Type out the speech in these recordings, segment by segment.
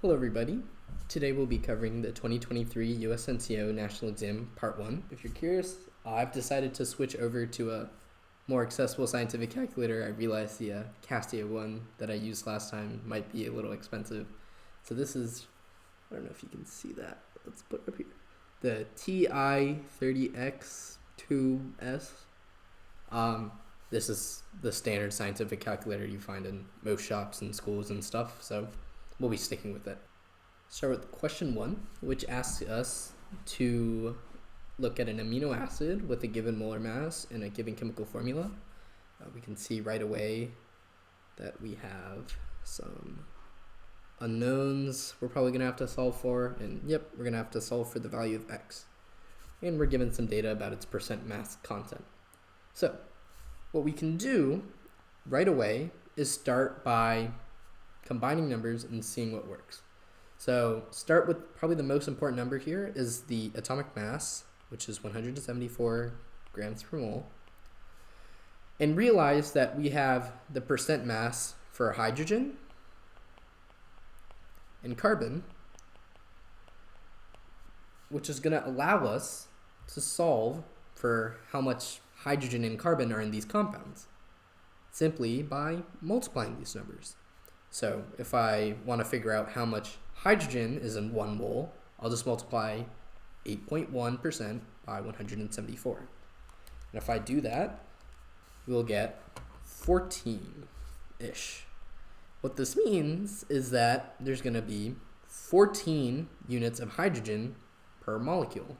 Hello everybody. Today we'll be covering the 2023 USNCO National Exam Part 1. If you're curious, I've decided to switch over to a more accessible scientific calculator. I realized the Castia one that I used last time might be a little expensive. So this is, I don't know if you can see that. Let's put it up here. The TI-30X2S. This is the standard scientific calculator you find in most shops and schools and stuff, so we'll be sticking with it. Start with question 1, which asks us to look at an amino acid with a given molar mass and a given chemical formula. We can see right away that we have some unknowns we're probably going to have to solve for, and yep, we're going to have to solve for the value of x. And we're given some data about its percent mass content. So what we can do right away is start by combining numbers and seeing what works. So start with probably the most important number here is the atomic mass, which is 174 grams per mole. And realize that we have the percent mass for hydrogen and carbon, which is going to allow us to solve for how much hydrogen and carbon are in these compounds simply by multiplying these numbers. So if I want to figure out how much hydrogen is in 1 mole, I'll just multiply 8.1% by 174. And if I do that, we'll get 14-ish. What this means is that there's going to be 14 units of hydrogen per molecule.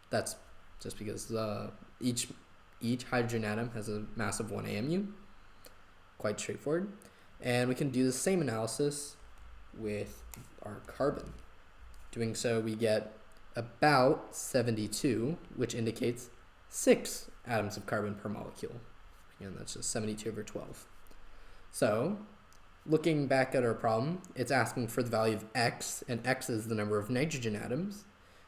That's just because each hydrogen atom has a mass of 1 AMU. Quite straightforward. And we can do the same analysis with our carbon. Doing so, we get about 72, which indicates 6 atoms of carbon per molecule. Again, that's just 72 over 12. So, looking back at our problem, it's asking for the value of x, and x is the number of nitrogen atoms.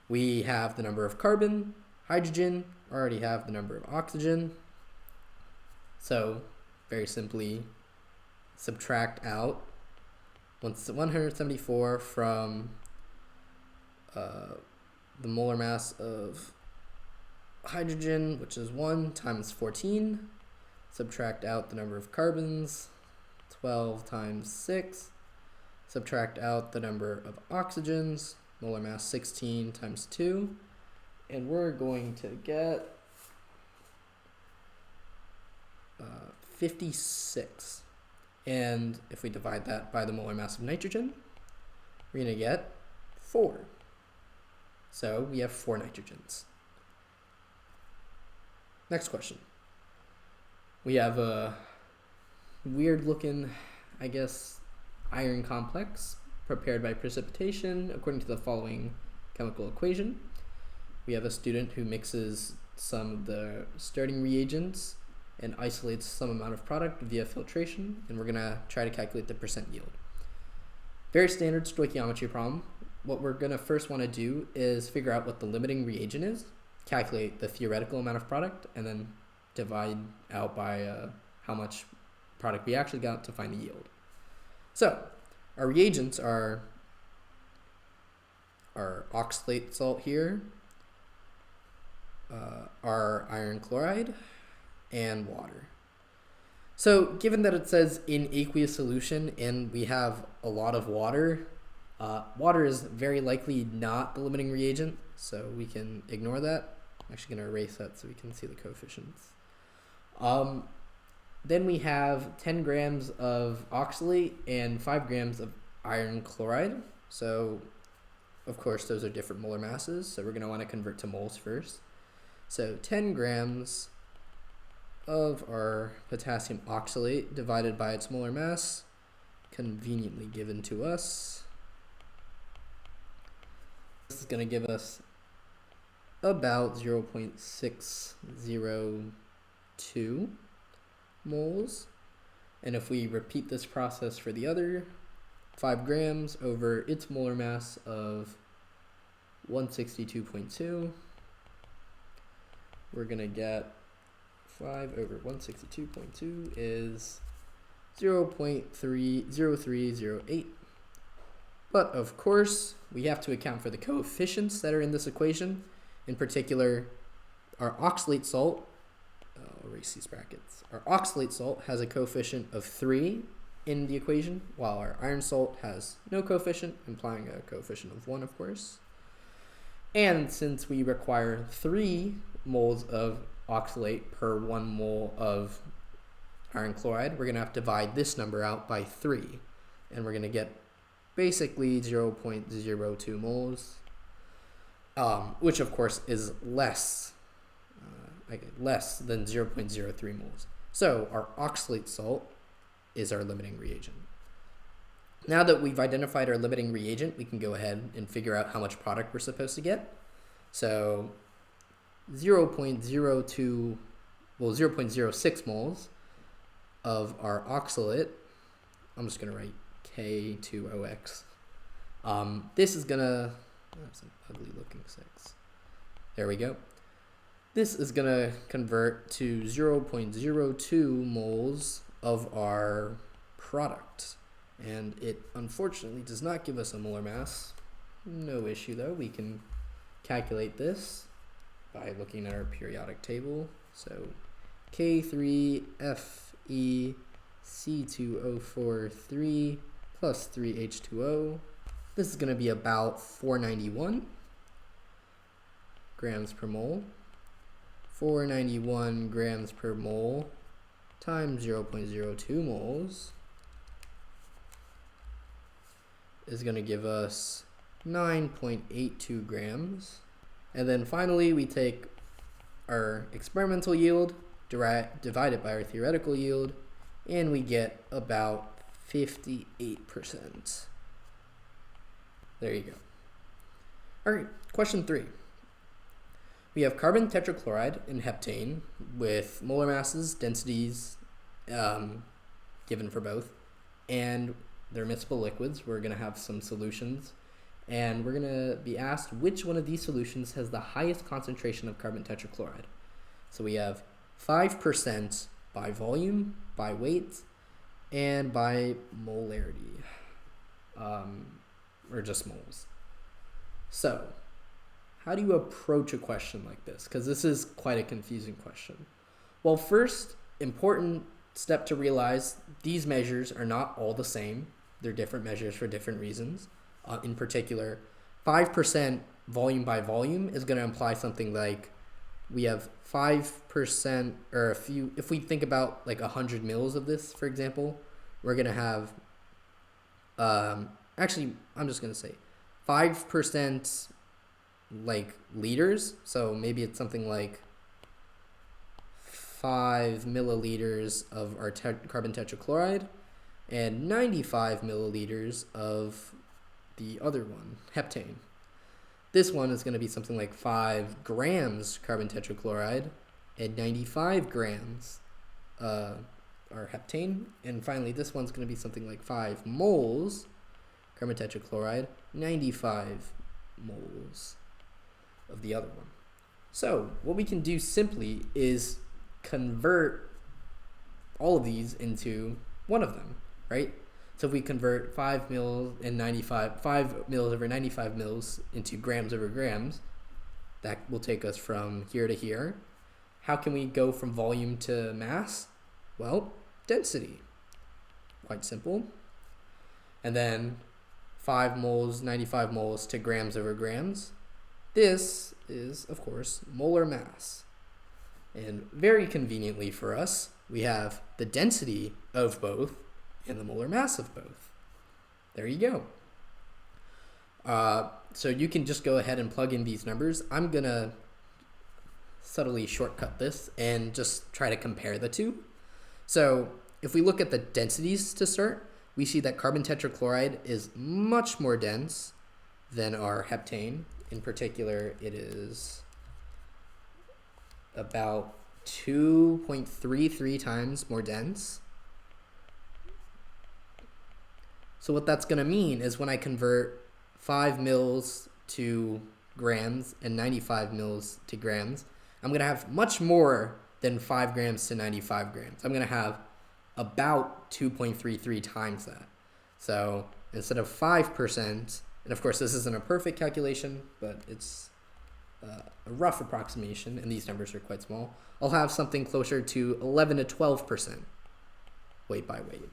We have the number of carbon, hydrogen, already have the number of oxygen. So, very simply, subtract out 174 from the molar mass of hydrogen, which is 1 times 14. Subtract out the number of carbons, 12 times 6. Subtract out the number of oxygens, molar mass 16 times 2. And we're going to get 56. And if we divide that by the molar mass of nitrogen, we're going to get 4. So we have 4 nitrogens. Next question. We have a weird looking, I guess, iron complex prepared by precipitation according to the following chemical equation. We have a student who mixes some of the starting reagents and isolates some amount of product via filtration, and we're going to try to calculate the percent yield. Very standard stoichiometry problem. What we're going to first want to do is figure out what the limiting reagent is, calculate the theoretical amount of product, and then divide out by how much product we actually got to find the yield. So our reagents are our oxalate salt here, our iron chloride, and water. So given that it says in aqueous solution and we have a lot of water, water is very likely not the limiting reagent, so we can ignore that. I'm actually going to erase that so we can see the coefficients. Then we have 10 grams of oxalate and 5 grams of iron chloride. So of course those are different molar masses, so we're going to want to convert to moles first. So 10 grams of our potassium oxalate divided by its molar mass, conveniently given to us. This is going to give us about 0.602 moles. And if we repeat this process for the other 5 grams over its molar mass of 162.2, we're going to get 5 over 162.2 is 0.30308. But of course, we have to account for the coefficients that are in this equation. In particular, our oxalate salt, I'll erase these brackets. Our oxalate salt has a coefficient of 3 in the equation, while our iron salt has no coefficient, implying a coefficient of 1, of course. And since we require 3 moles of oxalate per 1 mole of iron chloride, we're going to have to divide this number out by 3. And we're going to get basically 0.02 moles, which of course is less than 0.03 moles. So our oxalate salt is our limiting reagent. Now that we've identified our limiting reagent, we can go ahead and figure out how much product we're supposed to get. So 0.06 moles of our oxalate, I'm just going to write K2OX. This is going to, that's an ugly looking 6. There we go. This is going to convert to 0.02 moles of our product. And it unfortunately does not give us a molar mass. No issue though. We can calculate this by looking at our periodic table. So K3FeC2O43 plus 3H2O. This is going to be about 491 grams per mole. 491 grams per mole times 0.02 moles is going to give us 9.82 grams. And then finally, we take our experimental yield, divide it by our theoretical yield, and we get about 58%. There you go. All right, question 3. We have carbon tetrachloride and heptane with molar masses, densities given for both, and they're miscible liquids. We're going to have some solutions, and we're going to be asked which one of these solutions has the highest concentration of carbon tetrachloride. So we have 5% by volume, by weight, and by molarity, or just moles. So how do you approach a question like this? Because this is quite a confusing question. Well, first, important step to realize these measures are not all the same. They're different measures for different reasons. In particular, 5% volume by volume is going to imply something like we have 5%, or if we think about like 100 mils of this, for example, we're going to have, actually, I'm just going to say 5% like liters. So maybe it's something like 5 milliliters of our carbon tetrachloride and 95 milliliters of the other one, heptane. This one is going to be something like 5 grams carbon tetrachloride and 95 grams are heptane. And finally, this one's going to be something like 5 moles carbon tetrachloride, 95 moles of the other one. So what we can do simply is convert all of these into one of them, right? So if we convert 5 mils over 95 mils into grams over grams, that will take us from here to here. How can we go from volume to mass? Well, density. Quite simple. And then 5 moles, 95 moles to grams over grams. This is, of course, molar mass. And very conveniently for us, we have the density of both and the molar mass of both. There you go. So you can just go ahead and plug in these numbers. I'm going to subtly shortcut this and just try to compare the two. So if we look at the densities to start, we see that carbon tetrachloride is much more dense than our heptane. In particular, it is about 2.33 times more dense. So what that's going to mean is when I convert 5 mils to grams and 95 mils to grams, I'm going to have much more than 5 grams to 95 grams. I'm going to have about 2.33 times that. So instead of 5%, and of course this isn't a perfect calculation, but it's a rough approximation, and these numbers are quite small, I'll have something closer to 11 to 12% weight by weight.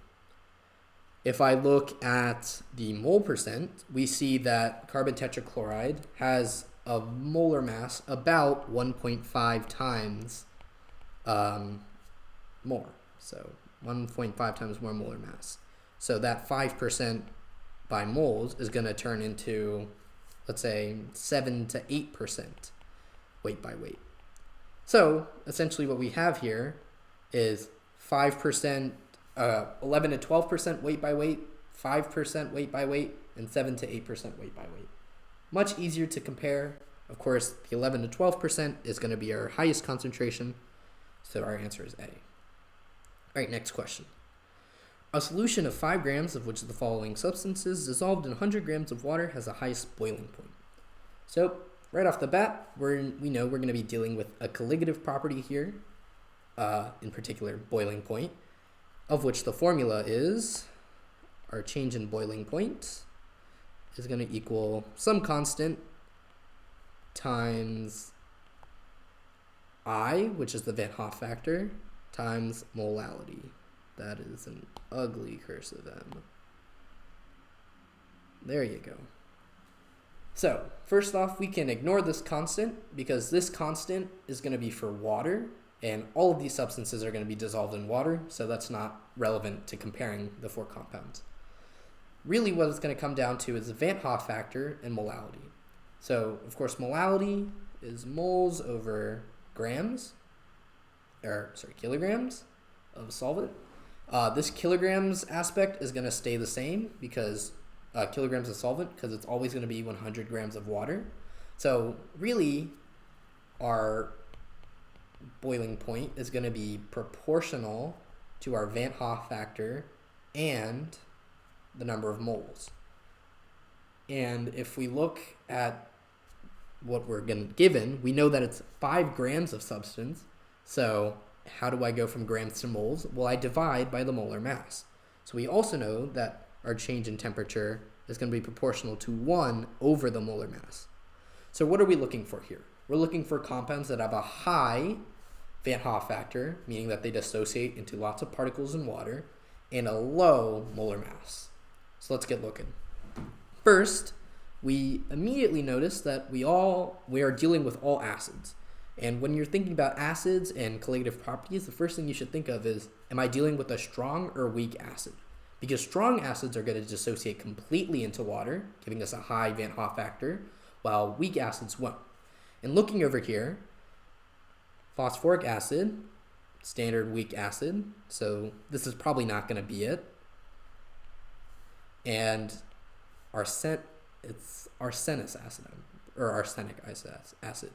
If I look at the mole percent, we see that carbon tetrachloride has a molar mass about 1.5 times more. So 1.5 times more molar mass. So that 5% by moles is going to turn into, let's say, 7 to 8% weight by weight. So essentially what we have here is 5%, 11 to 12% weight by weight, 5% weight by weight, and 7 to 8% weight by weight. Much easier to compare. Of course, the 11 to 12% is going to be our highest concentration, so our answer is A. All right, next question. A solution of 5 grams of which of the following substances dissolved in 100 grams of water has the highest boiling point? So right off the bat, we know we're going to be dealing with a colligative property here, in particular boiling point, of which the formula is our change in boiling point is going to equal some constant times I, which is the Van Hoff factor, times molality. That is an ugly cursive M. There you go. So first off, we can ignore this constant because this constant is going to be for water, and all of these substances are going to be dissolved in water, so that's not relevant to comparing the 4 compounds. Really what it's going to come down to is the Van Hoff factor and molality. So of course molality is moles over kilograms of solvent. This kilograms aspect is going to stay the same because kilograms of solvent, because it's always going to be 100 grams of water. So really our boiling point is going to be proportional to our Van Hoff factor and the number of moles. And if we look at what we're given, we know that it's 5 grams of substance. So how do I go from grams to moles? Well, I divide by the molar mass. So we also know that our change in temperature is going to be proportional to 1 over the molar mass. So what are we looking for here? We're looking for compounds that have a high Van Hoff factor, meaning that they dissociate into lots of particles in water, and a low molar mass. So let's get looking. First, we immediately notice that we are dealing with all acids. And when you're thinking about acids and colligative properties, the first thing you should think of is, am I dealing with a strong or weak acid? Because strong acids are going to dissociate completely into water, giving us a high Van Hoff factor, while weak acids won't. And looking over here, phosphoric acid, standard weak acid, so this is probably not going to be it. And it's arsenic acid, or arsenic acid.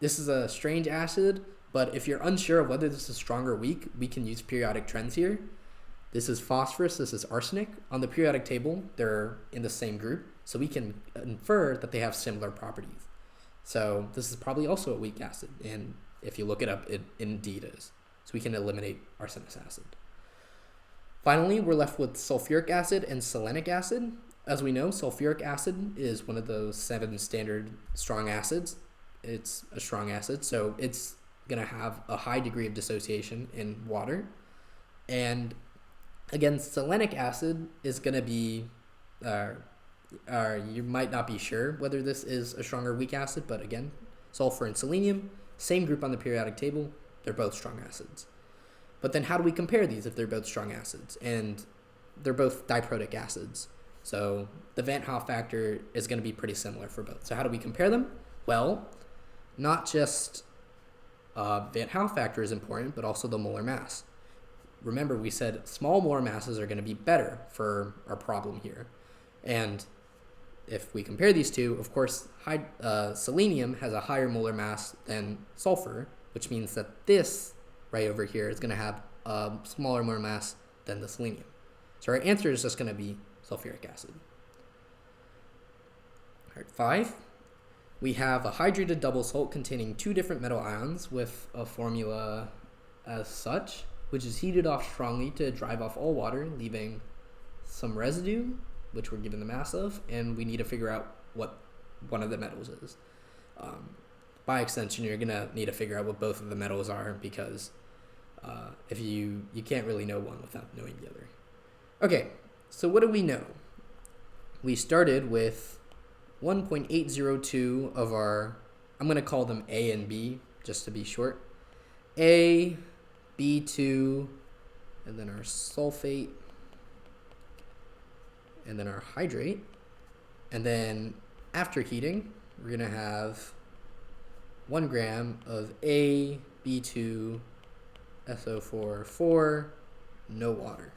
This is a strange acid, but if you're unsure of whether this is strong or weak, we can use periodic trends here. This is phosphorus, this is arsenic. On the periodic table, they're in the same group, so we can infer that they have similar properties. So this is probably also a weak acid, and if you look it up, it indeed is. So we can eliminate arsenic acid. Finally, we're left with sulfuric acid and selenic acid. As we know, sulfuric acid is one of those 7 standard strong acids. It's a strong acid, so it's going to have a high degree of dissociation in water. And again, selenic acid is going to be, you might not be sure whether this is a strong or weak acid, but again, sulfur and selenium, same group on the periodic table, they're both strong acids. But then how do we compare these if they're both strong acids? And they're both diprotic acids. So the Van Hoff factor is going to be pretty similar for both. So how do we compare them? Well, not just Van Hoff factor is important, but also the molar mass. Remember, we said small molar masses are going to be better for our problem here. And if we compare these two, of course, selenium has a higher molar mass than sulfur, which means that this right over here is going to have a smaller molar mass than the selenium. So our answer is just going to be sulfuric acid. All right, 5. We have a hydrated double salt containing 2 different metal ions with a formula as such, which is heated off strongly to drive off all water, leaving some residue which we're given the mass of, and we need to figure out what one of the metals is. By extension, you're going to need to figure out what both of the metals are, because if you can't really know one without knowing the other. Okay, so what do we know? We started with 1.802 of our, I'm going to call them A and B, just to be short. A, B2, and then our sulfate, and then our hydrate. And then after heating, we're going to have 1 gram of A, B2, SO4, no water.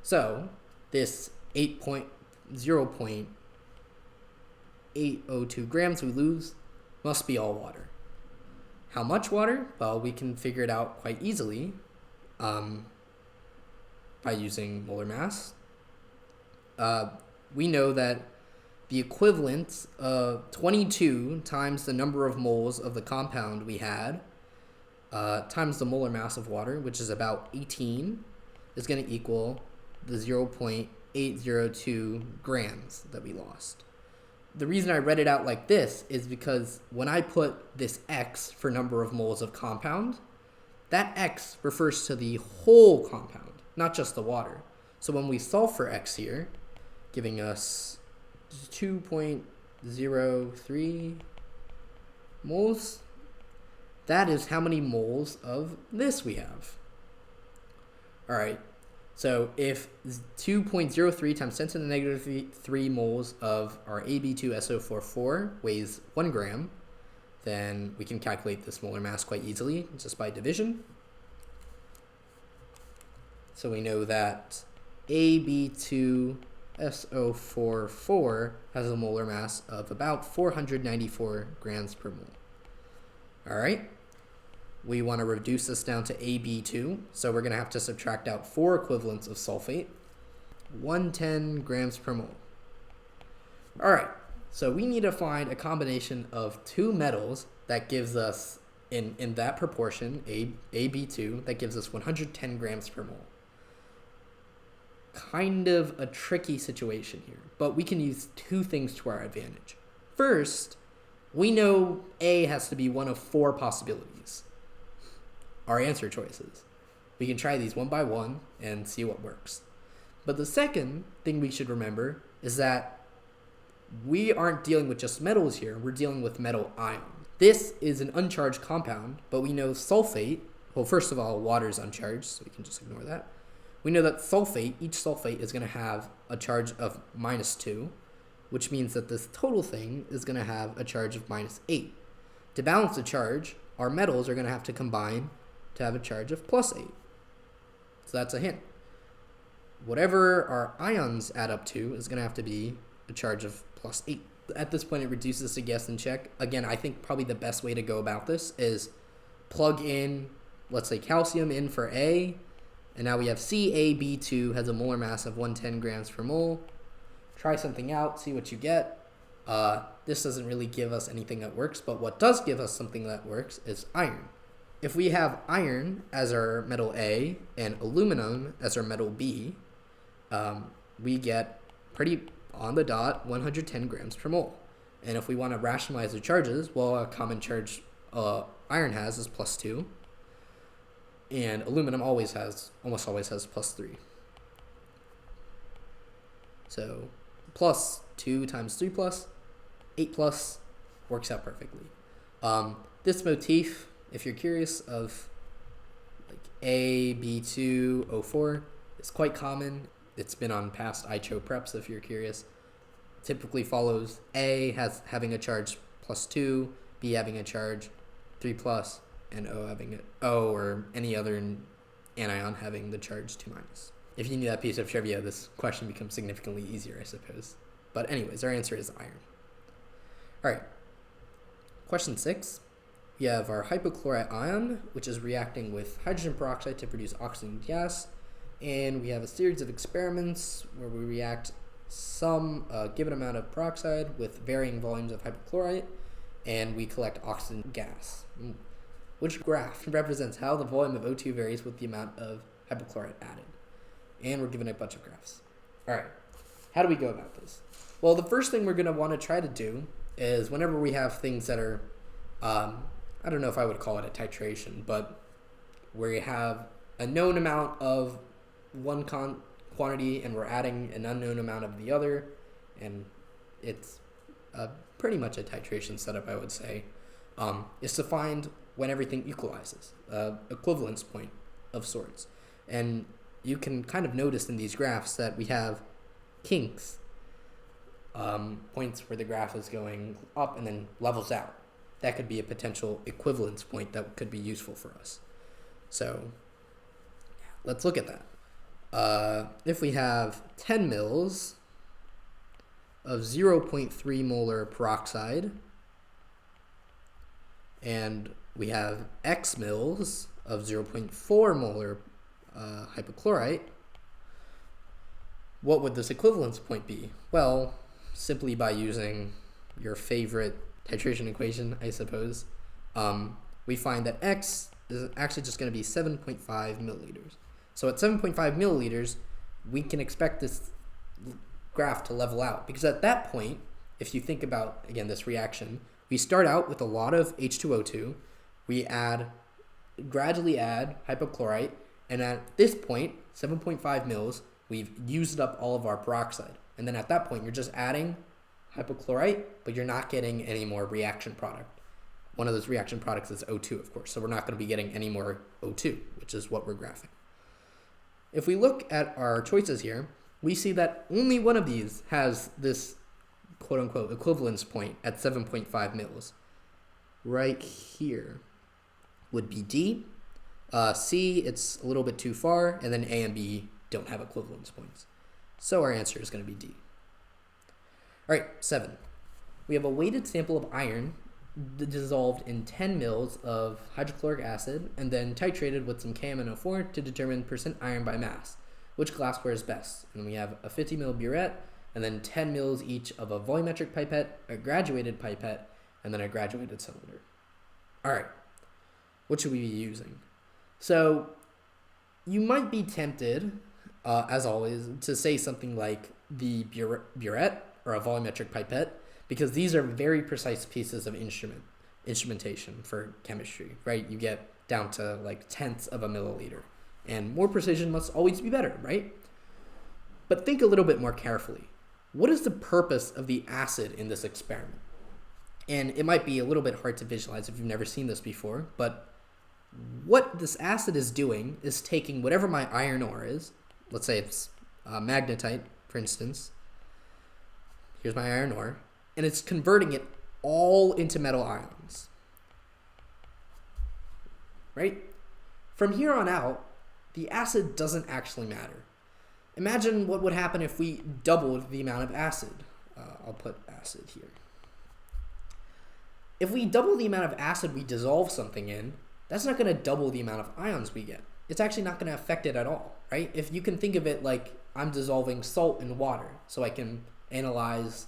So this 0.802 grams we lose must be all water. How much water? Well, we can figure it out quite easily by using molar mass. We know that the equivalent of 22 times the number of moles of the compound we had times the molar mass of water, which is about 18, is going to equal the 0.802 grams that we lost. The reason I read it out like this is because when I put this X for number of moles of compound, that X refers to the whole compound, not just the water. So when we solve for X here, giving us 2.03 moles, that is how many moles of this we have. All right, so if 2.03 times 10 to the negative 3 moles of our AB2SO44 weighs 1 gram, then we can calculate this molar mass quite easily just by division. So we know that AB2SO44 has a molar mass of about 494 grams per mole. All right, we want to reduce this down to AB2, so we're going to have to subtract out 4 equivalents of sulfate, 110 grams per mole. All right, so we need to find a combination of 2 metals that gives us, in that proportion, AB2, that gives us 110 grams per mole. Kind of a tricky situation here, but we can use 2 things to our advantage. First, we know A has to be one of 4 possibilities, our answer choices. We can try these one by one and see what works. But the second thing we should remember is that we aren't dealing with just metals here, we're dealing with metal ions. This is an uncharged compound, but we know sulfate, well, first of all, water is uncharged, so we can just ignore that. We know that sulfate, each sulfate is going to have a charge of -2, which means that this total thing is going to have a charge of -8. To balance the charge, our metals are going to have to combine to have a charge of +8. So that's a hint. Whatever our ions add up to is going to have to be a charge of +8. At this point, it reduces to guess and check. Again, I think probably the best way to go about this is plug in, let's say, calcium in for A, and now we have CaB2 has a molar mass of 110 grams per mole. Try something out, see what you get. This doesn't really give us anything that works, but what does give us something that works is iron. If we have iron as our metal A and aluminum as our metal B, we get pretty on the dot 110 grams per mole. And if we want to rationalize the charges, well, a common charge iron has is +2, and aluminum almost always has +3. So +2 times 3 plus 8 plus works out perfectly. This motif, if you're curious, of like AB2O4 is quite common. It's been on past ICHO preps if you're curious. Typically follows A having a charge +2, B having a charge 3 plus, and O or any other anion having the charge 2 minus. If you knew that piece of trivia, this question becomes significantly easier, I suppose. But anyways, our answer is iron. All right, question 6. We have our hypochlorite ion, which is reacting with hydrogen peroxide to produce oxygen gas. And we have a series of experiments where we react some given amount of peroxide with varying volumes of hypochlorite, and we collect oxygen gas. Which graph represents how the volume of O2 varies with the amount of hypochlorite added? And we're given a bunch of graphs. All right. how do we go about this? Well, the first thing we're going to want to try to do is whenever we have things that are, I don't know if I would call it a titration, but where you have a known amount of one quantity and we're adding an unknown amount of the other, and it's pretty much a titration setup, I would say, is to find when everything equalizes, equivalence point of sorts. And you can kind of notice in these graphs that we have kinks, points where the graph is going up and then levels out. That could be a potential equivalence point that could be useful for us. So let's look at that. If we have 10 mils of 0.3 molar peroxide, and we have X mils of 0.4 molar hypochlorite, what would this equivalence point be? Well, simply by using your favorite titration equation, I suppose, we find that X is actually just going to be 7.5 milliliters. So at 7.5 milliliters, we can expect this graph to level out, because at that point, if you think about, again, this reaction, we start out with a lot of H2O2, we gradually add hypochlorite, and at this point, 7.5 mils, we've used up all of our peroxide. And then at that point, you're just adding hypochlorite, but you're not getting any more reaction product. One of those reaction products is O2, of course, so we're not going to be getting any more O2, which is what we're graphing. If we look at our choices here, we see that only one of these has this quote-unquote equivalence point at 7.5 mils. Right here would be D. C, it's a little bit too far, and then A and B don't have equivalence points. So our answer is going to be D. All right, 7. We have a weighted sample of iron dissolved in 10 mils of hydrochloric acid and then titrated with some KMNO4 to determine percent iron by mass. Which glassware is best? And we have a 50 ml burette, and then 10 mils each of a volumetric pipette, a graduated pipette, and then a graduated cylinder. All right, what should we be using? So you might be tempted, as always, to say something like the burette or a volumetric pipette, because these are very precise pieces of instrumentation for chemistry, right? You get down to like tenths of a milliliter. And more precision must always be better, right? But think a little bit more carefully. What is the purpose of the acid in this experiment? And it might be a little bit hard to visualize if you've never seen this before, but what this acid is doing is taking whatever my iron ore is, let's say it's magnetite, for instance. Here's my iron ore, and it's converting it all into metal ions, right? From here on out, the acid doesn't actually matter. Imagine what would happen if we doubled the amount of acid. I'll put acid here. If we double the amount of acid we dissolve something in, that's not going to double the amount of ions we get. It's actually not going to affect it at all, right? If you can think of it like I'm dissolving salt in water, so I can analyze,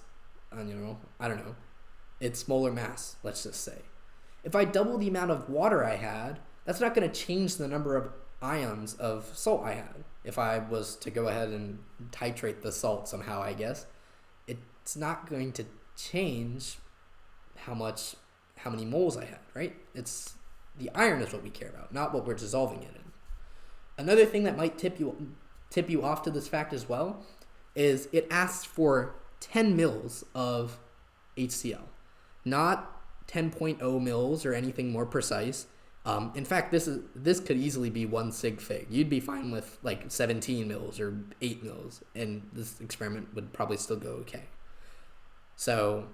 I don't know, its molar mass, let's just say. If I double the amount of water I had, that's not going to change the number of ions of salt I had. If I was to go ahead and titrate the salt somehow, I guess, it's not going to change how many moles I had, right? It's the iron is what we care about, not what we're dissolving it in. Another thing that might tip you off to this fact as well is it asks for 10 mils of HCl, not 10.0 mils or anything more precise. In fact, this could easily be 1 sig fig. You'd be fine with like 17 mils or 8 mils, and this experiment would probably still go okay. So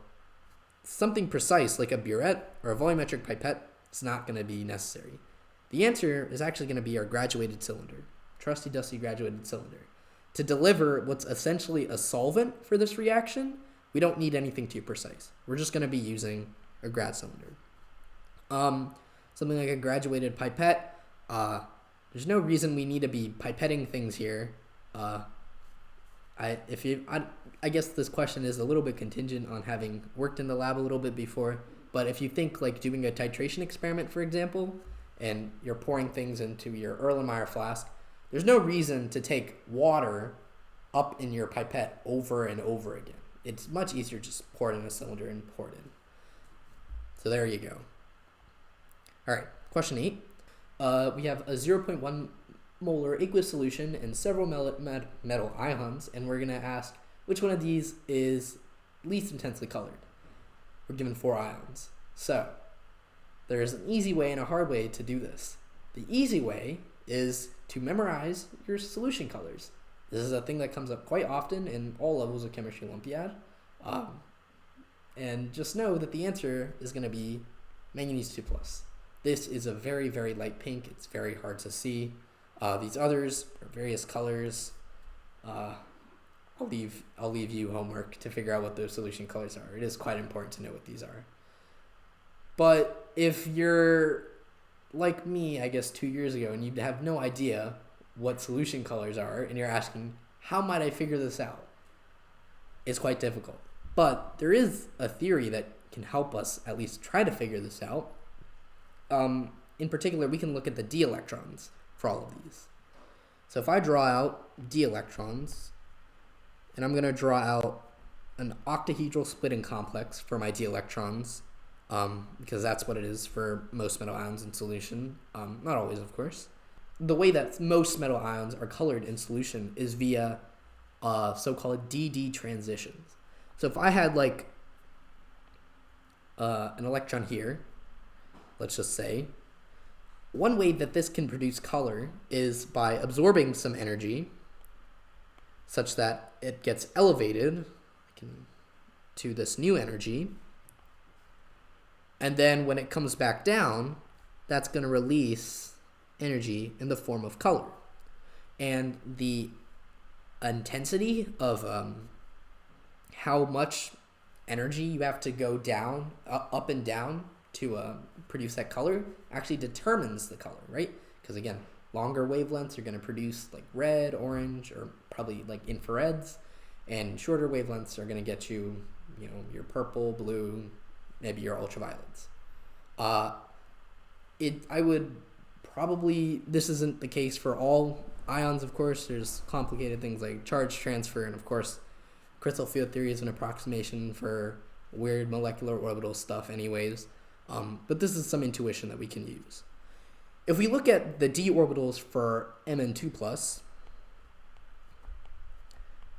something precise like a burette or a volumetric pipette is not going to be necessary. The answer is actually going to be our graduated cylinder, trusty dusty graduated cylinder. To deliver what's essentially a solvent for this reaction, we don't need anything too precise. We're just going to be using a grad cylinder. Something like a graduated pipette, there's no reason we need to be pipetting things here. I guess this question is a little bit contingent on having worked in the lab a little bit before, but if you think like doing a titration experiment, for example, and you're pouring things into your Erlenmeyer flask, there's no reason to take water up in your pipette over and over again. It's much easier to just pour it in a cylinder and pour it in. So there you go. All right, question 8. We have a 0.1 molar aqueous solution and several metal ions, and we're going to ask which one of these is least intensely colored. We're given 4 ions. So there's an easy way and a hard way to do this. The easy way is to memorize your solution colors. This is a thing that comes up quite often in all levels of Chemistry Olympiad. And just know that the answer is going to be manganese 2+. This is a very, very light pink. It's very hard to see. These others are various colors. I'll leave you homework to figure out what those solution colors are. It is quite important to know what these are. But if you're like me, I guess 2 years ago, and you have no idea what solution colors are, and you're asking, how might I figure this out? It's quite difficult. But there is a theory that can help us at least try to figure this out. In particular, we can look at the d electrons for all of these. So if I draw out d electrons, and I'm going to draw out an octahedral splitting complex for my d electrons, because that's what it is for most metal ions in solution. Not always, of course. The way that most metal ions are colored in solution is via so-called DD transitions. So if I had like an electron here, let's just say, one way that this can produce color is by absorbing some energy such that it gets elevated to this new energy. And then when it comes back down, that's going to release energy in the form of color. And the intensity of how much energy you have to go down, up and down to produce that color actually determines the color, right? Because again, longer wavelengths are going to produce like red, orange, or probably like infrareds, and shorter wavelengths are going to get you, your purple, blue, maybe your ultraviolets. This isn't the case for all ions, of course. There's complicated things like charge transfer, and of course, crystal field theory is an approximation for weird molecular orbital stuff anyways. But this is some intuition that we can use. If we look at the d orbitals for Mn2+,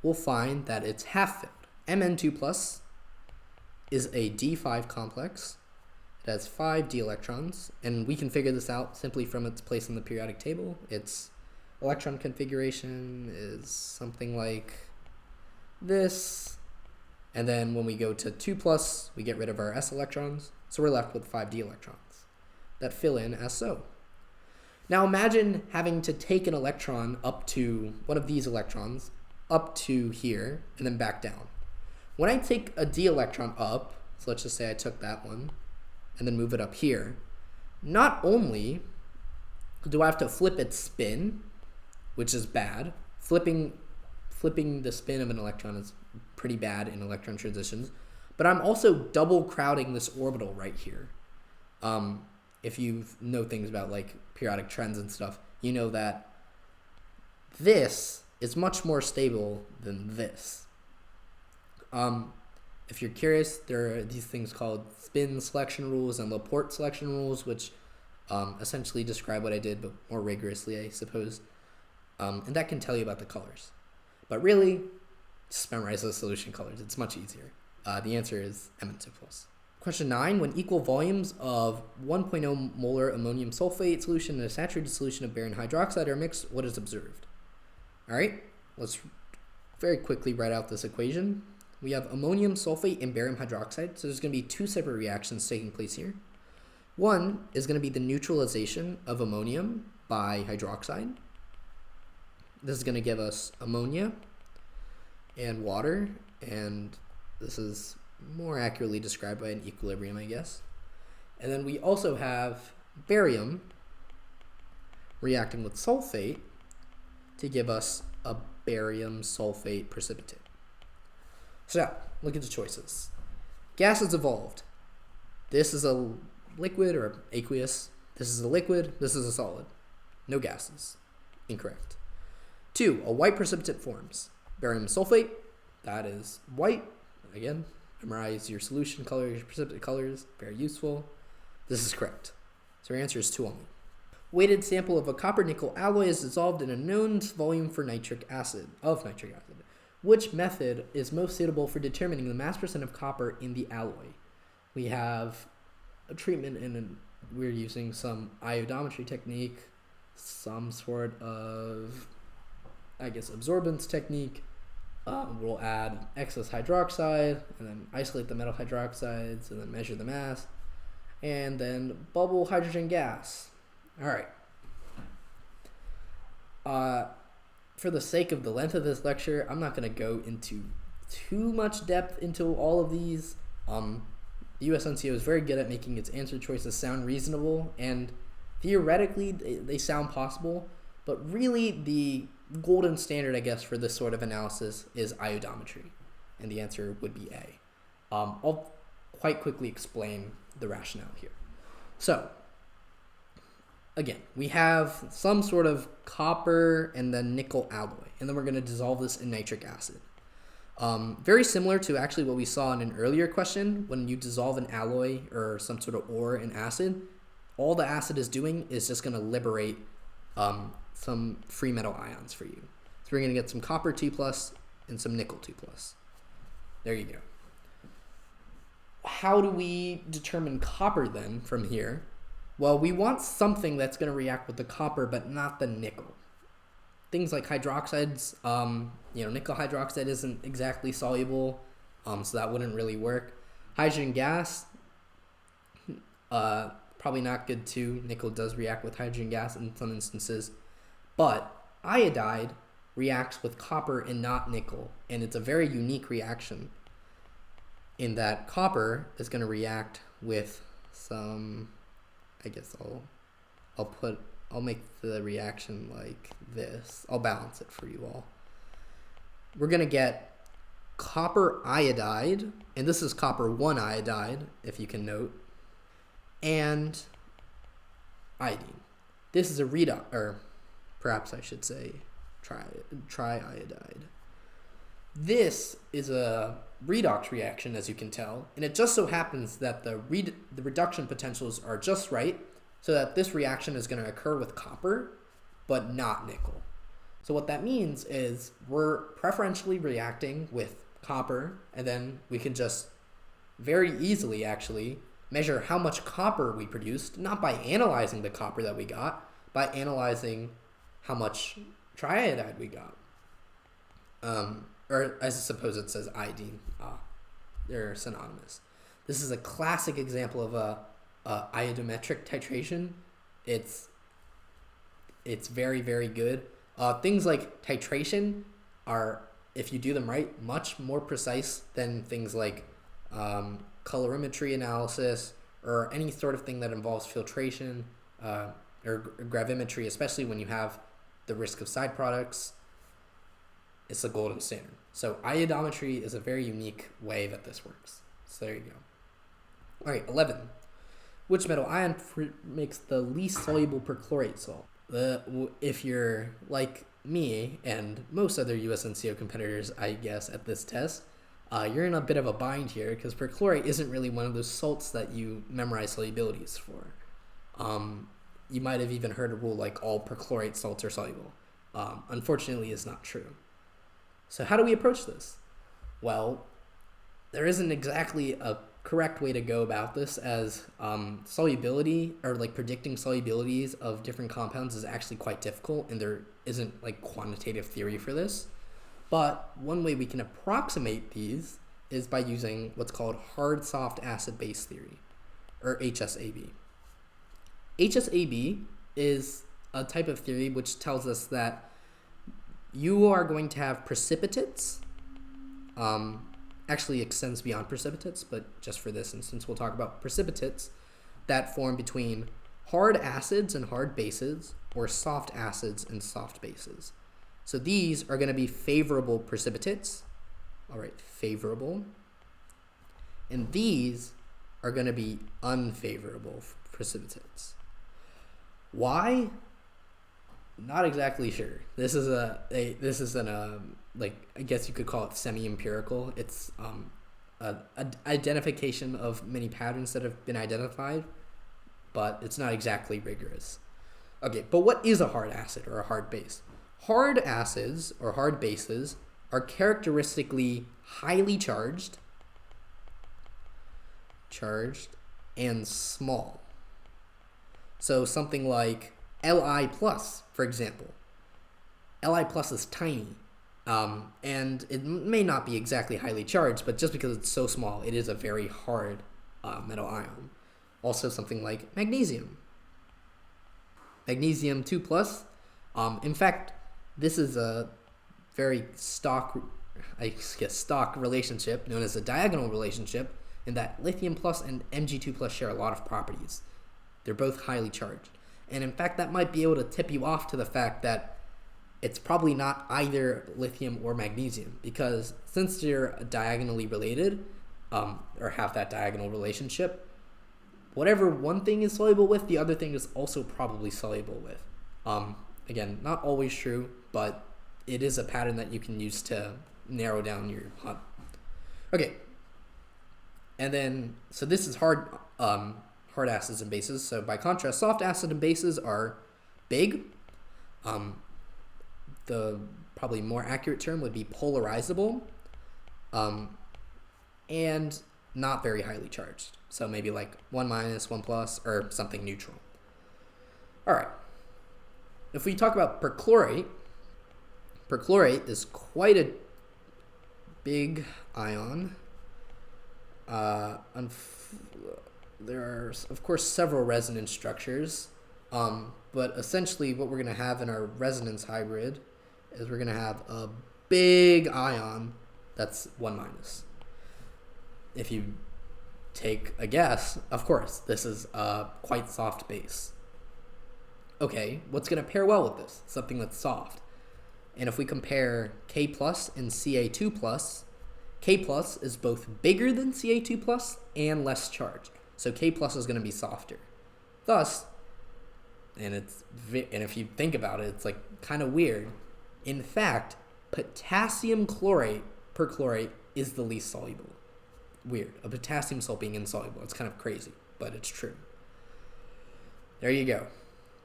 we'll find that it's half-filled. Mn2+ is a d5 complex. It has 5 d electrons, and we can figure this out simply from its place in the periodic table. Its electron configuration is something like this. And then when we go to 2+, we get rid of our s electrons, so we're left with 5 d electrons that fill in as so. Now imagine having to take an electron up to one of these electrons, up to here, and then back down. When I take a d electron up, so let's just say I took that one, and then move it up here, not only do I have to flip its spin, which is bad. Flipping the spin of an electron is pretty bad in electron transitions, but I'm also double crowding this orbital right here. If you know things about like periodic trends and stuff, you know that this is much more stable than this. If you're curious, there are these things called spin selection rules and Laporte selection rules, which essentially describe what I did, but more rigorously, I suppose. And that can tell you about the colors. But really, just memorize those solution colors. It's much easier. The answer is Mn2+. Question 9, when equal volumes of 1.0 molar ammonium sulfate solution and a saturated solution of barium hydroxide are mixed, what is observed? All right, let's very quickly write out this equation. We have ammonium sulfate and barium hydroxide, so there's going to be 2 separate reactions taking place here. One is going to be the neutralization of ammonium by hydroxide. This is going to give us ammonia and water, and this is more accurately described by an equilibrium, I guess. And then we also have barium reacting with sulfate to give us a barium sulfate precipitate. So now, look at the choices. Gases evolved. This is a liquid or aqueous. This is a liquid. This is a solid. No gases. Incorrect. 2, a white precipitate forms. Barium sulfate, that is white. Again, memorize your solution colors, your precipitate colors, very useful. This is correct. So our answer is 2 only. Weighted sample of a copper-nickel alloy is dissolved in a known volume for nitric acid. Which method is most suitable for determining the mass percent of copper in the alloy? We have a treatment we're using some iodometry technique, some sort of, absorbance technique. We'll add excess hydroxide and then isolate the metal hydroxides and then measure the mass and then bubble hydrogen gas. All right. For the sake of the length of this lecture, I'm not going to go into too much depth into all of these. The USNCO is very good at making its answer choices sound reasonable, and theoretically they sound possible, but really the golden standard, I guess, for this sort of analysis is iodometry, and the answer would be A. I'll quite quickly explain the rationale here. So, again, we have some sort of copper and then nickel alloy, and then we're going to dissolve this in nitric acid. Very similar to actually what we saw in an earlier question. When you dissolve an alloy or some sort of ore in acid, all the acid is doing is just going to liberate some free metal ions for you. So we're going to get some copper 2+ and some nickel 2+. There you go. How do we determine copper then from here? Well, we want something that's going to react with the copper, but not the nickel. Things like hydroxides, nickel hydroxide isn't exactly soluble, so that wouldn't really work. Hydrogen gas, probably not good too. Nickel does react with hydrogen gas in some instances, but iodide reacts with copper and not nickel, and it's a very unique reaction in that copper is going to react with some, I'll make the reaction like this. I'll balance it for you all. We're going to get copper iodide, and this is copper 1 iodide, if you can note, and iodine. This is a redox, or perhaps I should say triiodide. This is a redox reaction, as you can tell, and it just so happens that the reduction potentials are just right, so that this reaction is going to occur with copper, but not nickel. So what that means is we're preferentially reacting with copper, and then we can just very easily actually measure how much copper we produced, not by analyzing the copper that we got, by analyzing how much triiodide we got. Or I suppose it says iodine. They're synonymous. This is a classic example of a iodometric titration. It's very, very good. Things like titration are, if you do them right, much more precise than things like colorimetry analysis or any sort of thing that involves filtration or gravimetry, especially when you have the risk of side products. It's the golden standard. So iodometry is a very unique way that this works. So there you go. All right, 11. Which metal ion makes the least soluble perchlorate salt? If you're like me and most other USNCO competitors, I guess, at this test, you're in a bit of a bind here because perchlorate isn't really one of those salts that you memorize solubilities for. You might have even heard a rule like all perchlorate salts are soluble. Unfortunately, it's not true. So how do we approach this? Well, there isn't exactly a correct way to go about this, as solubility or like predicting solubilities of different compounds is actually quite difficult, and there isn't like quantitative theory for this. But one way we can approximate these is by using what's called hard soft acid base theory, or HSAB. HSAB is a type of theory which tells us that you are going to have precipitates. Actually extends beyond precipitates, but just for this instance, we'll talk about precipitates that form between hard acids and hard bases, or soft acids and soft bases. So these are going to be favorable precipitates. All right, favorable. And these are going to be unfavorable precipitates. Why? Not exactly sure. This is an like, I guess you could call it semi-empirical. It's a identification of many patterns that have been identified, but it's not exactly rigorous. Okay, but what is a hard acid or a hard base? Hard acids or hard bases are characteristically highly charged and small. So something like Li plus, for example. Li plus is tiny, and it may not be exactly highly charged, but just because it's so small, it is a very hard metal ion. Also something like magnesium. Magnesium 2 plus. In fact, this is a very stock relationship known as a diagonal relationship, in that lithium plus and Mg2 plus share a lot of properties. They're both highly charged. And in fact, that might be able to tip you off to the fact that it's probably not either lithium or magnesium, because since they're diagonally related, or have that diagonal relationship, whatever one thing is soluble with, the other thing is also probably soluble with. Again, not always true, but it is a pattern that you can use to narrow down your hunt. Okay. And then, so this is hard acids and bases. So by contrast, soft acid and bases are big. The probably more accurate term would be polarizable, and not very highly charged. So maybe like 1 minus, 1 plus, or something neutral. All right. If we talk about perchlorate is quite a big ion. There are, of course, several resonance structures, but essentially what we're going to have in our resonance hybrid is we're going to have a big ion that's 1 minus. If you take a guess, of course, this is a quite soft base. Okay, what's going to pair well with this? Something that's soft. And if we compare K plus and Ca2 plus, K plus is both bigger than Ca2 plus and less charged. So K plus is going to be softer. Thus, and if you think about it, it's like kind of weird. In fact, potassium chlorate perchlorate is the least soluble. Weird. A potassium salt being insoluble. It's kind of crazy, but it's true. There you go.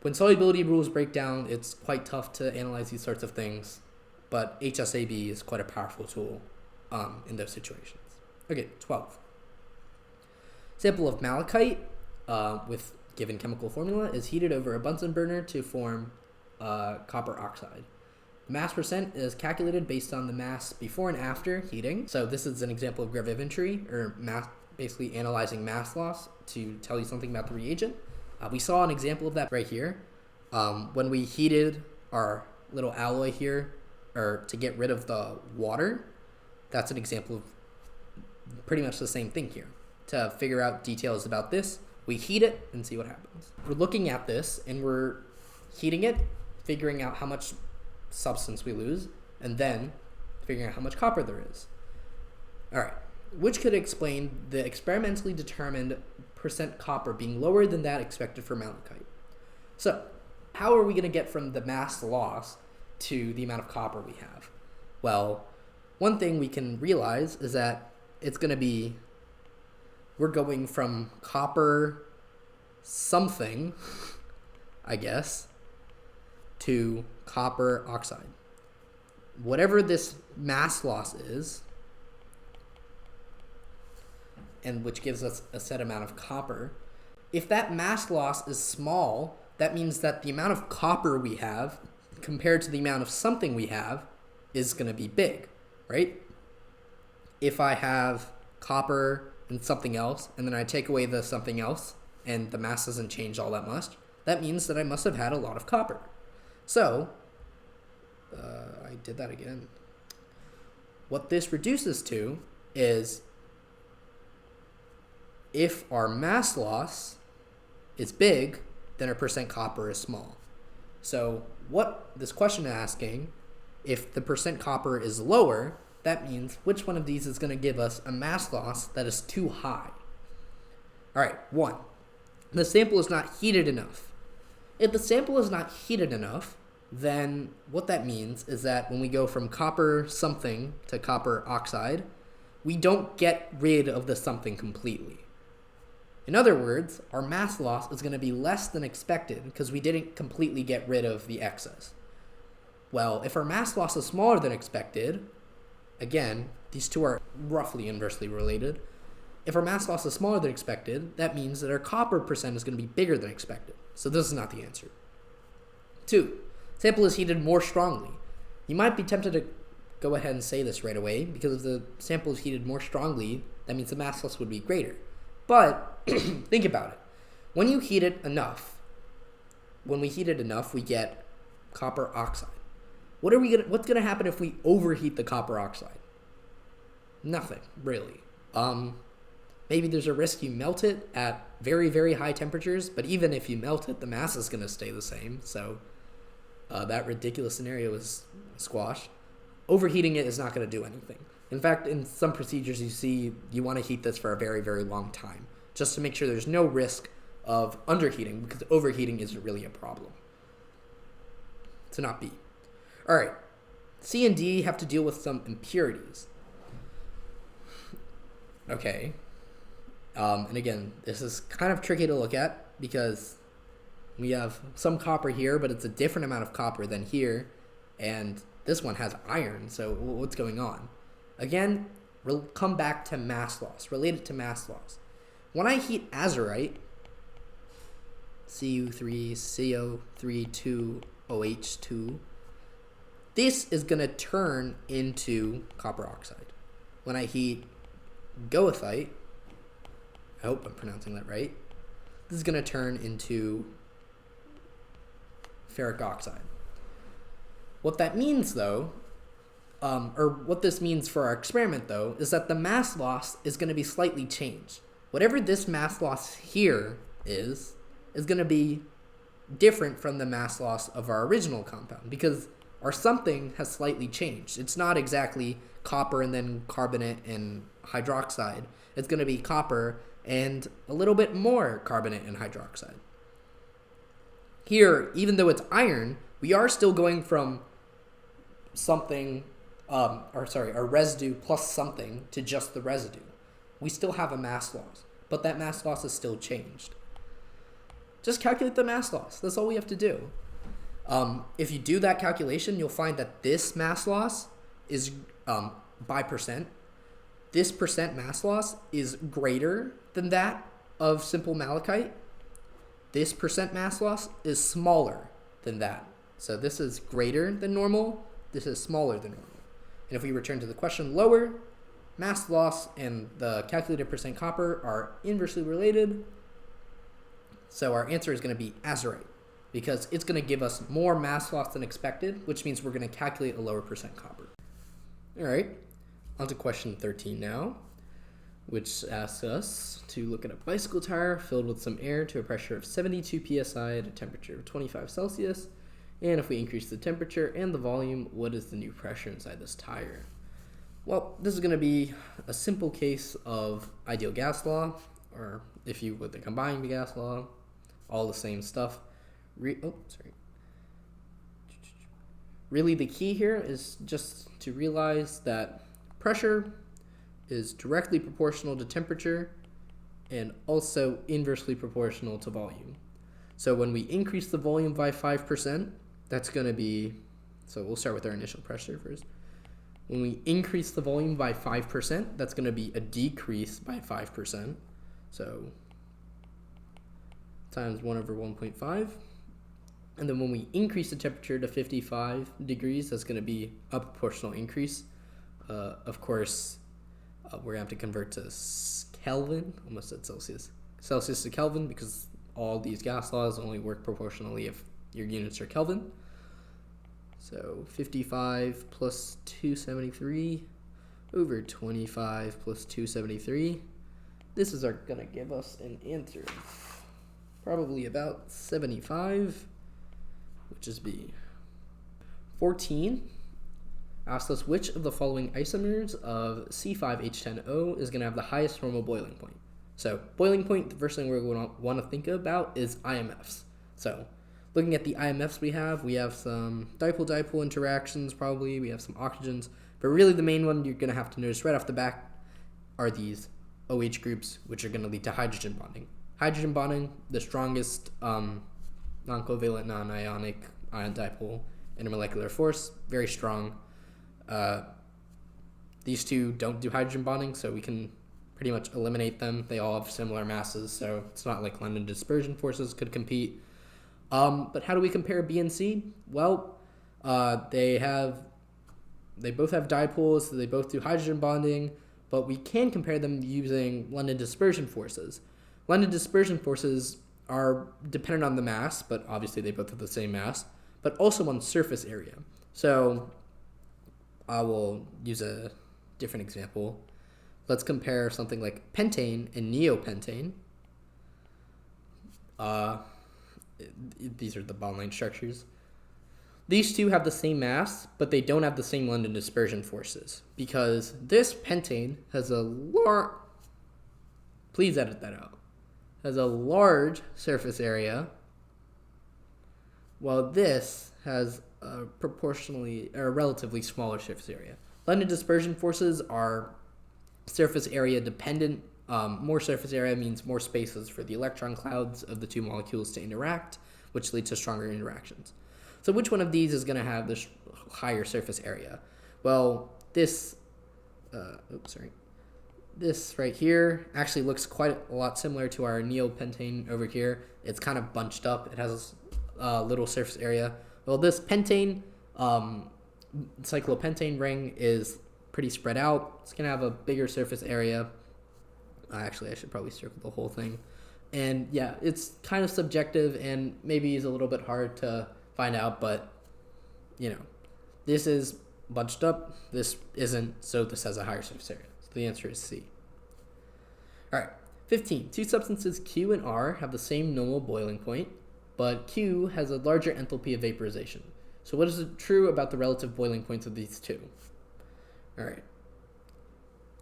When solubility rules break down, it's quite tough to analyze these sorts of things, but HSAB is quite a powerful tool in those situations. Okay, 12. Sample of malachite with given chemical formula is heated over a Bunsen burner to form copper oxide. The mass percent is calculated based on the mass before and after heating. So this is an example of gravimetry, or basically analyzing mass loss to tell you something about the reagent. We saw an example of that right here. When we heated our little alloy here, or to get rid of the water, that's an example of pretty much the same thing here. To figure out details about this, we heat it and see what happens. We're looking at this and we're heating it, figuring out how much substance we lose, and then figuring out how much copper there is. All right, which could explain the experimentally determined percent copper being lower than that expected for malachite. So, how are we going to get from the mass loss to the amount of copper we have? Well, one thing we can realize is that it's going to be, we're going from copper something, I guess, to copper oxide. Whatever this mass loss is, and which gives us a set amount of copper, if that mass loss is small, that means that the amount of copper we have compared to the amount of something we have is going to be big, right? If I have copper and something else, and then I take away the something else, and the mass doesn't change all that much, that means that I must have had a lot of copper. So, I did that again. What this reduces to is, if our mass loss is big, then our percent copper is small. So what this question is asking, if the percent copper is lower, that means which one of these is going to give us a mass loss that is too high. All right, 1. The sample is not heated enough. If the sample is not heated enough, then what that means is that when we go from copper something to copper oxide, we don't get rid of the something completely. In other words, our mass loss is going to be less than expected because we didn't completely get rid of the excess. Well, if our mass loss is smaller than expected, again, these two are roughly inversely related. If our mass loss is smaller than expected, that means that our copper percent is going to be bigger than expected. So this is not the answer. 2. Sample is heated more strongly. You might be tempted to go ahead and say this right away, because if the sample is heated more strongly, that means the mass loss would be greater. But think about it. When you heat it enough, we get copper oxide. What's gonna happen if we overheat the copper oxide? Nothing, really. Maybe there's a risk you melt it at very, very high temperatures, but even if you melt it, the mass is gonna stay the same. So that ridiculous scenario is squashed. Overheating it is not gonna do anything. In fact, in some procedures you want to heat this for a very, very long time, just to make sure there's no risk of underheating, because overheating isn't really a problem. So not B. All right, C and D have to deal with some impurities. Okay, and again, this is kind of tricky to look at because we have some copper here, but it's a different amount of copper than here, and this one has iron, so what's going on? Again, we'll come back to mass loss, related to mass loss. When I heat azurite, Cu3, CO3, 2, OH2, this is going to turn into copper oxide. When I heat goethite, I hope I'm pronouncing that right, this is going to turn into ferric oxide. What that means, though, or what this means for our experiment, though, is that the mass loss is going to be slightly changed. Whatever this mass loss here is going to be different from the mass loss of our original compound, because our something has slightly changed. It's not exactly copper and then carbonate and hydroxide. It's going to be copper and a little bit more carbonate and hydroxide. Here, even though it's iron, we are still going from something, a residue plus something to just the residue. We still have a mass loss, but that mass loss is still changed. Just calculate the mass loss. That's all we have to do. If you do that calculation, you'll find that this mass loss is by percent. This percent mass loss is greater than that of simple malachite. This percent mass loss is smaller than that. So this is greater than normal. This is smaller than normal. And if we return to the question lower, mass loss and the calculated percent copper are inversely related. So our answer is going to be azurite, because it's going to give us more mass loss than expected, which means we're going to calculate a lower percent copper. All right, on to question 13 now, which asks us to look at a bicycle tire filled with some air to a pressure of 72 psi at a temperature of 25 Celsius. And if we increase the temperature and the volume, what is the new pressure inside this tire? Well, this is going to be a simple case of ideal gas law, or if you would, the combined gas law, all the same stuff. Really, the key here is just to realize that pressure is directly proportional to temperature and also inversely proportional to volume. So when we increase the volume by 5%, that's going to be, so we'll start with our initial pressure first. When we increase the volume by 5%, that's going to be a decrease by 5%. So times 1 over 1.5. And then when we increase the temperature to 55 degrees, that's going to be a proportional increase. Of course, we're going to have to convert to Kelvin, almost said Celsius. Celsius to Kelvin, because all these gas laws only work proportionally if your units are Kelvin. So 55 plus 273 over 25 plus 273. This is going to give us an answer of probably about 75, which is B. 14 asks us which of the following isomers of C5H10O is going to have the highest normal boiling point. So boiling point, the first thing we're going to want to think about is IMFs. So Looking at the IMFs we have some dipole-dipole interactions probably, we have some oxygens, but really the main one you're going to have to notice right off the bat are these OH groups, which are going to lead to hydrogen bonding. Hydrogen bonding, the strongest non-covalent, non-ionic ion dipole intermolecular force, very strong. These two don't do hydrogen bonding, so we can pretty much eliminate them. They all have similar masses, so it's not like London dispersion forces could compete. But how do we compare B and C? Well, they both have dipoles, so they both do hydrogen bonding, but we can compare them using London dispersion forces. London dispersion forces are dependent on the mass, but obviously they both have the same mass, but also on surface area. So I will use a different example. Let's compare something like pentane and neopentane. These are the bond line structures. These two have the same mass, but they don't have the same London dispersion forces because this pentane has a large, please edit that out, has a large surface area, while this has a relatively smaller surface area. London dispersion forces are surface area dependent. More surface area means more spaces for the electron clouds of the two molecules to interact, which leads to stronger interactions. So which one of these is going to have this higher surface area? Well, this right here actually looks quite a lot similar to our neopentane over here. It's kind of bunched up. It has a little surface area. Well, this pentane, cyclopentane ring is pretty spread out. It's going to have a bigger surface area. Actually, I should probably circle the whole thing. And yeah, it's kind of subjective and maybe is a little bit hard to find out, but this is bunched up, this isn't, so this has a higher surface area. So the answer is C. All right, 15. Two substances Q and R have the same normal boiling point, but Q has a larger enthalpy of vaporization. So what is true about the relative boiling points of these two? All right.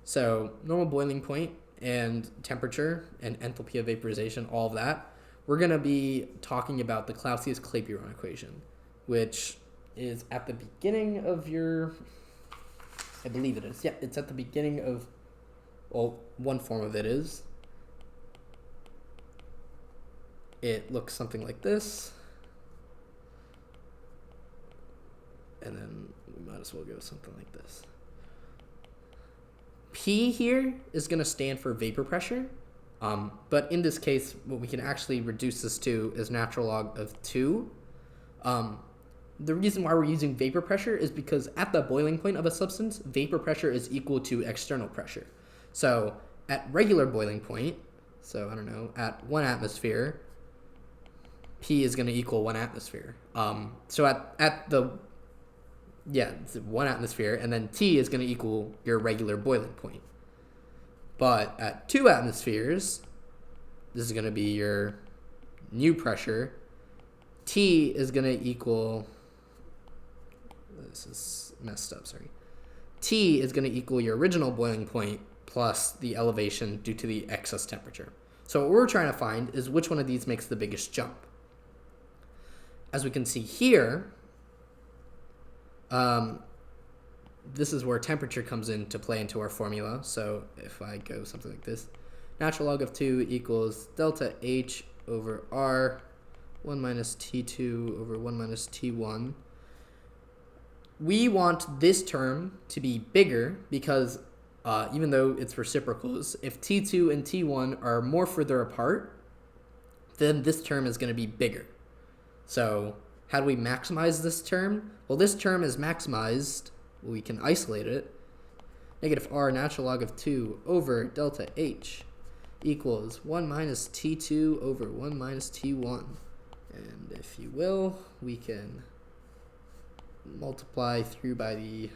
So normal boiling point and temperature and enthalpy of vaporization, all of that, we're going to be talking about the Clausius-Clapeyron equation, which is at the beginning of your, I believe it is. Yeah, it's at the beginning of, well, one form of it is. It looks something like this. And then we might as well go something like this. P here is going to stand for vapor pressure, but in this case, what we can actually reduce this to is natural log of 2. The reason why we're using vapor pressure is because at the boiling point of a substance, vapor pressure is equal to external pressure. So at regular boiling point, so I don't know, at 1 atmosphere, P is going to equal 1 atmosphere. So at the it's 1 atmosphere, and then T is going to equal your regular boiling point. But at 2 atmospheres, this is going to be your new pressure. T is going to equal, this is messed up, sorry. T is going to equal your original boiling point plus the elevation due to the excess temperature. So what we're trying to find is which one of these makes the biggest jump. As we can see here, this is where temperature comes into play into our formula. So if I go something like this, natural log of 2 equals delta H over R, 1 minus T2 over 1 minus T1. We want this term to be bigger because even though it's reciprocals, if T2 and T1 are more further apart, then this term is going to be bigger. So how do we maximize this term? Well, this term is maximized, we can isolate it. Negative R natural log of 2 over delta H equals 1 minus T2 over 1 minus T1. And if you will, we can multiply through by the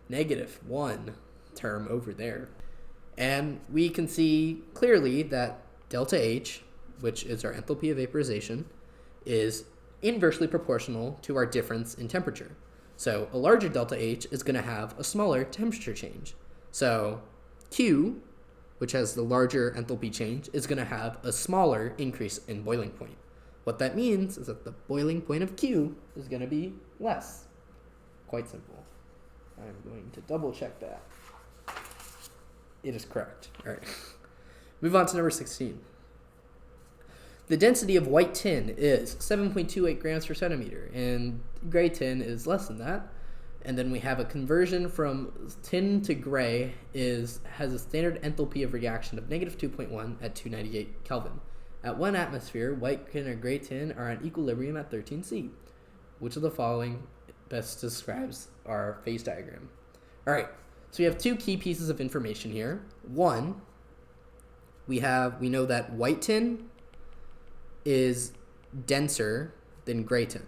negative 1 term over there. And we can see clearly that delta H, which is our enthalpy of vaporization, is inversely proportional to our difference in temperature. So a larger delta H is going to have a smaller temperature change. So Q, which has the larger enthalpy change, is going to have a smaller increase in boiling point. What that means is that the boiling point of Q is going to be less. Quite simple. I'm going to double check that. It is correct. All right. Move on to number 16. The density of white tin is 7.28 grams per centimeter, and gray tin is less than that. And then we have a conversion from tin to gray has a standard enthalpy of reaction of negative 2.1 at 298 Kelvin. At 1 atmosphere, white tin or gray tin are at equilibrium at 13 C. Which of the following best describes our phase diagram? All right, so we have two key pieces of information here. One, we know that white tin is denser than gray tin.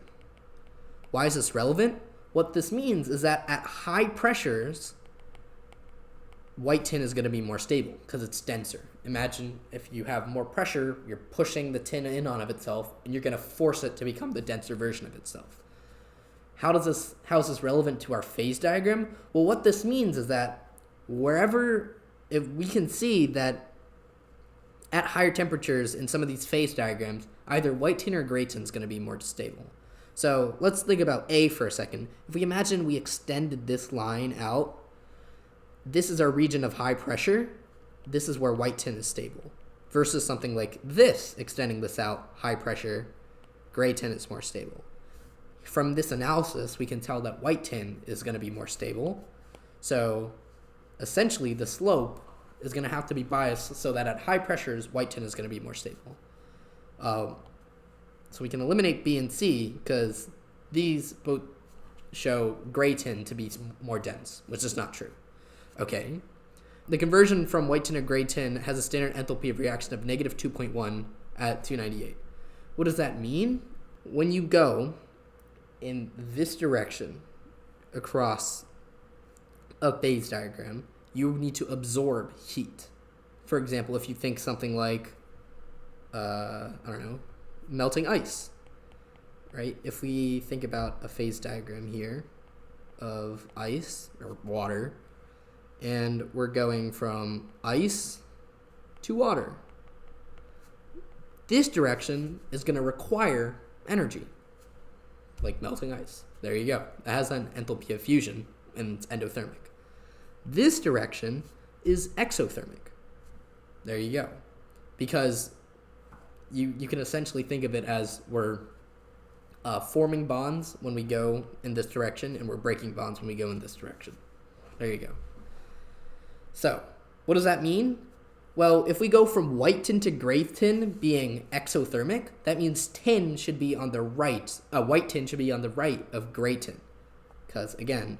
Why is this relevant? What this means is that at high pressures, white tin is going to be more stable because it's denser. Imagine if you have more pressure, you're pushing the tin in on of itself, and you're going to force it to become the denser version of itself. How is this relevant to our phase diagram? Well, what this means is that if we can see that at higher temperatures in some of these phase diagrams, either white tin or gray tin is going to be more stable. So let's think about A for a second. If we imagine we extended this line out, this is our region of high pressure. This is where white tin is stable. Versus something like this, extending this out, high pressure, gray tin is more stable. From this analysis, we can tell that white tin is going to be more stable. So essentially, the slope is going to have to be biased so that at high pressures, white tin is going to be more stable. So we can eliminate B and C because these both show gray tin to be more dense, which is not true. Okay. The conversion from white tin to gray tin has a standard enthalpy of reaction of negative 2.1 at 298. What does that mean? When you go in this direction across a phase diagram, you need to absorb heat. For example, if you think something like, melting ice, right? If we think about a phase diagram here of ice or water, and we're going from ice to water, this direction is going to require energy, like melting ice. There you go. It has an enthalpy of fusion, and it's endothermic. This direction is exothermic. There you go. Because you can essentially think of it as we're forming bonds when we go in this direction, and we're breaking bonds when we go in this direction. There you go. So, what does that mean? Well, if we go from white tin to gray tin being exothermic, that means tin should be on the right. White tin should be on the right of gray tin. Because, again,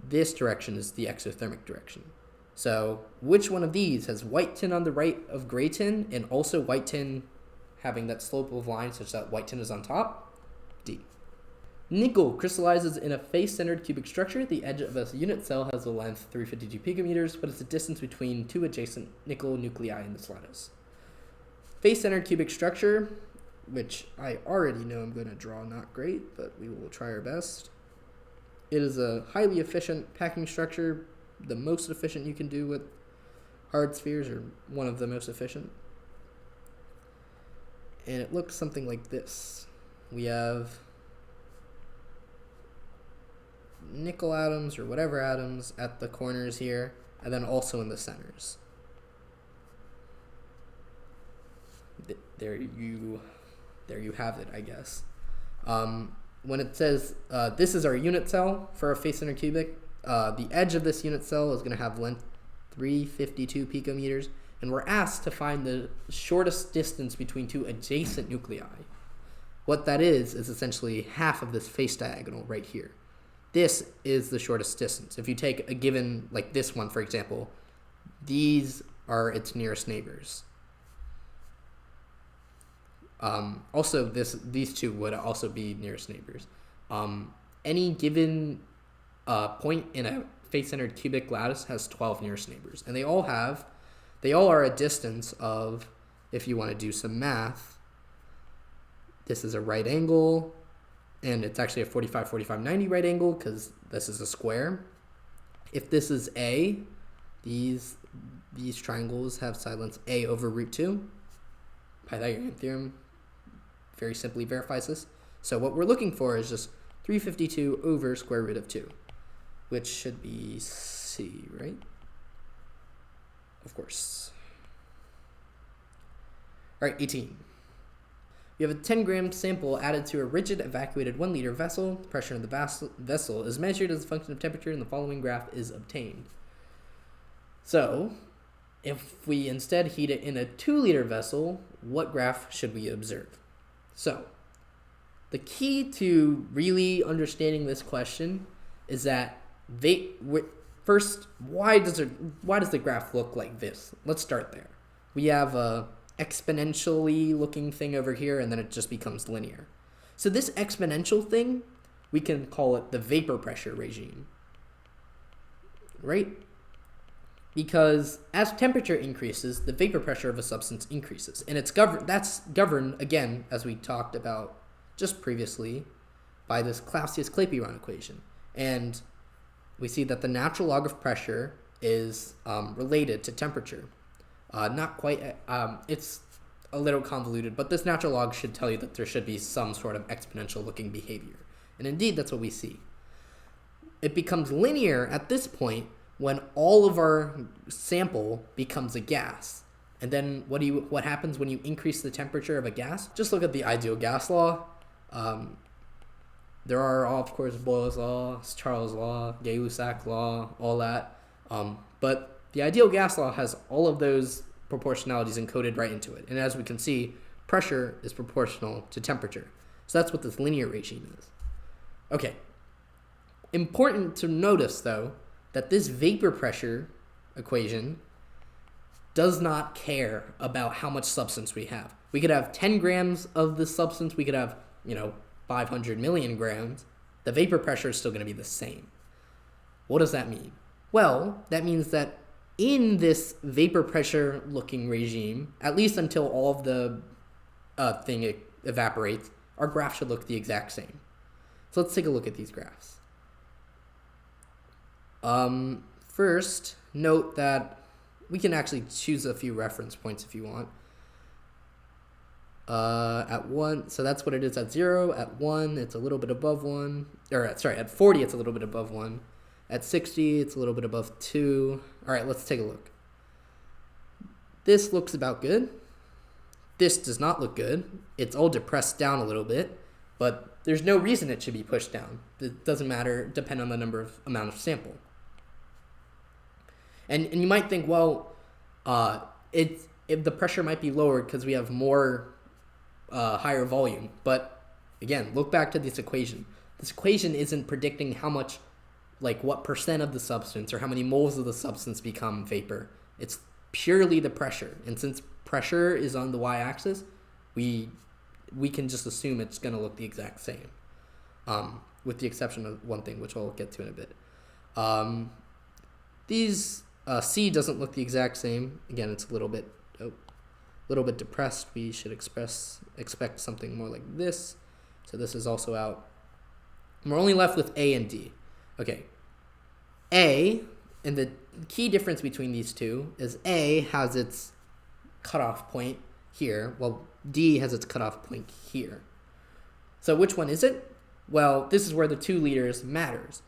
this direction is the exothermic direction. So, which one of these has white tin on the right of gray tin and also white tin having that slope of line such that white tin is on top? D. Nickel crystallizes in a face-centered cubic structure. The edge of a unit cell has a length 352 picometers, but it's the distance between two adjacent nickel nuclei in this lattice. Face-centered cubic structure, which I already know I'm going to draw not great, but we will try our best. It is a highly efficient packing structure, the most efficient you can do with hard spheres, or one of the most efficient. And it looks something like this. We have nickel atoms or whatever atoms at the corners here, and then also in the centers. There you have it, I guess. When it says this is our unit cell for a face-centered cubic, the edge of this unit cell is going to have length 352 picometers, and we're asked to find the shortest distance between two adjacent nuclei. What that is essentially half of this face diagonal right here. This is the shortest distance. If you take a given, like this one, for example, these are its nearest neighbors. Also, these two would also be nearest neighbors. Any given point in a face-centered cubic lattice has 12 nearest neighbors, and they all are a distance of, if you want to do some math, this is a right angle, and it's actually a 45, 45, 90 right angle because this is a square. If this is A, these triangles have side lengths A over root 2. Pythagorean theorem, very simply verifies this. So what we're looking for is just 352 over square root of 2, which should be C, right? Of course. All right, 18. You have a 10-gram sample added to a rigid evacuated 1-liter vessel. The pressure in the vessel is measured as a function of temperature, and the following graph is obtained. So, if we instead heat it in a 2-liter vessel, what graph should we observe? So, the key to really understanding this question is that first, why does the graph look like this? Let's start there. We have a exponentially looking thing over here, and then it just becomes linear. So this exponential thing, we can call it the vapor pressure regime, right? Because as temperature increases, the vapor pressure of a substance increases, and that's governed again, as we talked about just previously, by this Clausius-Clapeyron equation. And we see that the natural log of pressure is related to temperature. Not quite, it's a little convoluted, but this natural log should tell you that there should be some sort of exponential looking behavior. And indeed, that's what we see. It becomes linear at this point when all of our sample becomes a gas. And then what happens when you increase the temperature of a gas? Just look at the ideal gas law. There are, of course, Boyle's law, Charles' law, Gay-Lussac law, all that. But the ideal gas law has all of those proportionalities encoded right into it. And as we can see, pressure is proportional to temperature. So that's what this linear regime is. Okay. Important to notice, though, that this vapor pressure equation does not care about how much substance we have. We could have 10 grams of this substance. We could have, 500 million grams. The vapor pressure is still going to be the same. What does that mean? Well, that means that in this vapor pressure looking regime, at least until all of the thing evaporates, our graph should look the exact same. So let's take a look at these graphs. First, note that we can actually choose a few reference points if you want. At 1, so that's what it is at 0. At 1, it's a little bit above 1. At 40, it's a little bit above 1. At 60, it's a little bit above 2. All right, let's take a look. This looks about good. This does not look good. It's all depressed down a little bit, but there's no reason it should be pushed down. It doesn't matter, depend on the amount of sample. And you might think, well, if the pressure might be lowered because we have more higher volume. But again, look back to this equation. This equation isn't predicting how much, what percent of the substance or how many moles of the substance become vapor. It's purely the pressure. And since pressure is on the y-axis, we can just assume it's going to look the exact same, with the exception of one thing, which I'll get to in a bit. C doesn't look the exact same. Again, it's a little bit depressed. We should expect something more like this. So this is also out. And we're only left with A and D. Okay. A, and the key difference between these two is A has its cutoff point here, while D has its cutoff point here. So which one is it? Well, this is where the 2 liters matters.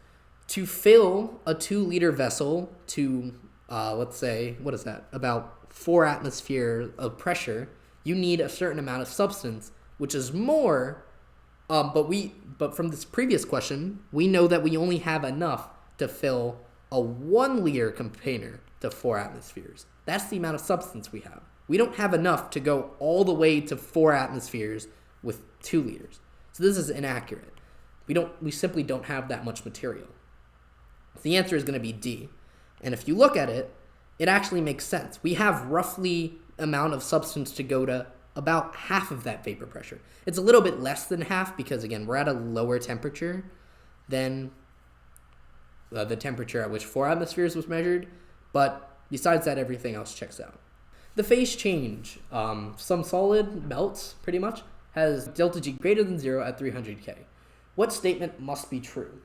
To fill a 2-liter vessel to, let's say, what is that? About 4 atmosphere of pressure, you need a certain amount of substance, which is more, but from this previous question, we know that we only have enough to fill a 1-liter container to 4 atmospheres. That's the amount of substance we have. We don't have enough to go all the way to 4 atmospheres with 2 liters. So this is inaccurate. We simply don't have that much material. The answer is going to be D. And if you look at it, it actually makes sense. We have roughly amount of substance to go to about half of that vapor pressure. It's a little bit less than half because, again, we're at a lower temperature than the temperature at which 4 atmospheres was measured. But besides that, everything else checks out. The phase change, some solid melts pretty much, has delta G greater than 0 at 300 K. What statement must be true?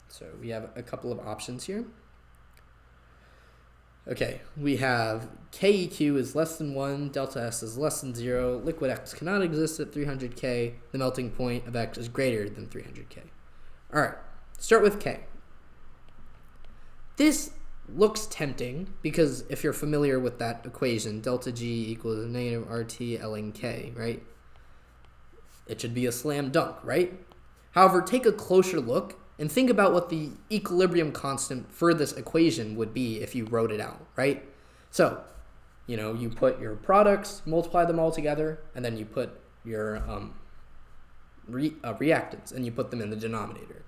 So we have a couple of options here. Okay, we have KEQ is less than 1, delta S is less than 0, liquid X cannot exist at 300K, the melting point of X is greater than 300K. All right, start with K. This looks tempting because if you're familiar with that equation, delta G equals negative RT ln K, right? It should be a slam dunk, right? However, take a closer look and think about what the equilibrium constant for this equation would be if you wrote it out, right? So, you put your products, multiply them all together, and then you put your reactants, and you put them in the denominator.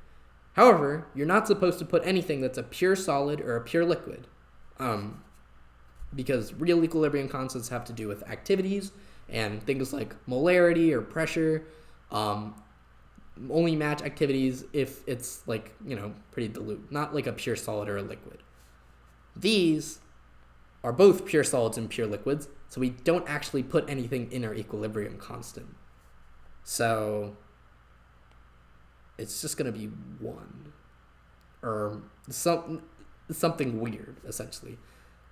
However, you're not supposed to put anything that's a pure solid or a pure liquid, because real equilibrium constants have to do with activities and things like molarity or pressure. Only match activities if it's pretty dilute, not like a pure solid or a liquid. These are both pure solids and pure liquids, so we don't actually put anything in our equilibrium constant. So it's just going to be 1 or something weird, essentially.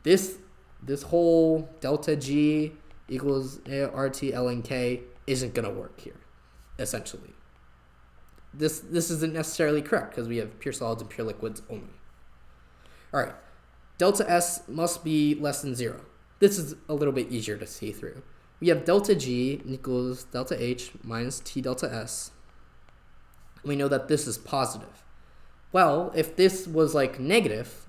This whole delta G equals RT ln K isn't going to work here, essentially. This isn't necessarily correct because we have pure solids and pure liquids only. All right, delta S must be less than 0. This is a little bit easier to see through. We have delta G equals delta H minus T delta S. We know that this is positive. Well, if this was like negative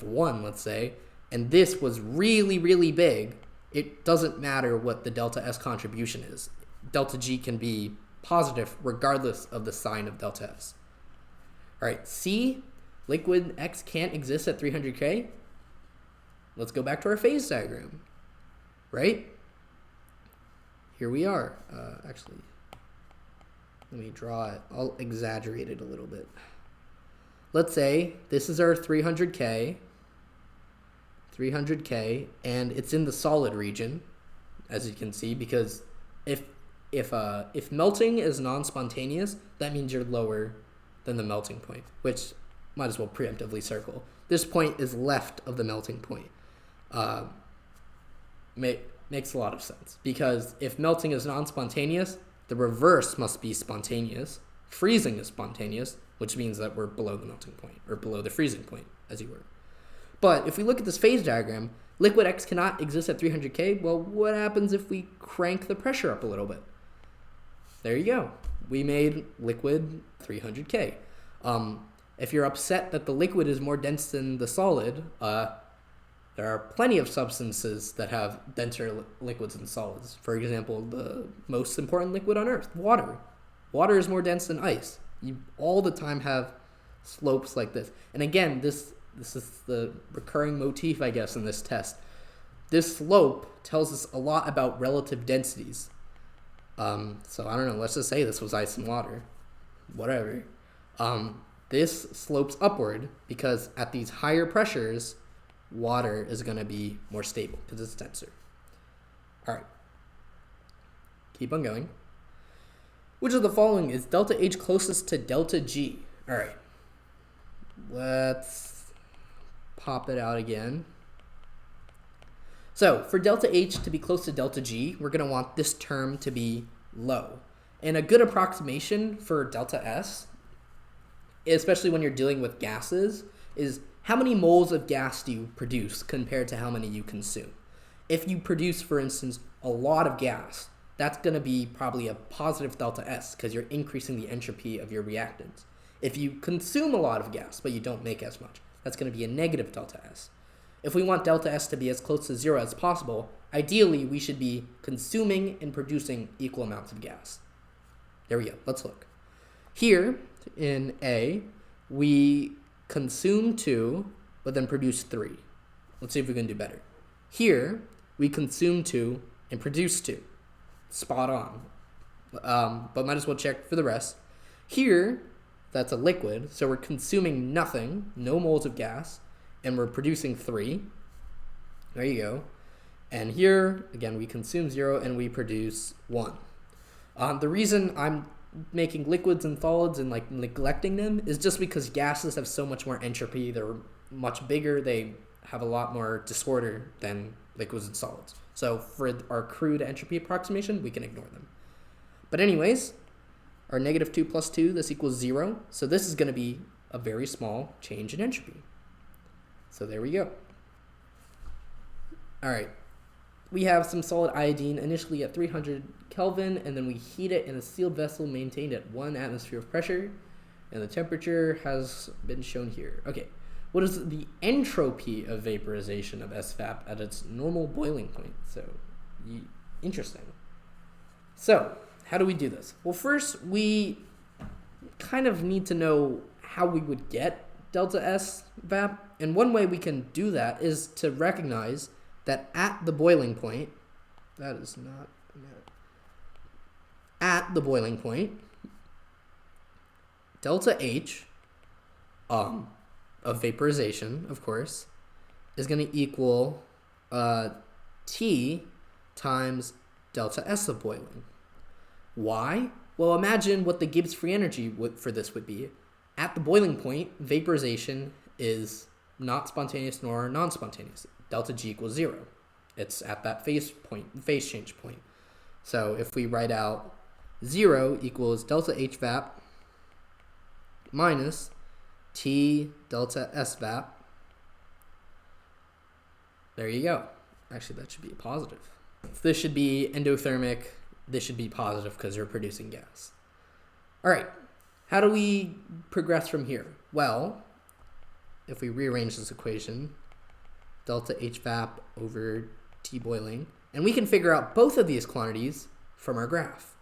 1, let's say, and this was really, really big, it doesn't matter what the delta S contribution is. Delta G can be positive regardless of the sign of delta S. All right, C, liquid X can't exist at 300K. Let's go back to our phase diagram, right? Here we are. Actually, let me draw it. I'll exaggerate it a little bit. Let's say this is our 300K, and it's in the solid region, as you can see, because if melting is non-spontaneous, that means you're lower than the melting point, which might as well preemptively circle. This point is left of the melting point. Makes a lot of sense, because if melting is non-spontaneous, the reverse must be spontaneous. Freezing is spontaneous, which means that we're below the melting point, or below the freezing point, as you were. But if we look at this phase diagram, liquid X cannot exist at 300K. Well, what happens if we crank the pressure up a little bit? There you go. We made liquid 300K. If you're upset that the liquid is more dense than the solid, there are plenty of substances that have denser liquids than solids. For example, the most important liquid on Earth, water. Water is more dense than ice. You all the time have slopes like this. And again, this is the recurring motif, I guess, in this test. This slope tells us a lot about relative densities. So I don't know, let's just say this was ice and water. Whatever. This slopes upward because at these higher pressures, water is going to be more stable because it's denser. All right. Keep on going. Which of the following is delta H closest to delta G? All right. Let's pop it out again. So for delta H to be close to delta G, we're going to want this term to be low. And a good approximation for delta S, especially when you're dealing with gases, is how many moles of gas do you produce compared to how many you consume. If you produce, for instance, a lot of gas, that's going to be probably a positive delta S because you're increasing the entropy of your reactants. If you consume a lot of gas, but you don't make as much, that's going to be a negative delta S. If we want delta S to be as close to 0 as possible, ideally we should be consuming and producing equal amounts of gas. There we go. Let's look. Here in A, we consume 2, but then produce 3. Let's see if we can do better. Here, we consume 2 and produce 2. Spot on. But might as well check for the rest. Here, that's a liquid, so we're consuming nothing, no moles of gas, and we're producing 3. There you go. And here, again, we consume 0 and we produce 1. The reason I'm making liquids and solids and neglecting them is just because gases have so much more entropy. They're much bigger. They have a lot more disorder than liquids and solids. So for our crude entropy approximation, we can ignore them. But anyways, our negative 2 plus 2, this equals 0. So this is going to be a very small change in entropy. So there we go. All right. We have some solid iodine initially at 300 Kelvin, and then we heat it in a sealed vessel maintained at 1 atmosphere of pressure, and the temperature has been shown here. Okay, what is the entropy of vaporization of SVAP at its normal boiling point? So, interesting. So, how do we do this? Well, first, we kind of need to know how we would get delta S VAP, and one way we can do that is to recognize that at the boiling point, at the boiling point, delta H of vaporization, of course, is going to equal T times delta S of boiling. Why? Well, imagine what the Gibbs free energy for this would be. At the boiling point, vaporization is not spontaneous nor non-spontaneous. Delta G equals 0. It's at that phase change point. So if we write out 0 equals delta H VAP minus T delta S VAP, there you go. Actually, that should be a positive. If this should be endothermic, this should be positive because you're producing gas. All right, how do we progress from here? Well, if we rearrange this equation, delta H VAP over T boiling, and we can figure out both of these quantities from our graph.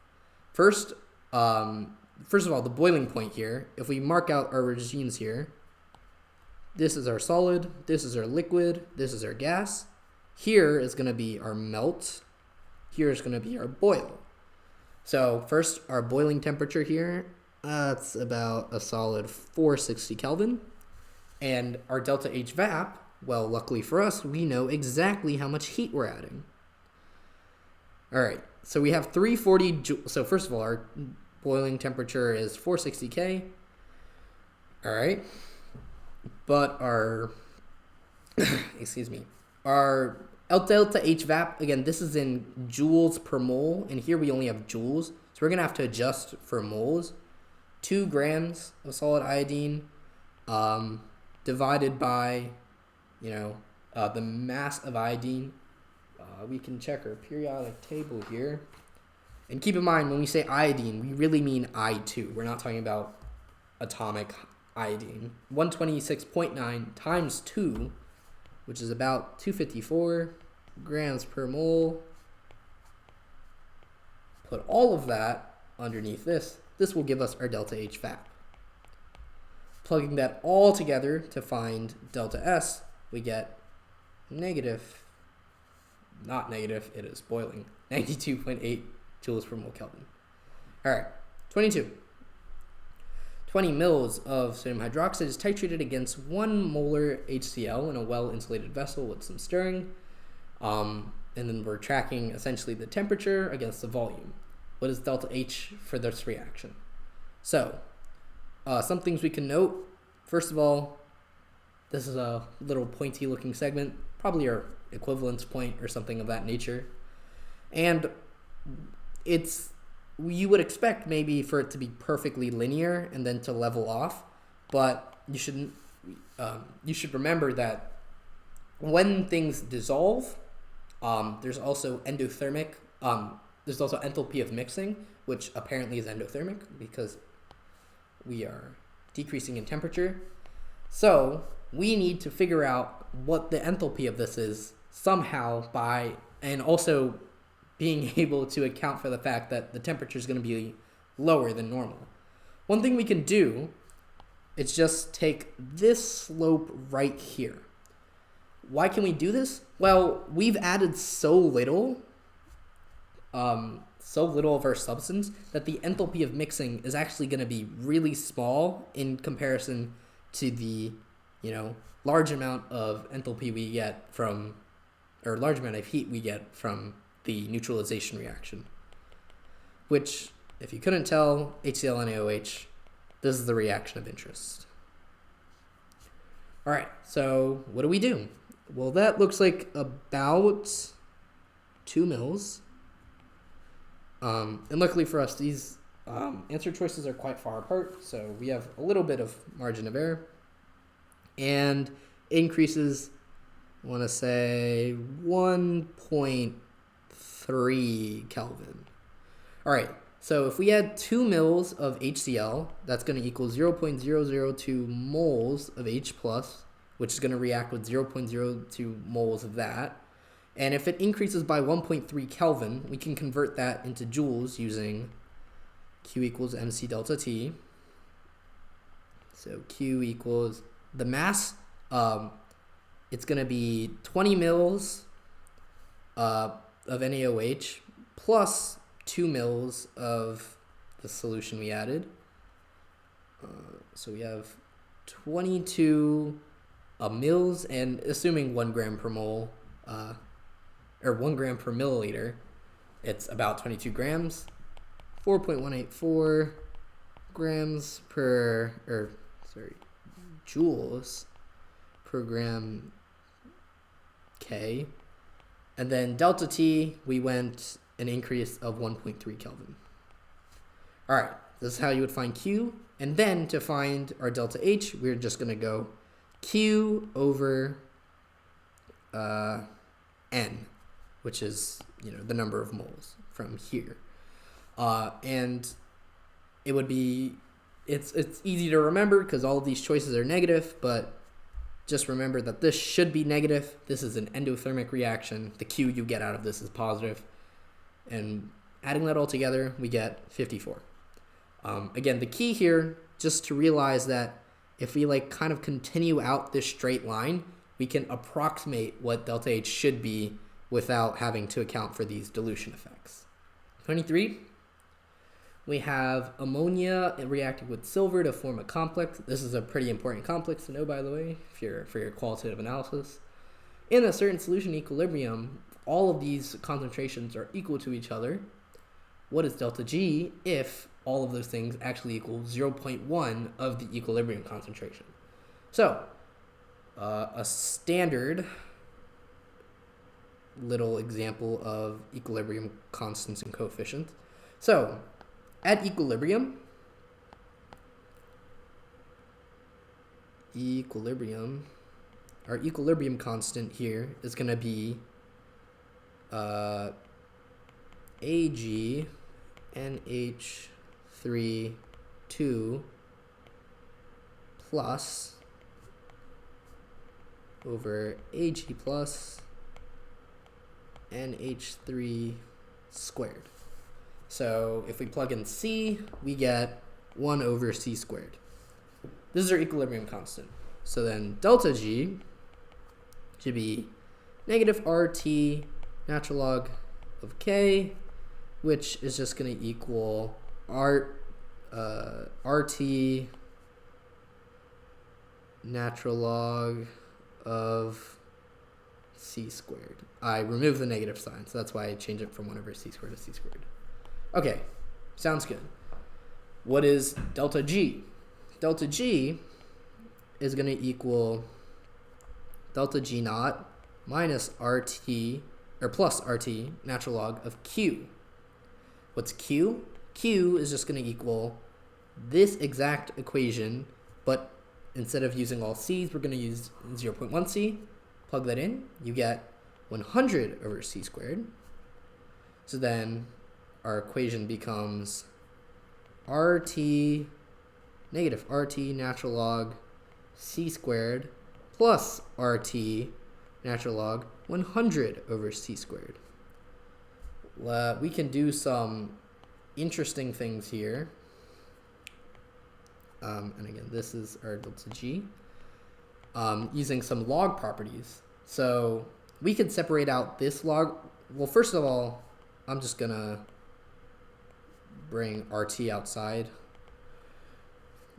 First of all, the boiling point here, if we mark out our regimes here, this is our solid, this is our liquid, this is our gas. Here is going to be our melt, here is going to be our boil. So first, our boiling temperature here, it's about a solid 460 Kelvin. And our delta H VAP, well, luckily for us, we know exactly how much heat we're adding. All right, so we have 340 joules. So first of all, our boiling temperature is 460 K. All right, but our, our delta H VAP, again, this is in joules per mole, and here we only have joules. So we're gonna have to adjust for moles. 2 grams of solid iodine, divided by, the mass of iodine. We can check our periodic table here. And keep in mind, when we say iodine, we really mean I2. We're not talking about atomic iodine. 126.9 times 2, which is about 254 grams per mole. Put all of that underneath this. This will give us our delta H VAP. Plugging that all together to find delta S, we get not negative, it is boiling, 92.8 joules per mole Kelvin. All right, 22. 20 mils of sodium hydroxide is titrated against 1 molar HCl in a well-insulated vessel with some stirring. And then we're tracking essentially the temperature against the volume. What is delta H for this reaction? So, some things we can note. First of all, this is a little pointy looking segment, probably our equivalence point or something of that nature. And you would expect maybe for it to be perfectly linear and then to level off, but you should remember that when things dissolve, there's also there's also enthalpy of mixing, which apparently is endothermic because we are decreasing in temperature. So we need to figure out what the enthalpy of this is somehow and also being able to account for the fact that the temperature is going to be lower than normal. One thing we can do is just take this slope right here. Why can we do this? Well, we've added so little of our substance that the enthalpy of mixing is actually going to be really small in comparison to the, large amount of enthalpy we get from, or large amount of heat we get from the neutralization reaction. Which, if you couldn't tell, HCl and AOH, this is the reaction of interest. All right, so what do we do? Well, that looks like about 2 mils. And luckily for us, these answer choices are quite far apart, so we have a little bit of margin of error. And increases, I want to say 1.3 Kelvin. All right, so if we add 2 mils of HCl, that's going to equal 0.002 moles of H+, which is going to react with 0.02 moles of that. And if it increases by 1.3 Kelvin, we can convert that into joules using Q equals mc delta T. So Q equals the mass. It's going to be 20 mils of NaOH plus 2 mils of the solution we added. So we have 22 mils, and assuming 1 gram per mole, or 1 gram per milliliter, it's about 22 grams, 4.184 grams per, joules per gram K. And then delta T, we went an increase of 1.3 Kelvin. All right, this is how you would find Q. And then to find our delta H, we're just going to go Q over N, which is, the number of moles from here. And it would be, it's easy to remember because all of these choices are negative, but just remember that this should be negative. This is an endothermic reaction. The Q you get out of this is positive. And adding that all together, we get 54. Again, the key here, just to realize that if we kind of continue out this straight line, we can approximate what delta H should be without having to account for these dilution effects. 23, we have ammonia reacting with silver to form a complex. This is a pretty important complex to know, by the way, for your qualitative analysis. In a certain solution equilibrium, all of these concentrations are equal to each other. What is delta G if all of those things actually equal 0.1 of the equilibrium concentration? So, a standard little example of equilibrium constants and coefficients. So, at equilibrium, our equilibrium constant here is going to be Ag NH3 2 plus over Ag plus NH3 squared. So if we plug in C, we get 1 over C squared. This is our equilibrium constant. So then delta G should be negative RT natural log of K, which is just going to equal RT natural log of C squared. I removed the negative sign, so that's why I changed it from 1 over C squared to C squared. Okay, sounds good. What is delta G? Delta G is going to equal delta G naught minus RT, or plus RT, natural log of Q. What's Q? Q is just going to equal this exact equation, but instead of using all C's, we're going to use 0.1 C. Plug that in, you get 100 over C squared. So then our equation becomes negative RT natural log C squared plus RT natural log 100 over C squared. We can do some interesting things here. And again, this is our delta G. Using some log properties. So we could separate out this log. Well, first of all, I'm just going to bring RT outside.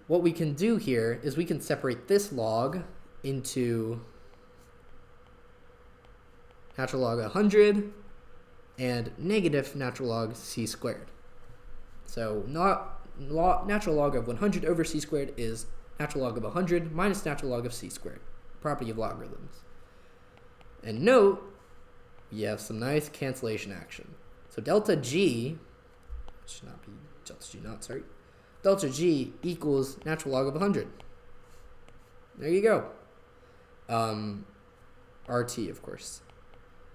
What we can do here is we can separate this log into natural log 100 and negative natural log C squared. So natural log of 100 over C squared is natural log of 100 minus natural log of C squared, property of logarithms. And note, we have some nice cancellation action. So delta G, should not be delta G naught, sorry. Delta G equals natural log of 100. There you go. RT, of course.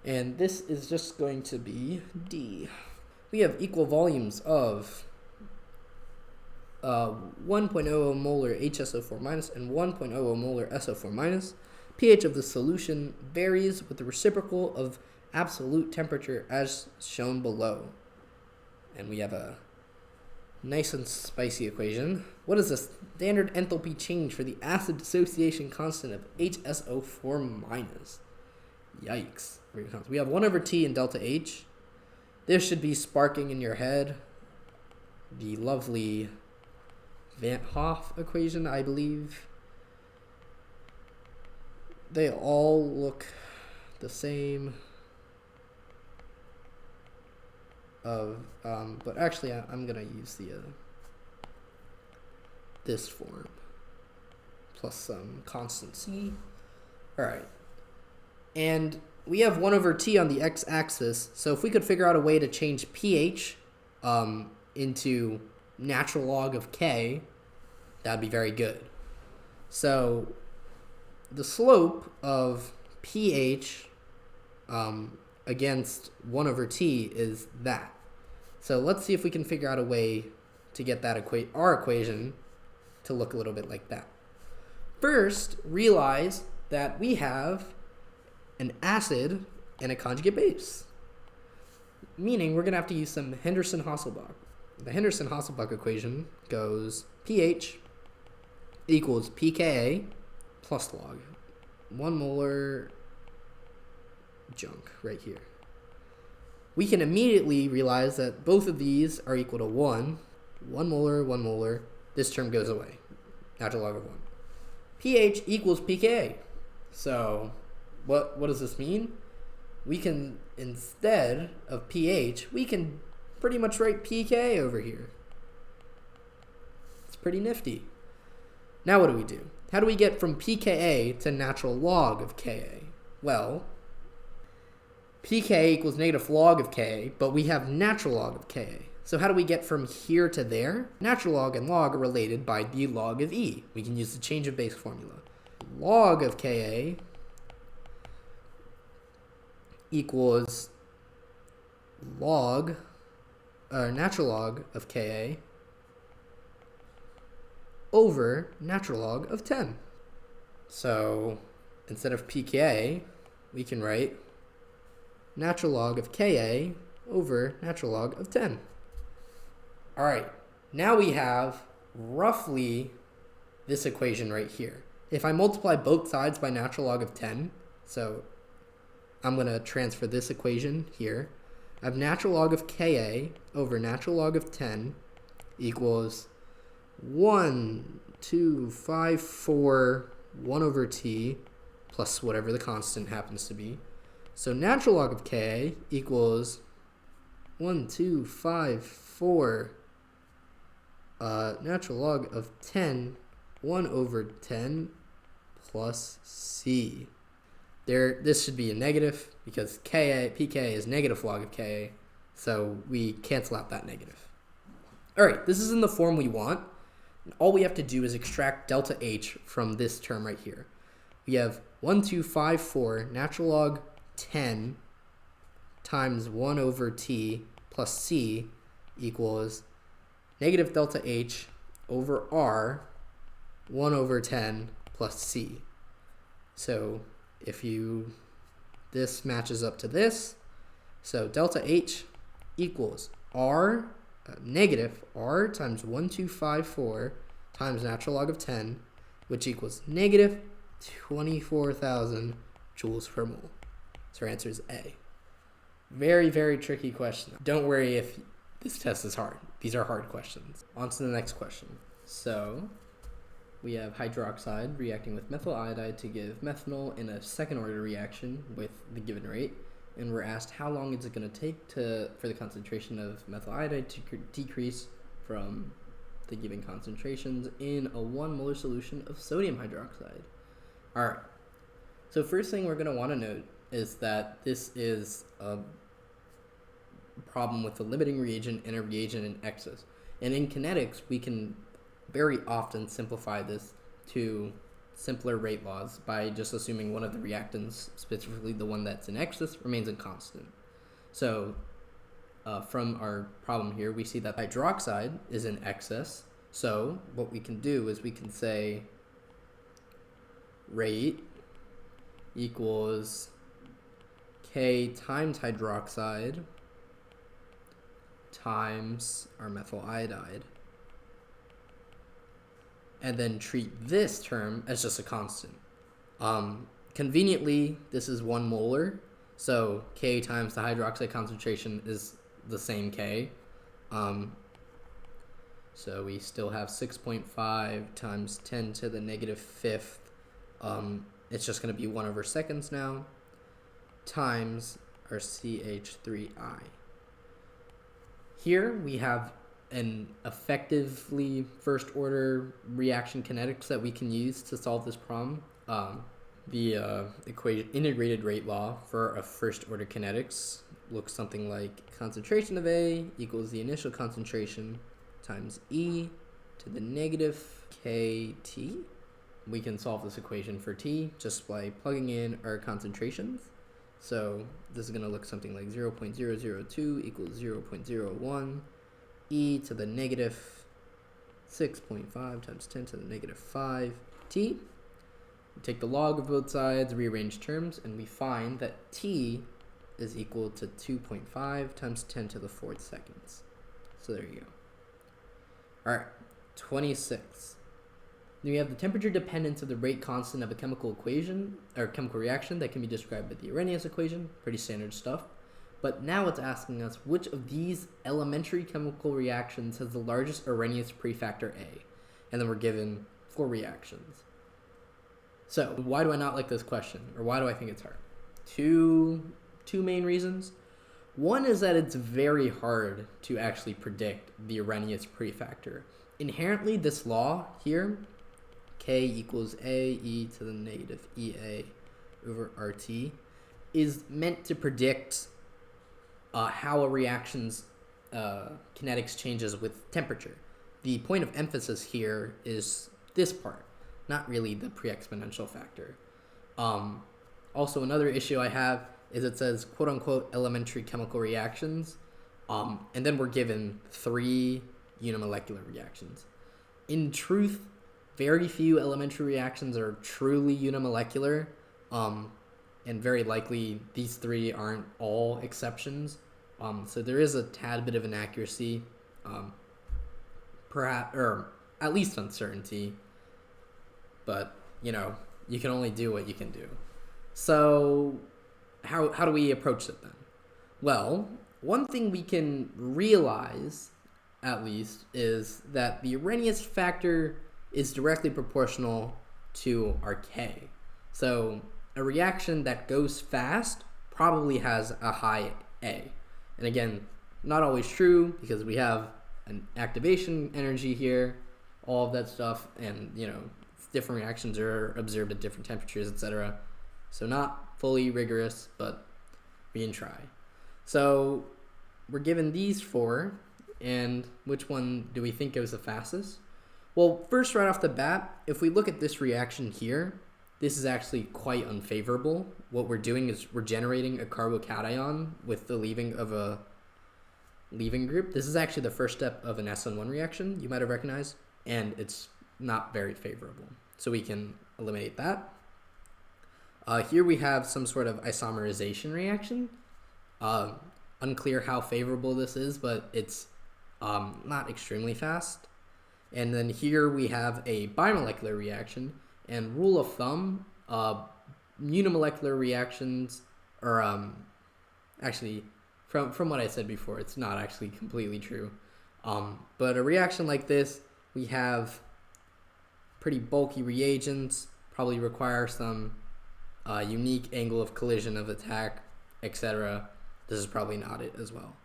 And this is just going to be D. We have equal volumes of 1.00 molar HSO4 minus and 1.00 molar SO4 minus. pH of the solution varies with the reciprocal of absolute temperature as shown below. And we have a nice and spicy equation. What is the standard enthalpy change for the acid dissociation constant of HSO4 minus? Yikes. We have 1 over T in delta H. This should be sparking in your head. The lovely Van Hoff equation, I believe. They all look the same. But actually, I'm gonna use the this form plus some constant C. All right, and we have 1 over T on the x-axis. So if we could figure out a way to change pH into natural log of K, that'd be very good. So the slope of pH against 1 over T is that. So let's see if we can figure out a way to get that our equation to look a little bit like that. First, realize that we have an acid and a conjugate base, meaning we're going to have to use some Henderson-Hasselbalch. The Henderson-Hasselbalch equation goes pH equals pKa plus log. 1 molar junk right here. We can immediately realize that both of these are equal to 1. 1 molar, 1 molar. This term goes away. Natural log of 1. pH equals pKa. So what does this mean? We can, instead of pH, we can pretty much write pK over here. It's pretty nifty. Now what do we do? How do we get from pKa to natural log of Ka? Well, pK equals negative log of Ka, but we have natural log of Ka. So how do we get from here to there? Natural log and log are related by the log of E. We can use the change of base formula. Log of Ka equals natural log of Ka over natural log of 10. So instead of pKa, we can write natural log of Ka over natural log of 10. All right, now we have roughly this equation right here. If I multiply both sides by natural log of 10, so I'm going to transfer this equation here. I have natural log of Ka over natural log of 10 equals 1,254 1 over T plus whatever the constant happens to be. So natural log of Ka equals 1,254 natural log of 10 1 over 10 plus C. This should be a negative because pK is negative log of Ka, so we cancel out that negative. All right, this is in the form we want. All we have to do is extract delta H from this term right here. We have 1,254 natural log 10 times 1 over T plus C equals negative delta H over R 1 over 10 plus C. So this matches up to this. So delta H equals R negative R times 1,254 times natural log of 10, which equals negative 24,000 joules per mole. So our answer is A. Very, very tricky question. Don't worry if this test is hard. These are hard questions. On to the next question. So we have hydroxide reacting with methyl iodide to give methanol in a second order reaction with the given rate. And we're asked how long is it going to take for the concentration of methyl iodide to decrease from the given concentrations in a 1 molar solution of sodium hydroxide. All right. So first thing we're going to want to note is that this is a problem with the limiting reagent and a reagent in excess. And in kinetics, we can very often simplify this to simpler rate laws by just assuming one of the reactants, specifically the one that's in excess, remains a constant. So from our problem here, we see that hydroxide is in excess. So what we can do is we can say rate equals K times hydroxide times our methyl iodide, and then treat this term as just a constant. Conveniently, this is 1 molar, so K times the hydroxide concentration is the same K. So we still have 6.5 times 10 to the negative fifth. It's just going to be 1 over seconds now, times our CH3I. Here we have an effectively first order reaction kinetics that we can use to solve this problem. The equation integrated rate law for a first order kinetics looks something like concentration of A equals the initial concentration times E to the negative KT. We can solve this equation for T just by plugging in our concentrations. So this is going to look something like 0.002 equals 0.01 e to the negative 6.5 times 10 to the negative 5 t. We take the log of both sides, rearrange terms, and we find that t is equal to 2.5 times 10 to the 4th seconds. So there you go. All right, 26. Then we have the temperature dependence of the rate constant of a chemical equation or chemical reaction that can be described by the Arrhenius equation. Pretty standard stuff. But now it's asking us which of these elementary chemical reactions has the largest Arrhenius prefactor A, and then we're given 4 reactions. So why do I not like this question, or why do I think it's hard? Two main reasons. One is that it's very hard to actually predict the Arrhenius prefactor. Inherently, this law here, K equals A e to the negative EA over RT, is meant to predict how a reaction's kinetics changes with temperature. The point of emphasis here is this part, not really the pre-exponential factor. Also, another issue I have is it says quote-unquote elementary chemical reactions, and then we're given 3 unimolecular reactions. In truth, very few elementary reactions are truly unimolecular, and very likely these 3 aren't all exceptions. So there is a tad bit of inaccuracy, perhaps, or at least uncertainty, but you can only do what you can do. So how do we approach it then? Well, one thing we can realize, at least, is that the Arrhenius factor is directly proportional to our K. So a reaction that goes fast probably has a high A. And again, not always true because we have an activation energy here, all of that stuff, and different reactions are observed at different temperatures, etc. So not fully rigorous, but we can try. So we're given these 4, and which one do we think goes the fastest? Well, first, right off the bat, if we look at this reaction here, this is actually quite unfavorable. What we're doing is we're generating a carbocation with the leaving of a leaving group. This is actually the first step of an SN1 reaction you might have recognized, and it's not very favorable. So we can eliminate that. Here we have some sort of isomerization reaction. Unclear how favorable this is, but it's not extremely fast. And then here we have a bimolecular reaction. And rule of thumb, unimolecular reactions are actually, from what I said before, it's not actually completely true. But a reaction like this, we have pretty bulky reagents, probably require some unique angle of collision of attack, etc. This is probably not it as well.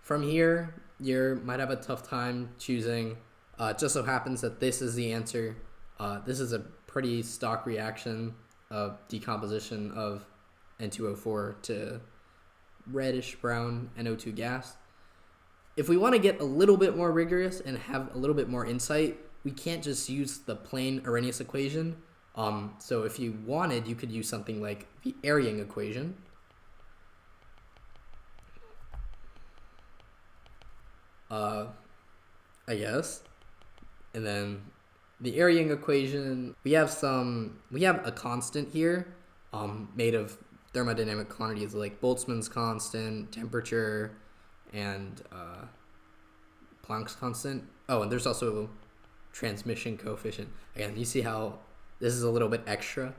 From here, you might have a tough time choosing. It just so happens that this is the answer. This is a pretty stock reaction of decomposition of N2O4 to reddish brown NO2 gas. If we want to get a little bit more rigorous and have a little bit more insight, we can't just use the plain Arrhenius equation. So if you wanted, you could use something like the Eyring equation. I guess. And then the Eyring equation, we have a constant here, made of thermodynamic quantities like Boltzmann's constant, temperature, and Planck's constant. Oh, and there's also transmission coefficient. Again, you see how this is a little bit extra.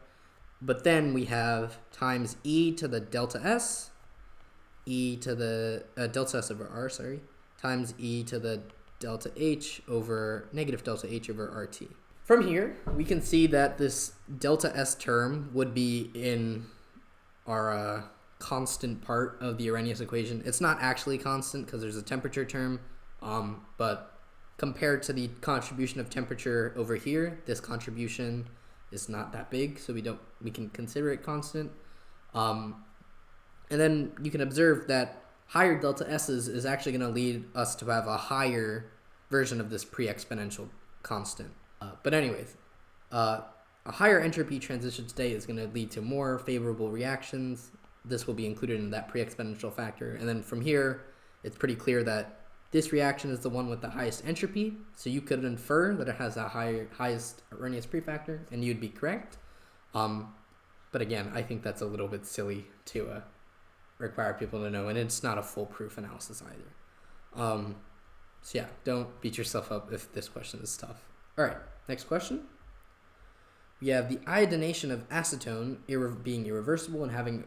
But then we have times e to the delta s, e to the delta s over r, times e to the delta h over negative delta h over RT. From here, we can see that this delta s term would be in our constant part of the Arrhenius equation. It's not actually constant because there's a temperature term, but compared to the contribution of temperature over here, this contribution is not that big, so we can consider it constant. And then you can observe that higher delta s's is actually going to lead us to have a higher version of this pre-exponential constant. But anyways, a higher entropy transition state is going to lead to more favorable reactions. This will be included in that pre-exponential factor. And then from here, it's pretty clear that this reaction is the one with the highest entropy. So you could infer that it has a highest Arrhenius prefactor, and you'd be correct. But again, I think that's a little bit silly to require people to know, and it's not a foolproof analysis either. So yeah, don't beat yourself up if this question is tough. All right, next question. We have the iodination of acetone being irreversible and having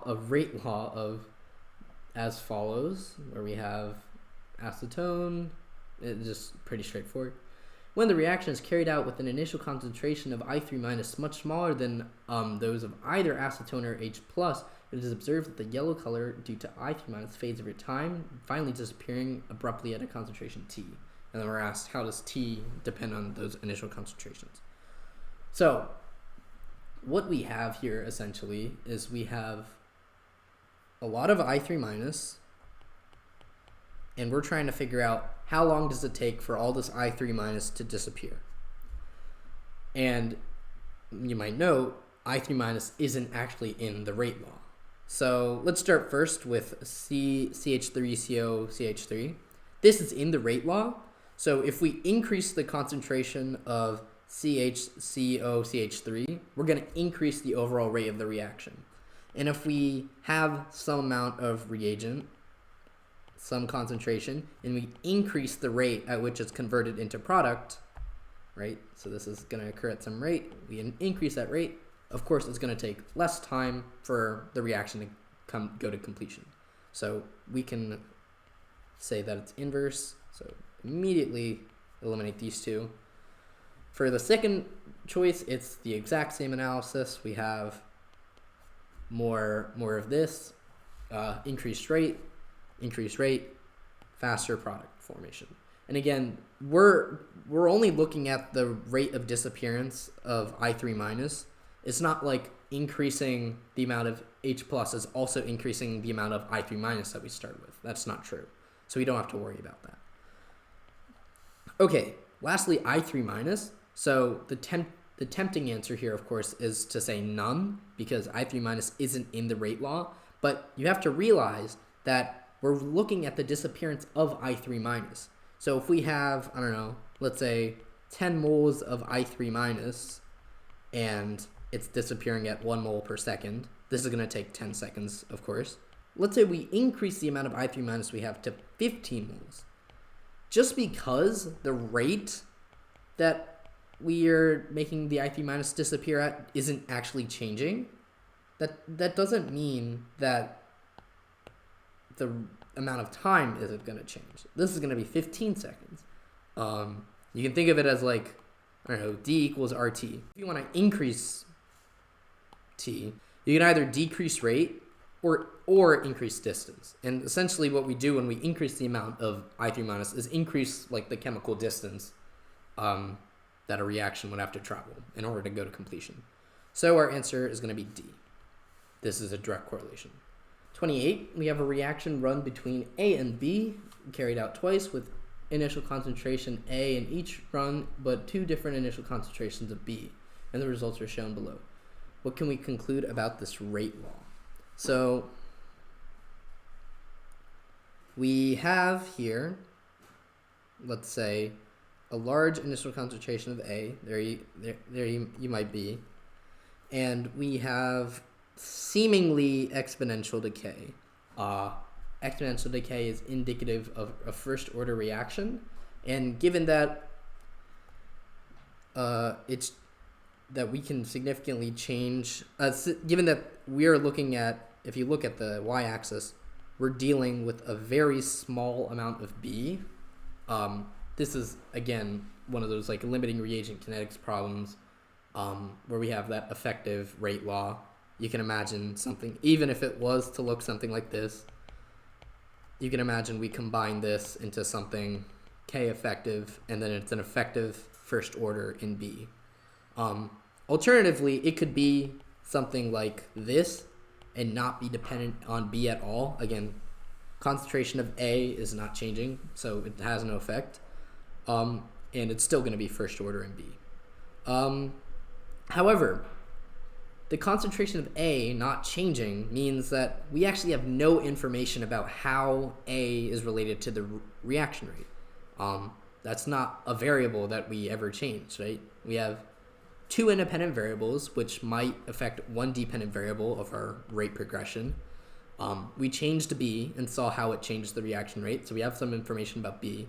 a rate law of as follows, where we have acetone, it's just pretty straightforward. When the reaction is carried out with an initial concentration of I3- much smaller than those of either acetone or H+, it is observed that the yellow color due to I3- fades over time, finally disappearing abruptly at a concentration T. And then we're asked, how does T depend on those initial concentrations? So what we have here essentially is we have a lot of I3-, and we're trying to figure out how long does it take for all this I3- to disappear. And you might note I3- isn't actually in the rate law. So let's start first with CH3CO, CH3. This is in the rate law. So if we increase the concentration of CHCO, CH3, we're going to increase the overall rate of the reaction. And if we have some amount of reagent, some concentration, and we increase the rate at which it's converted into product, right? So this is going to occur at some rate. We increase that rate. Of course, it's going to take less time for the reaction to go to completion. So we can say that it's inverse. So immediately eliminate these two. For the second choice, it's the exact same analysis. We have more of this, increased rate, faster product formation. And again, we're only looking at the rate of disappearance of I3-. It's not like increasing the amount of H+ is also increasing the amount of I3- that we start with. That's not true. So we don't have to worry about that. Okay, lastly, I3-. So the tempting answer here, of course, is to say none, because I3- isn't in the rate law. But you have to realize that we're looking at the disappearance of I3-. So if we have, I don't know, let's say 10 moles of I3- and it's disappearing at 1 mole per second. This is going to take 10 seconds, of course. Let's say we increase the amount of I3- we have to 15 moles. Just because the rate that we are making the I3- disappear at isn't actually changing, that doesn't mean that the amount of time isn't going to change. This is going to be 15 seconds. You can think of it as like, I don't know, D equals RT. If you want to increase T, you can either decrease rate or increase distance. And essentially what we do when we increase the amount of I3- is increase like the chemical distance that a reaction would have to travel in order to go to completion. So our answer is going to be D. this is a direct correlation. 28, we have a reaction run between A and B, carried out twice with initial concentration A in each run, but 2 different initial concentrations of B, and the results are shown below. What can we conclude about this rate law? So we have here, let's say, a large initial concentration of A, there you might be, and we have seemingly exponential decay. Exponential decay is indicative of a first order reaction, and given that it's that we can significantly change, given that we're looking at, if you look at the y-axis, we're dealing with a very small amount of B. This is, again, one of those like limiting reagent kinetics problems where we have that effective rate law. You can imagine something, even if it was to look something like this, you can imagine we combine this into something K effective, and then it's an effective first order in B. Alternatively, it could be something like this and not be dependent on B at all. Again, concentration of A is not changing, so it has no effect. And it's still going to be first order in B. However, the concentration of A not changing means that we actually have no information about how A is related to the reaction rate. That's not a variable that we ever change, right? We have 2 independent variables, which might affect 1 dependent variable of our rate progression. We changed B and saw how it changed the reaction rate, so we have some information about B,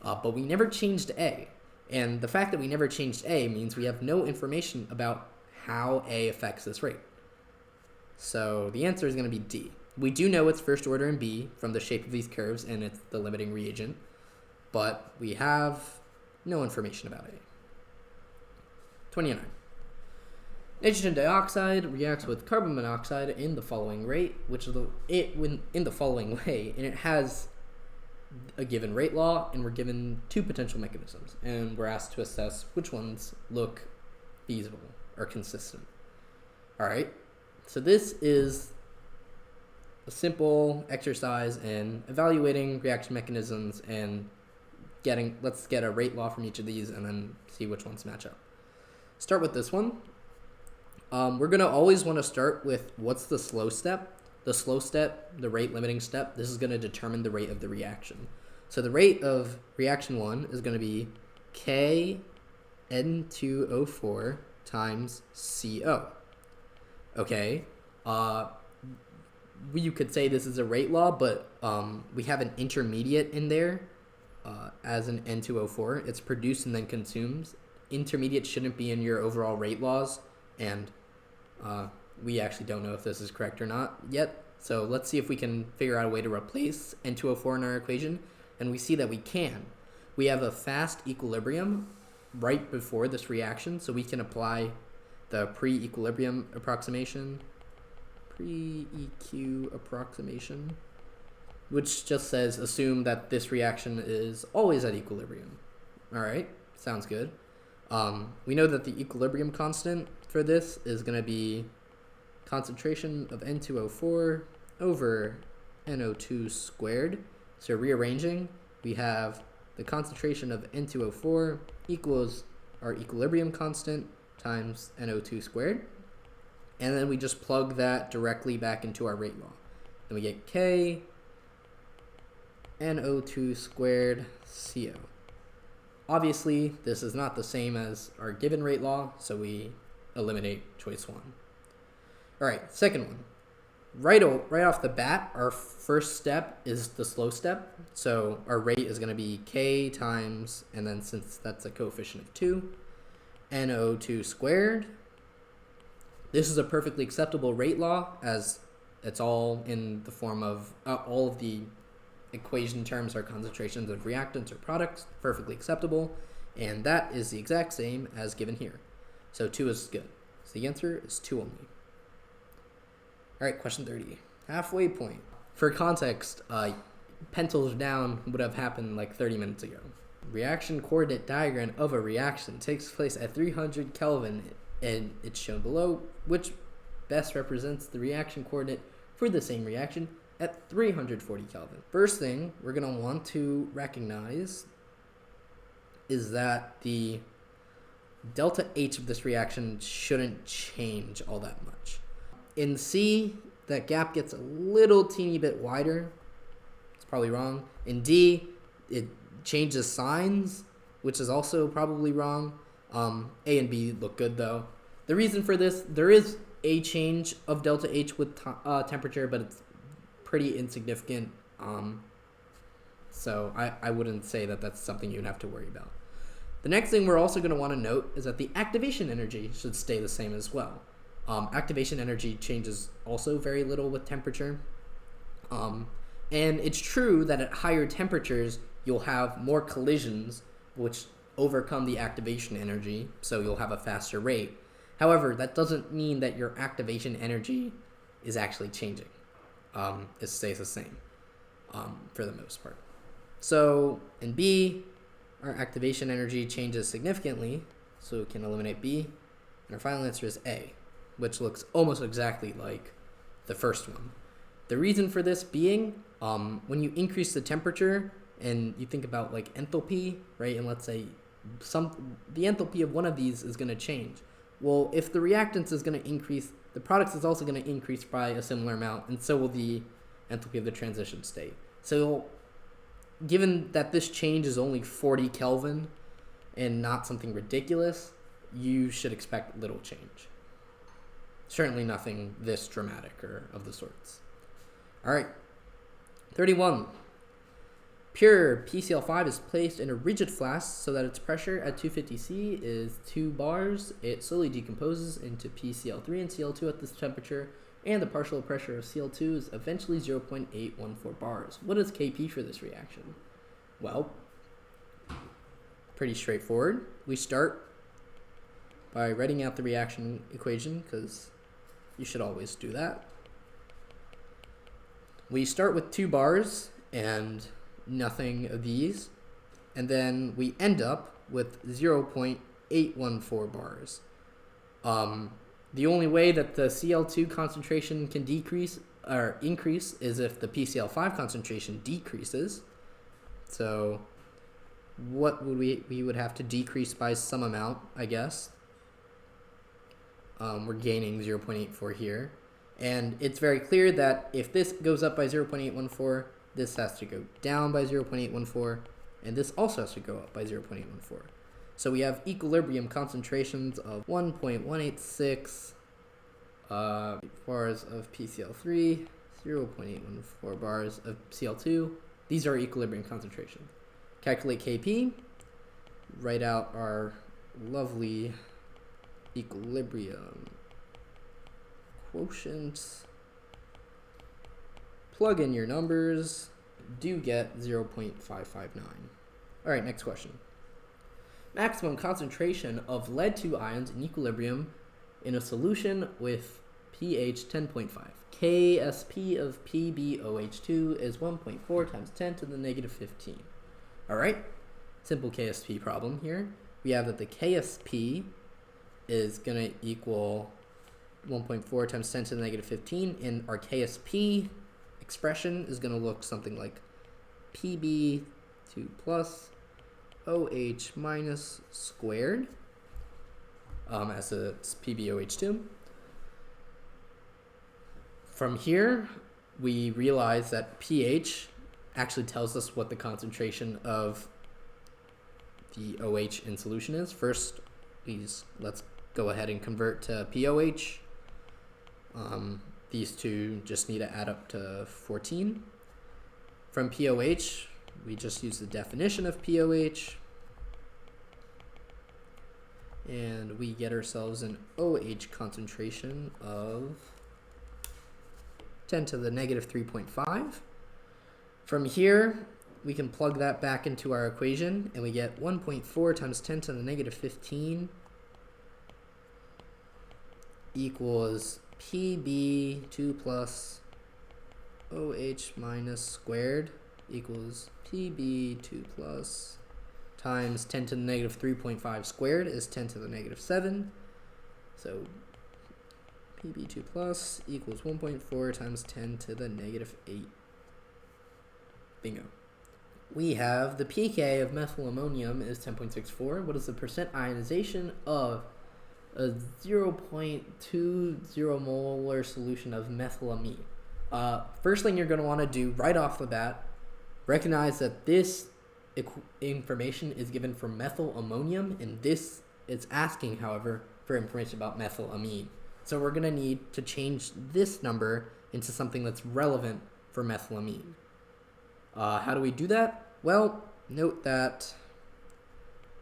but we never changed A. And the fact that we never changed A means we have no information about how A affects this rate. So the answer is going to be D. We do know it's first order in B from the shape of these curves, and it's the limiting reagent, but we have no information about A. 29. Nitrogen dioxide reacts with carbon monoxide in the following rate, in the following way, and it has a given rate law, and we're given 2 potential mechanisms, and we're asked to assess which ones look feasible or consistent. All right, so this is a simple exercise in evaluating reaction mechanisms and let's get a rate law from each of these and then see which ones match up. Start with this one. We're going to always want to start with what's the slow step. The slow step, the rate limiting step, this is going to determine the rate of the reaction. So the rate of reaction 1 is going to be K N2O4 times CO. Okay, you could say this is a rate law, but we have an intermediate in there as an N2O4. It's produced and then consumed. Intermediate shouldn't be in your overall rate laws, and we actually don't know if this is correct or not yet. So let's see if we can figure out a way to replace N2O4 in our equation, and we see that we can. We have a fast equilibrium right before this reaction, so we can apply the pre-equilibrium approximation, pre-EQ approximation, which just says assume that this reaction is always at equilibrium. All right, sounds good. We know that the equilibrium constant for this is going to be concentration of N2O4 over NO2 squared. So rearranging, we have the concentration of N2O4 equals our equilibrium constant times NO2 squared. And then we just plug that directly back into our rate law. Then we get K NO2 squared CO. Obviously, this is not the same as our given rate law, so we eliminate choice 1. All right, second one. Right off the bat, our first step is the slow step. So our rate is going to be K times, and then since that's a coefficient of 2, NO2 squared. This is a perfectly acceptable rate law, as it's all in the form of all of the equation terms are concentrations of reactants or products, perfectly acceptable, and that is the exact same as given here. So 2 is good. So the answer is 2 only. All right, question 30. Halfway point. For context, pencils down would have happened like 30 minutes ago. Reaction coordinate diagram of a reaction takes place at 300 Kelvin, and it's shown below. Which best represents the reaction coordinate for the same reaction at 340 Kelvin. First thing we're going to want to recognize is that the delta H of this reaction shouldn't change all that much. In C, that gap gets a little teeny bit wider. It's probably wrong. In D, it changes signs, which is also probably wrong. A and B look good though. The reason for this, there is a change of delta H with temperature, but it's pretty insignificant. So I wouldn't say that that's something you'd have to worry about. The next thing we're also going to want to note is that the activation energy should stay the same as well. Activation energy changes also very little with temperature. And it's true that at higher temperatures, you'll have more collisions, which overcome the activation energy, so you'll have a faster rate. However, that doesn't mean that your activation energy is actually changing. It stays the same for the most part. So in B, our activation energy changes significantly, so we can eliminate B. And our final answer is A, which looks almost exactly like the first one. The reason for this being, when you increase the temperature and you think about like enthalpy, right? And let's say the enthalpy of one of these is going to change. Well, if the reactance is going to increase, the product is also going to increase by a similar amount, and so will the enthalpy of the transition state. So given that this change is only 40 Kelvin and not something ridiculous, you should expect little change. Certainly nothing this dramatic or of the sorts. All right, 31. Pure PCl5 is placed in a rigid flask so that its pressure at 250 C is 2 bars. It slowly decomposes into PCl3 and Cl2 at this temperature, and the partial pressure of Cl2 is eventually 0.814 bars. What is Kp for this reaction? Well, pretty straightforward. We start by writing out the reaction equation, because you should always do that. We start with 2 bars and nothing of these, and then we end up with 0.814 bars. The only way that the Cl2 concentration can decrease or increase is if the PCl5 concentration decreases. So what would we would have to decrease by some amount, I guess. We're gaining 0.84 here, and it's very clear that if this goes up by 0.814, this has to go down by 0.814, and this also has to go up by 0.814. So we have equilibrium concentrations of 1.186 bars of PCl3, 0.814 bars of Cl2. These are equilibrium concentrations. Calculate Kp, write out our lovely equilibrium quotient, plug in your numbers, do get 0.559. All right, next question. Maximum concentration of lead-2 ions in equilibrium in a solution with pH 10.5. Ksp of PbOH2 is 1.4 times 10 to the negative 15. All right, simple Ksp problem here. We have that the Ksp is going to equal 1.4 times 10 to the negative 15, and our Ksp expression is going to look something like Pb2 plus OH minus squared, as it's PbOH2. From here, we realize that pH actually tells us what the concentration of the OH in solution is. First, let's go ahead and convert to pOH. These two just need to add up to 14. From pOH, we just use the definition of pOH, and we get ourselves an OH concentration of 10 to the negative 3.5. From here, we can plug that back into our equation, and we get 1.4 times 10 to the negative 15 equals Pb2 plus OH minus squared equals Pb2 plus times 10 to the negative 3.5 squared is 10 to the negative 7. So Pb2 plus equals 1.4 times 10 to the negative 8. Bingo. We have the pK of methyl ammonium is 10.64. What is the percent ionization of a 0.20 molar solution of methylamine? First thing you're going to want to do right off the bat, recognize that this information is given for methyl ammonium, and this is asking, however, for information about methylamine. So we're going to need to change this number into something that's relevant for methylamine. How do we do that? Well, note that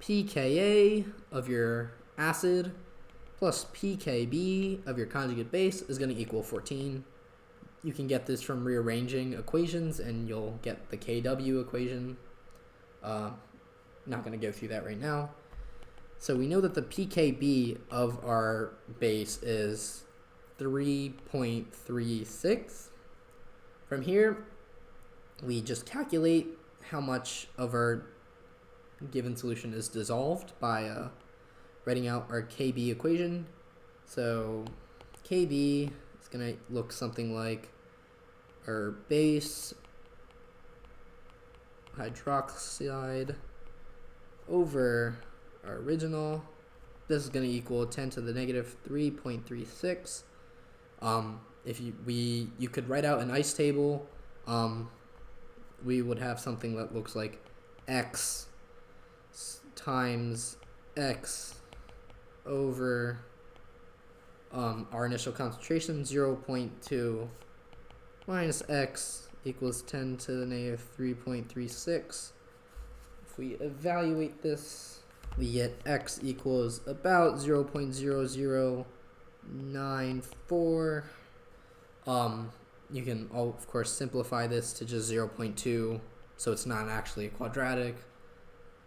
pKa of your acid plus pKb of your conjugate base is going to equal 14. You can get this from rearranging equations, and you'll get the Kw equation. Not going to go through that right now. So we know that the pKb of our base is 3.36. From here, we just calculate how much of our given solution is dissolved by writing out our Kb equation. So Kb is going to look something like our base hydroxide over our original. This is going to equal 10 to the negative 3.36. If you could write out an ice table. We would have something that looks like x times x over our initial concentration, 0.2 minus x equals 10 to the negative 3.36. If we evaluate this, we get x equals about 0.0094. You can, of course, simplify this to just 0.2, so it's not actually a quadratic.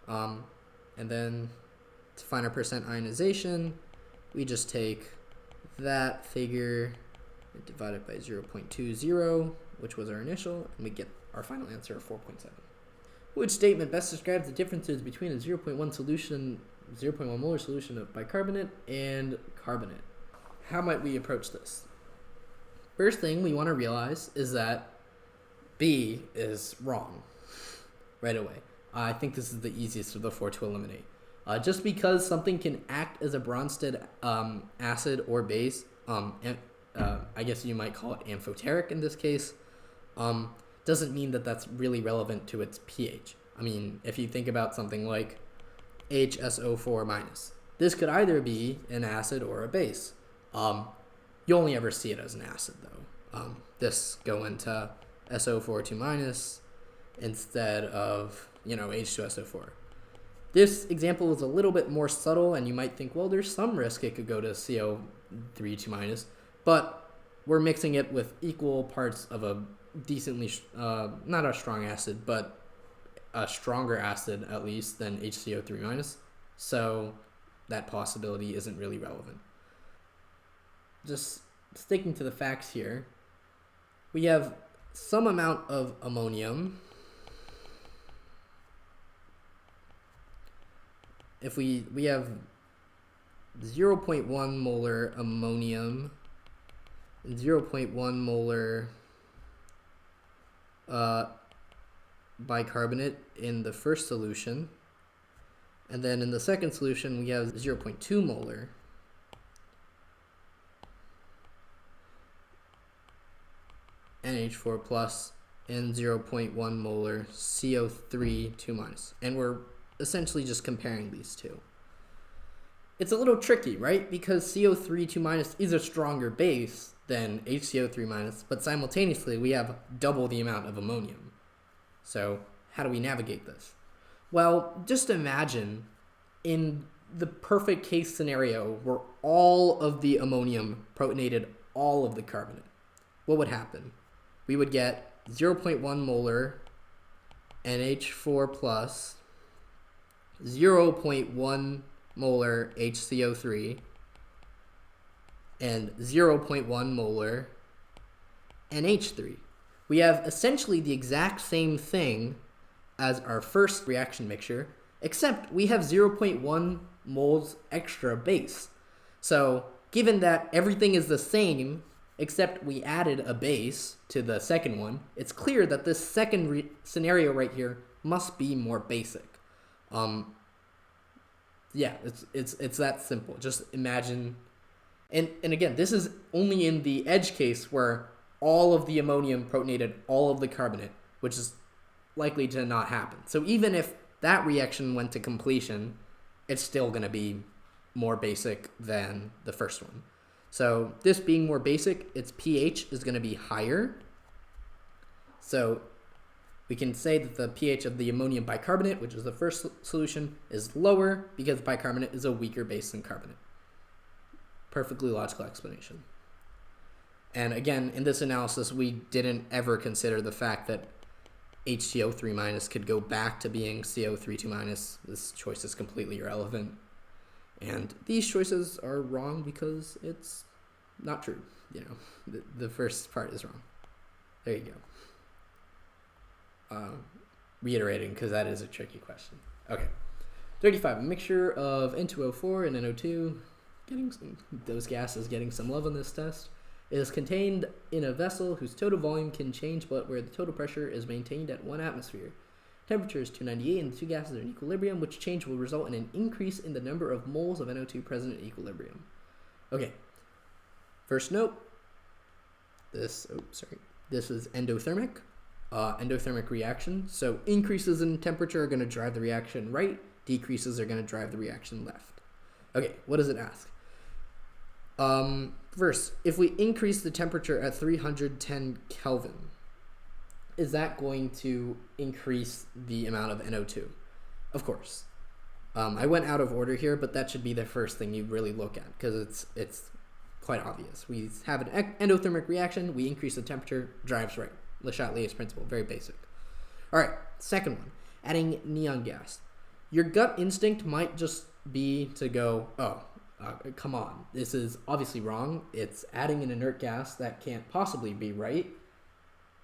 And then to find our percent ionization, we just take that figure and divide it by 0.20, which was our initial, and we get our final answer of 4.7. Which statement best describes the differences between a 0.1 solution, 0.1 molar solution of bicarbonate and carbonate? How might we approach this? First thing we want to realize is that B is wrong right away. I think this is the easiest of the four to eliminate. Just because something can act as a Bronsted acid or base, I guess you might call it amphoteric in this case, doesn't mean that that's really relevant to its pH. I mean, if you think about something like HSO4 minus, this could either be an acid or a base. You only ever see it as an acid, though. This go into SO4 2 minus instead of, H2SO4. This example is a little bit more subtle, and you might think, well, there's some risk it could go to CO3 2 minus, but we're mixing it with equal parts of a decently, not a strong acid, but a stronger acid at least than HCO3 minus, so that possibility isn't really relevant. Just sticking to the facts here, we have some amount of ammonium. If we have 0.1 molar ammonium, 0.1 molar bicarbonate in the first solution, and then in the second solution we have 0.2 molar NH4 plus and 0.1 molar CO3 2 minus, and we're essentially just comparing these two. It's a little tricky, right? Because CO3 2 minus is a stronger base than HCO3 minus, but simultaneously we have double the amount of ammonium. So how do we navigate this? Well, just imagine in the perfect case scenario where all of the ammonium protonated all of the carbonate. What would happen? We would get 0.1 molar NH4 plus 0.1 molar HCO3 and 0.1 molar NH3. We have essentially the exact same thing as our first reaction mixture, except we have 0.1 moles extra base. So given that everything is the same except we added a base to the second one, it's clear that this second scenario right here must be more basic. Yeah, it's that simple. Just imagine, and again, this is only in the edge case where all of the ammonium protonated all of the carbonate, which is likely to not happen. So even if that reaction went to completion, it's still going to be more basic than the first one. So this being more basic, its pH is going to be higher. So we can say that the pH of the ammonium bicarbonate, which is the first solution, is lower because bicarbonate is a weaker base than carbonate. Perfectly logical explanation. And again, in this analysis, we didn't ever consider the fact that HCO3- could go back to being CO32-. This choice is completely irrelevant. And these choices are wrong because it's not true. You know, the first part is wrong. There you go. Reiterating, because that is a tricky question. Okay. 35. A mixture of N2O4 and NO2, those gases getting some love on this test, is contained in a vessel whose total volume can change but where the total pressure is maintained at 1 atmosphere. Temperature is 298 and the two gases are in equilibrium, which change will result in an increase in the number of moles of NO2 present in equilibrium. Okay. First note, this is endothermic. Endothermic reaction. So increases in temperature are going to drive the reaction right. Decreases are going to drive the reaction left. Okay, what does it ask? First, if we increase the temperature at 310 Kelvin, is that going to increase the amount of NO2? Of course. I went out of order here, but that should be the first thing you really look at because it's quite obvious. We have an endothermic reaction, we increase the temperature, drives right. Le Chatelier's principle, very basic. All right, second one, adding neon gas. Your gut instinct might just be to go, come on, this is obviously wrong. It's adding an inert gas that can't possibly be right.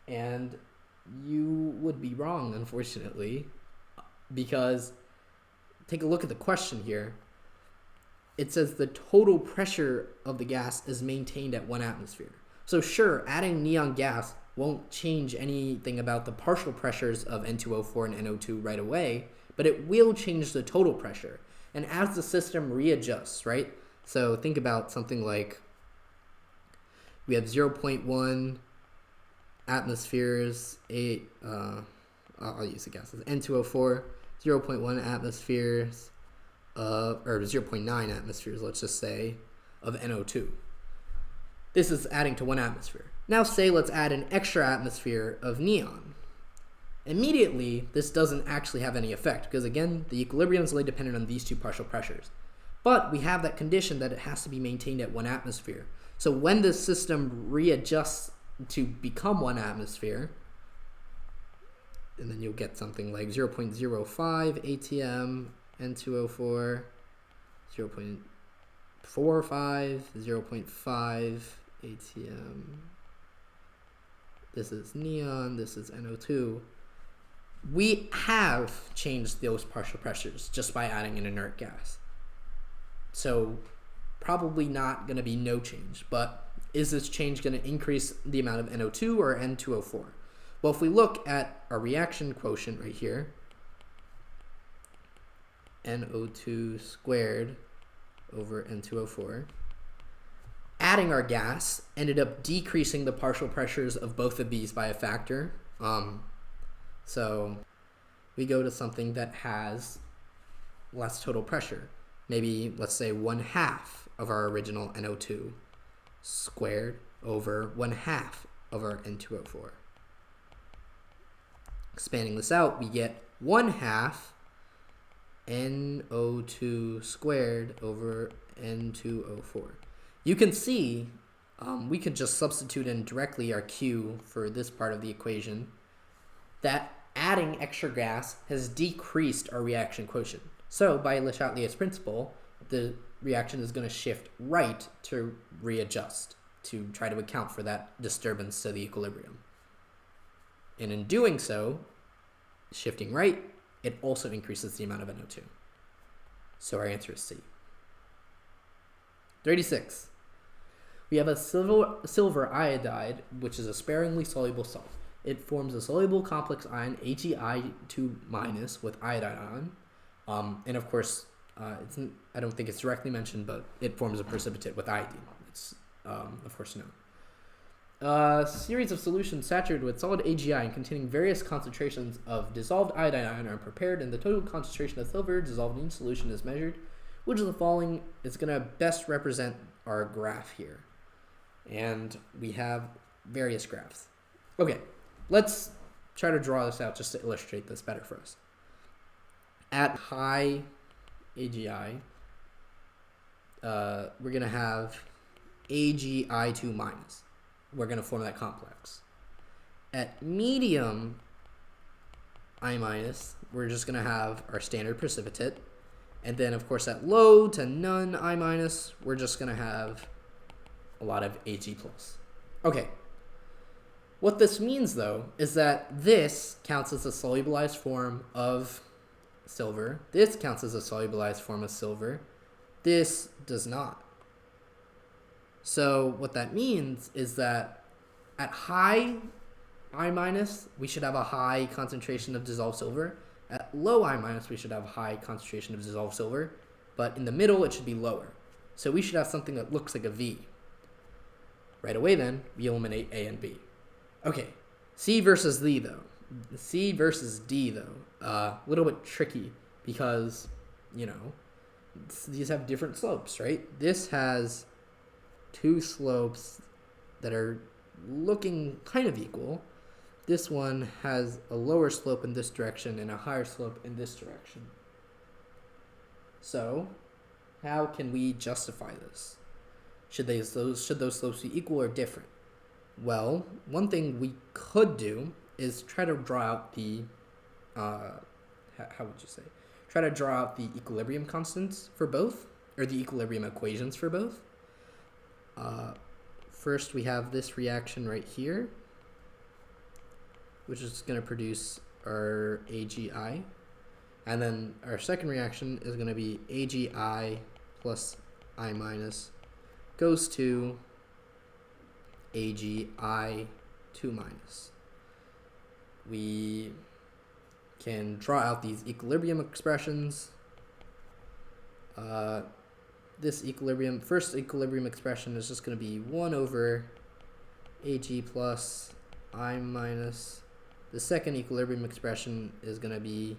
And you would be wrong, unfortunately, because take a look at the question here. It says the total pressure of the gas is maintained at 1 atmosphere. So sure, adding neon gas won't change anything about the partial pressures of N2O4 and NO2 right away, but it will change the total pressure. And as the system readjusts, right? So think about something like we have 0.1 atmospheres, I'll use the gases, N2O4, 0.1 atmospheres, or 0.9 atmospheres, let's just say, of NO2. This is adding to 1 atmosphere. Now say let's add an extra atmosphere of neon. Immediately, this doesn't actually have any effect because, again, the equilibrium is only dependent on these two partial pressures. But we have that condition that it has to be maintained at 1 atmosphere. So when the system readjusts to become 1 atmosphere, and then you'll get something like 0.05 ATM, N2O4, 0.45, 0.5 ATM. This is neon, this is NO2. We have changed those partial pressures just by adding an inert gas. So probably not going to be no change, but is this change going to increase the amount of NO2 or N2O4? Well, if we look at our reaction quotient right here, NO2 squared over N2O4, adding our gas ended up decreasing the partial pressures of both of these by a factor. So we go to something that has less total pressure. Maybe, let's say, 1/2 of our original NO2 squared over 1/2 of our N2O4. Expanding this out, we get 1/2 NO2 squared over N2O4. You can see we could just substitute in directly our Q for this part of the equation, that adding extra gas has decreased our reaction quotient. So by Le Chatelier's principle, the reaction is going to shift right to readjust, to try to account for that disturbance to the equilibrium. And in doing so, shifting right, it also increases the amount of NO2. So our answer is C. 36. we have a silver iodide, which is a sparingly soluble salt. It forms a soluble complex ion, Ag2- with iodide ion. And of course, I don't think it's directly mentioned, but it forms a precipitate with iodine. It's, of course, known. A series of solutions saturated with solid AgI and containing various concentrations of dissolved iodine ion are prepared, and the total concentration of silver dissolved in each solution is measured. Which of the following is going to best represent our graph here? And we have various graphs. Okay, let's try to draw this out just to illustrate this better for us. At high AgI, we're going to have Agi2-. We're going to form that complex. At medium I-, we're just going to have our standard precipitate. And then, of course, at low to none I-, we're just going to have a lot of Ag+. Okay. What this means, though, is that this counts as a solubilized form of silver. This counts as a solubilized form of silver. This does not. So what that means is that at high I-, we should have a high concentration of dissolved silver. At low I-, we should have a high concentration of dissolved silver. But in the middle, it should be lower. So we should have something that looks like a V. Right away then, we eliminate A and B. Okay, C versus D, though. C versus D, though. A little bit tricky because, these have different slopes, right? This has two slopes that are looking kind of equal. This one has a lower slope in this direction and a higher slope in this direction. So, how can we justify this? Should those slopes be equal or different? Well, one thing we could do is try to draw out the, try to draw out the equilibrium constants for both, or the equilibrium equations for both. First, we have this reaction right here, which is going to produce our AgI. And then our second reaction is going to be AgI plus I- goes to AgI2-. We can draw out these equilibrium expressions. This first equilibrium expression is just going to be 1 over Ag plus I-. The second equilibrium expression is going to be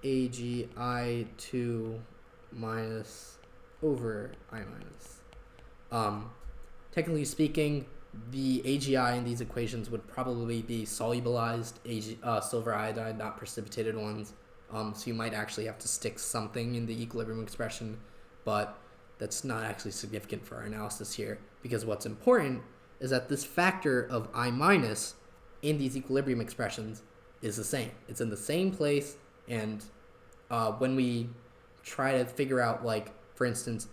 AgI2- over I-. Technically speaking, the AgI in these equations would probably be solubilized silver iodide, not precipitated ones. So you might actually have to stick something in the equilibrium expression, but that's not actually significant for our analysis here, because what's important is that this factor of I- in these equilibrium expressions is the same. It's in the same place, and when we try to figure out, like, for instance,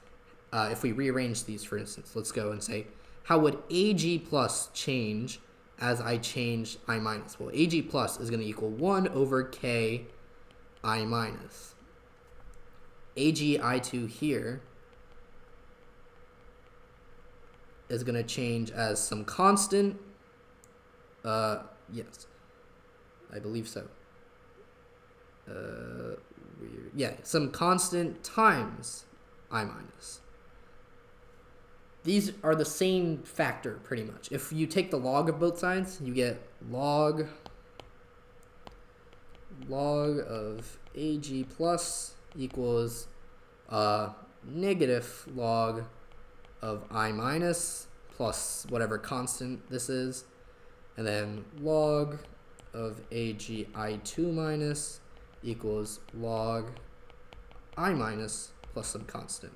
if we rearrange these, for instance, let's go and say, how would Ag plus change as I change I-? Well, Ag plus is going to equal 1 over K I-. AgI2 here is going to change as some constant. Yes, I believe so. Weird. Yeah, some constant times I-. These are the same factor, pretty much. If you take the log of both sides, you get log of Ag plus equals negative log of I- plus whatever constant this is, and then log of AgI2- equals log I- plus some constant.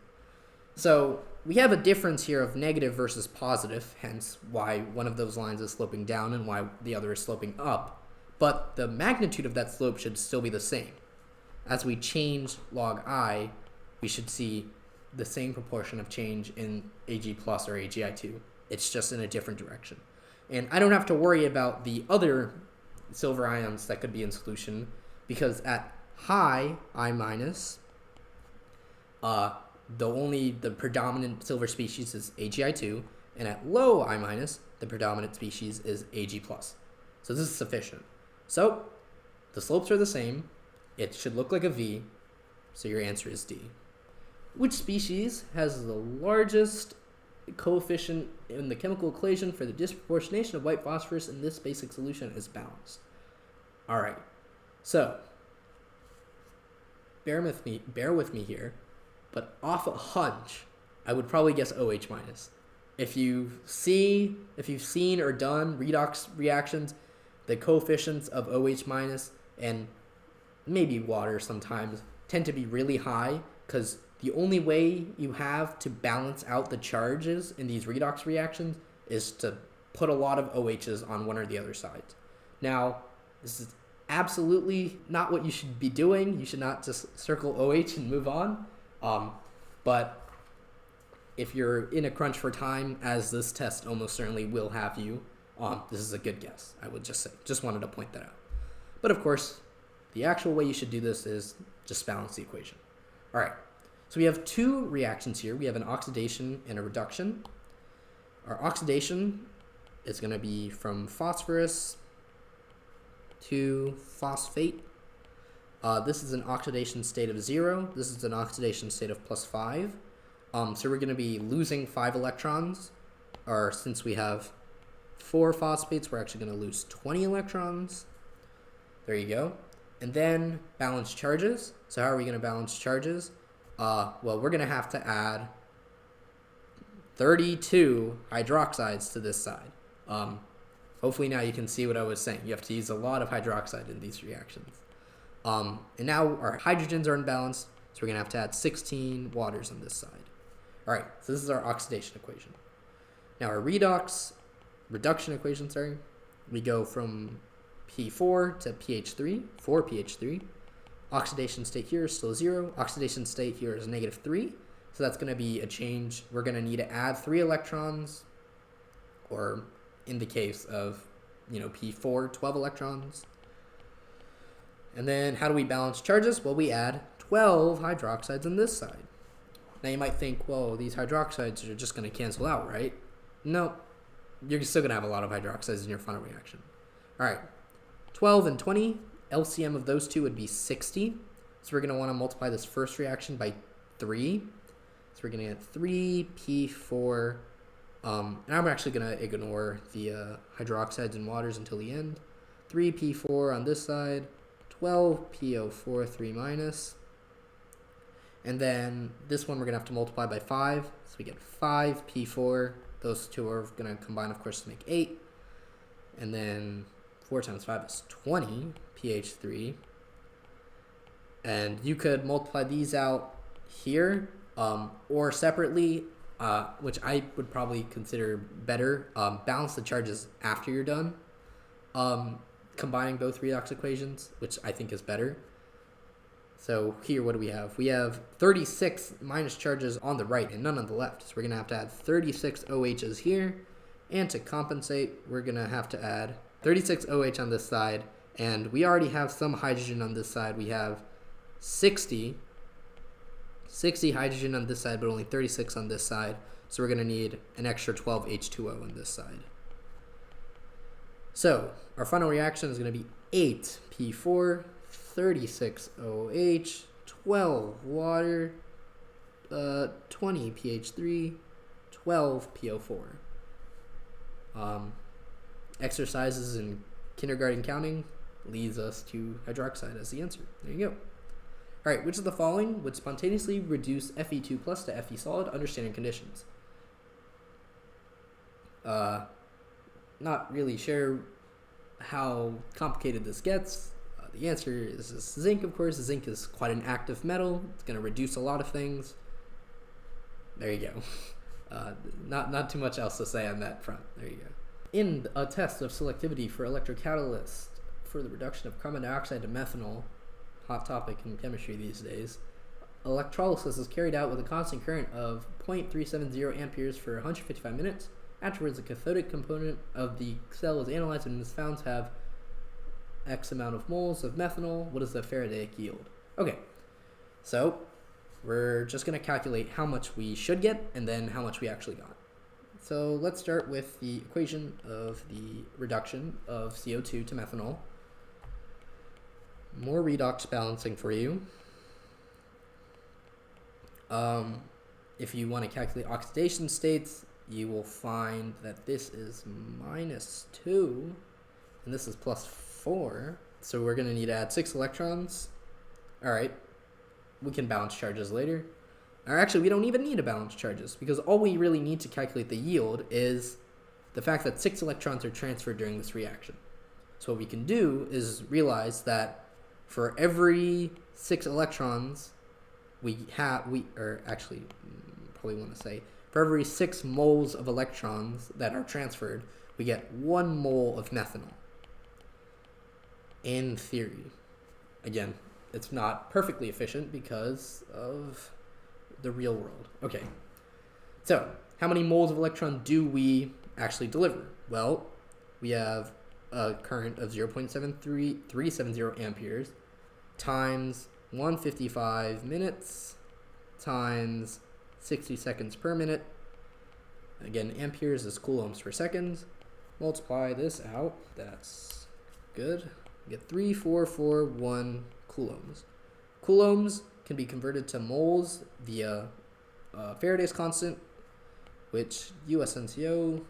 So we have a difference here of negative versus positive, hence why one of those lines is sloping down and why the other is sloping up. But the magnitude of that slope should still be the same. As we change log I, we should see the same proportion of change in Ag plus or AgI2. It's just in a different direction. And I don't have to worry about the other silver ions that could be in solution, because at high I-, the predominant silver species is AgI2, and at low I minus, the predominant species is Ag plus. So this is sufficient. So the slopes are the same. It should look like a V. So your answer is D. Which species has the largest coefficient in the chemical equation for the disproportionation of white phosphorus in this basic solution is balanced? All right. So bear with me here, but off a hunch, I would probably guess OH minus. If you've seen or done redox reactions, the coefficients of OH minus and maybe water sometimes tend to be really high, because the only way you have to balance out the charges in these redox reactions is to put a lot of OHs on one or the other side. Now, this is absolutely not what you should be doing. You should not just circle OH and move on. But if you're in a crunch for time, as this test almost certainly will have you, this is a good guess, I would just say. Just wanted to point that out. But of course, the actual way you should do this is just balance the equation. All right, so we have two reactions here. We have an oxidation and a reduction. Our oxidation is going to be from phosphorus to phosphate. This is an oxidation state of 0. This is an oxidation state of +5. So we're going to be losing 5 electrons, or since we have 4 phosphates, we're actually going to lose 20 electrons. There you go. And then balance charges. So how are we going to balance charges? Well, we're going to have to add 32 hydroxides to this side. Hopefully now you can see what I was saying. You have to use a lot of hydroxide in these reactions. And now our hydrogens are unbalanced, so we're going to have to add 16 waters on this side. All right, so this is our oxidation equation. Now our reduction equation, we go from P4 to pH3, 4 pH3. Oxidation state here is still 0. Oxidation state here is -3. So that's going to be a change. We're going to need to add 3 electrons, or in the case of, P4, 12 electrons. And then how do we balance charges? Well, we add 12 hydroxides on this side. Now you might think, well, these hydroxides are just going to cancel out, right? No, you're still going to have a lot of hydroxides in your final reaction. All right, 12 and 20, LCM of those two would be 60. So we're going to want to multiply this first reaction by 3. So we're going to get 3P4. And I'm actually going to ignore the hydroxides and waters until the end. 3P4 on this side, 12PO4, 3 minus. And then this one we're going to have to multiply by 5. So we get 5P4. Those two are going to combine, of course, to make 8. And then 4 times 5 is 20, pH3. And you could multiply these out here, or separately, which I would probably consider better. Balance the charges after you're done, combining both redox equations, which I think is better. So here, what do we have? We have 36 minus charges on the right and none on the left. So we're going to have to add 36 OHs here. And to compensate, we're going to have to add 36 OH on this side. And we already have some hydrogen on this side. We have 60 hydrogen on this side, but only 36 on this side. So we're going to need an extra 12 H2O on this side. So our final reaction is going to be 8P4, 36 OH, 12 water, 20 pH3, 12 PO4. Exercises in kindergarten counting leads us to hydroxide as the answer. There you go. All right, which of the following would spontaneously reduce Fe2 plus to Fe solid under standard conditions? Not really sure how complicated this gets. The answer is zinc, of course. Zinc is quite an active metal. It's going to reduce a lot of things. There you go. Not too much else to say on that front. There you go. In a test of selectivity for electrocatalyst for the reduction of carbon dioxide to methanol, hot topic in chemistry these days, electrolysis is carried out with a constant current of 0.370 amperes for 155 minutes. Afterwards, the cathodic component of the cell is analyzed and is found to have X amount of moles of methanol. What is the Faradaic yield? Okay, so we're just going to calculate how much we should get and then how much we actually got. So let's start with the equation of the reduction of CO2 to methanol. More redox balancing for you. If you want to calculate oxidation states, you will find that this is -2 and this is +4. So we're going to need to add 6 electrons. All right, we can balance charges later. Or actually, we don't even need to balance charges because all we really need to calculate the yield is the fact that 6 electrons are transferred during this reaction. So what we can do is realize that for every 6 electrons for every 6 moles of electrons that are transferred, we get 1 mole of methanol. In theory. Again, it's not perfectly efficient because of the real world. Okay, so how many moles of electron do we actually deliver? Well, we have a current of 0.73370 amperes times 155 minutes times 60 seconds per minute. Again, amperes is coulombs per second. Multiply this out. That's good. We get 3441 coulombs. Coulombs can be converted to moles via Faraday's constant, which USNCO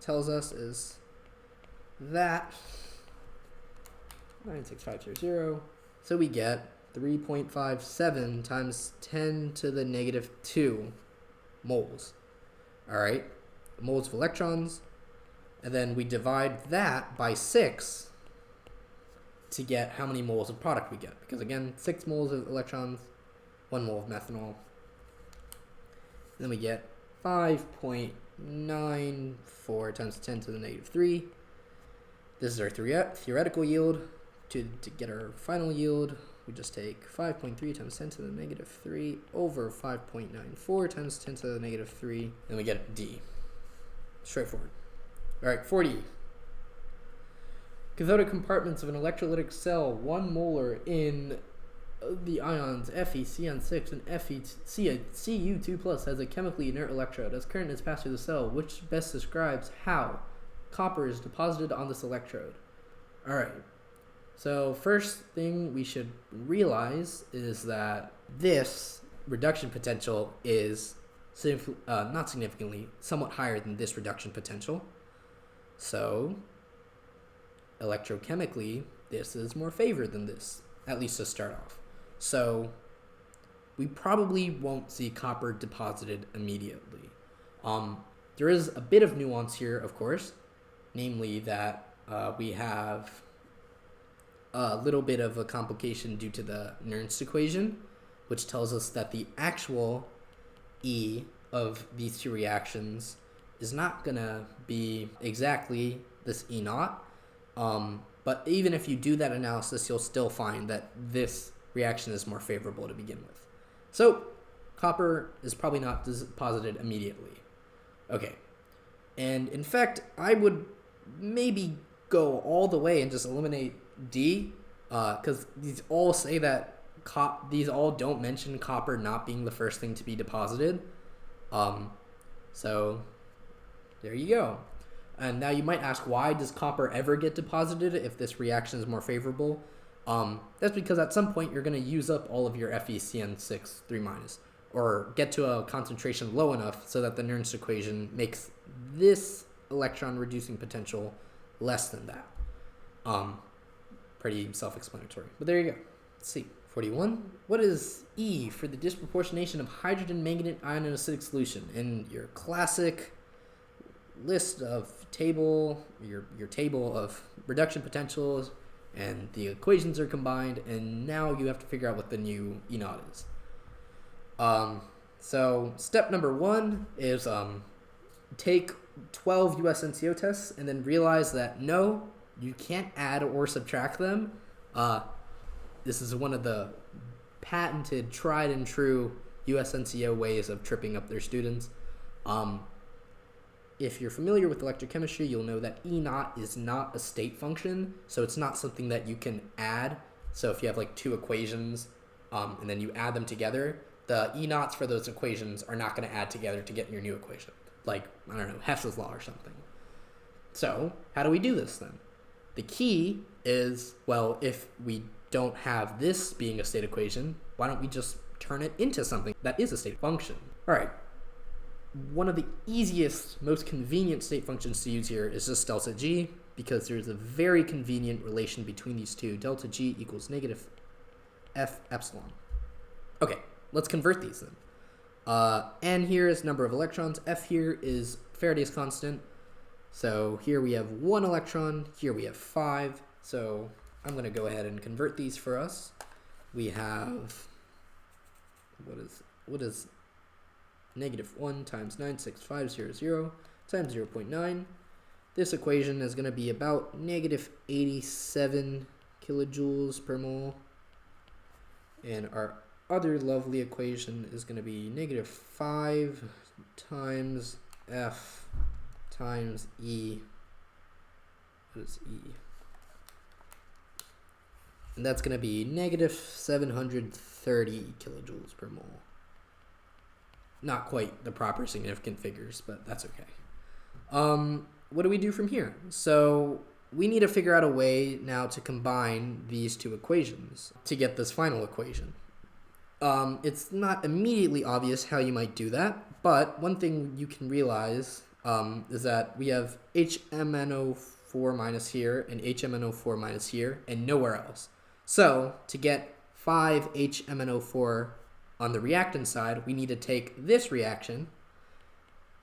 tells us is that 96500. So we get 3.57 times 10 to the -2 moles. All right, moles of electrons. And then we divide that by 6 to get how many moles of product we get. Because again, 6 moles of electrons, 1 mole of methanol. And then we get 5.94 times 10 to the -3. This is our theoretical yield. To get our final yield, we just take 5.3 times 10 to the -3 over 5.94 times 10 to the -3, and we get D. Straightforward. All right, 40. Cathodic compartments of an electrolytic cell, 1 molar in the ions FeCN6 and FeCU2+ has a chemically inert electrode. As current is passed through the cell, which best describes how copper is deposited on this electrode? All right. So first thing we should realize is that this reduction potential is not significantly, somewhat higher than this reduction potential. So electrochemically, this is more favored than this, at least to start off. So we probably won't see copper deposited immediately. There is a bit of nuance here, of course, namely that we have a little bit of a complication due to the Nernst equation, which tells us that the actual E of these two reactions is not going to be exactly this E naught. But even if you do that analysis, you'll still find that this reaction is more favorable to begin with. So copper is probably not deposited immediately. Okay. And in fact, I would maybe go all the way and just eliminate D, because these all say that these all don't mention copper not being the first thing to be deposited. So there you go. And now you might ask, why does copper ever get deposited if this reaction is more favorable? That's because at some point you're going to use up all of your FeCN6 3-, or get to a concentration low enough so that the Nernst equation makes this electron reducing potential less than that. Pretty self-explanatory, but there you go. Let's see. 41. What is E for the disproportionation of hydrogen manganate ion in acidic solution? In your classic list of your table of reduction potentials, and the equations are combined, and now you have to figure out what the new E naught is. So step number 1 is take 12 USNCO tests and then realize that no, you can't add or subtract them. This is one of the patented, tried and true USNCO ways of tripping up their students. If you're familiar with electrochemistry, you'll know that E naught is not a state function, so it's not something that you can add. So if you have like two equations and then you add them together, the E naughts for those equations are not going to add together to get your new equation. Like, I don't know, Hess's law or something. So, how do we do this then? The key is, well, if we don't have this being a state equation, why don't we just turn it into something that is a state function? All right. One of the easiest, most convenient state functions to use here is just delta G, because there's a very convenient relation between these two. Delta G equals negative F epsilon. Okay, let's convert these then. N here is number of electrons. F here is Faraday's constant. So here we have 1 electron. Here we have 5. So I'm going to go ahead and convert these for us. We have, what is negative 1 times 96500 times 0.9. This equation is going to be about negative 87 kilojoules per mole. And our other lovely equation is going to be negative 5 times F times E. What is E? And that's going to be negative 730 kilojoules per mole. Not quite the proper significant figures, but that's okay. What do we do from here? So we need to figure out a way now to combine these two equations to get this final equation. It's not immediately obvious how you might do that, but one thing you can realize is that we have HMNO4 minus here and HMNO4 minus here and nowhere else. So to get 5 HMNO4 on the reactant side, we need to take this reaction.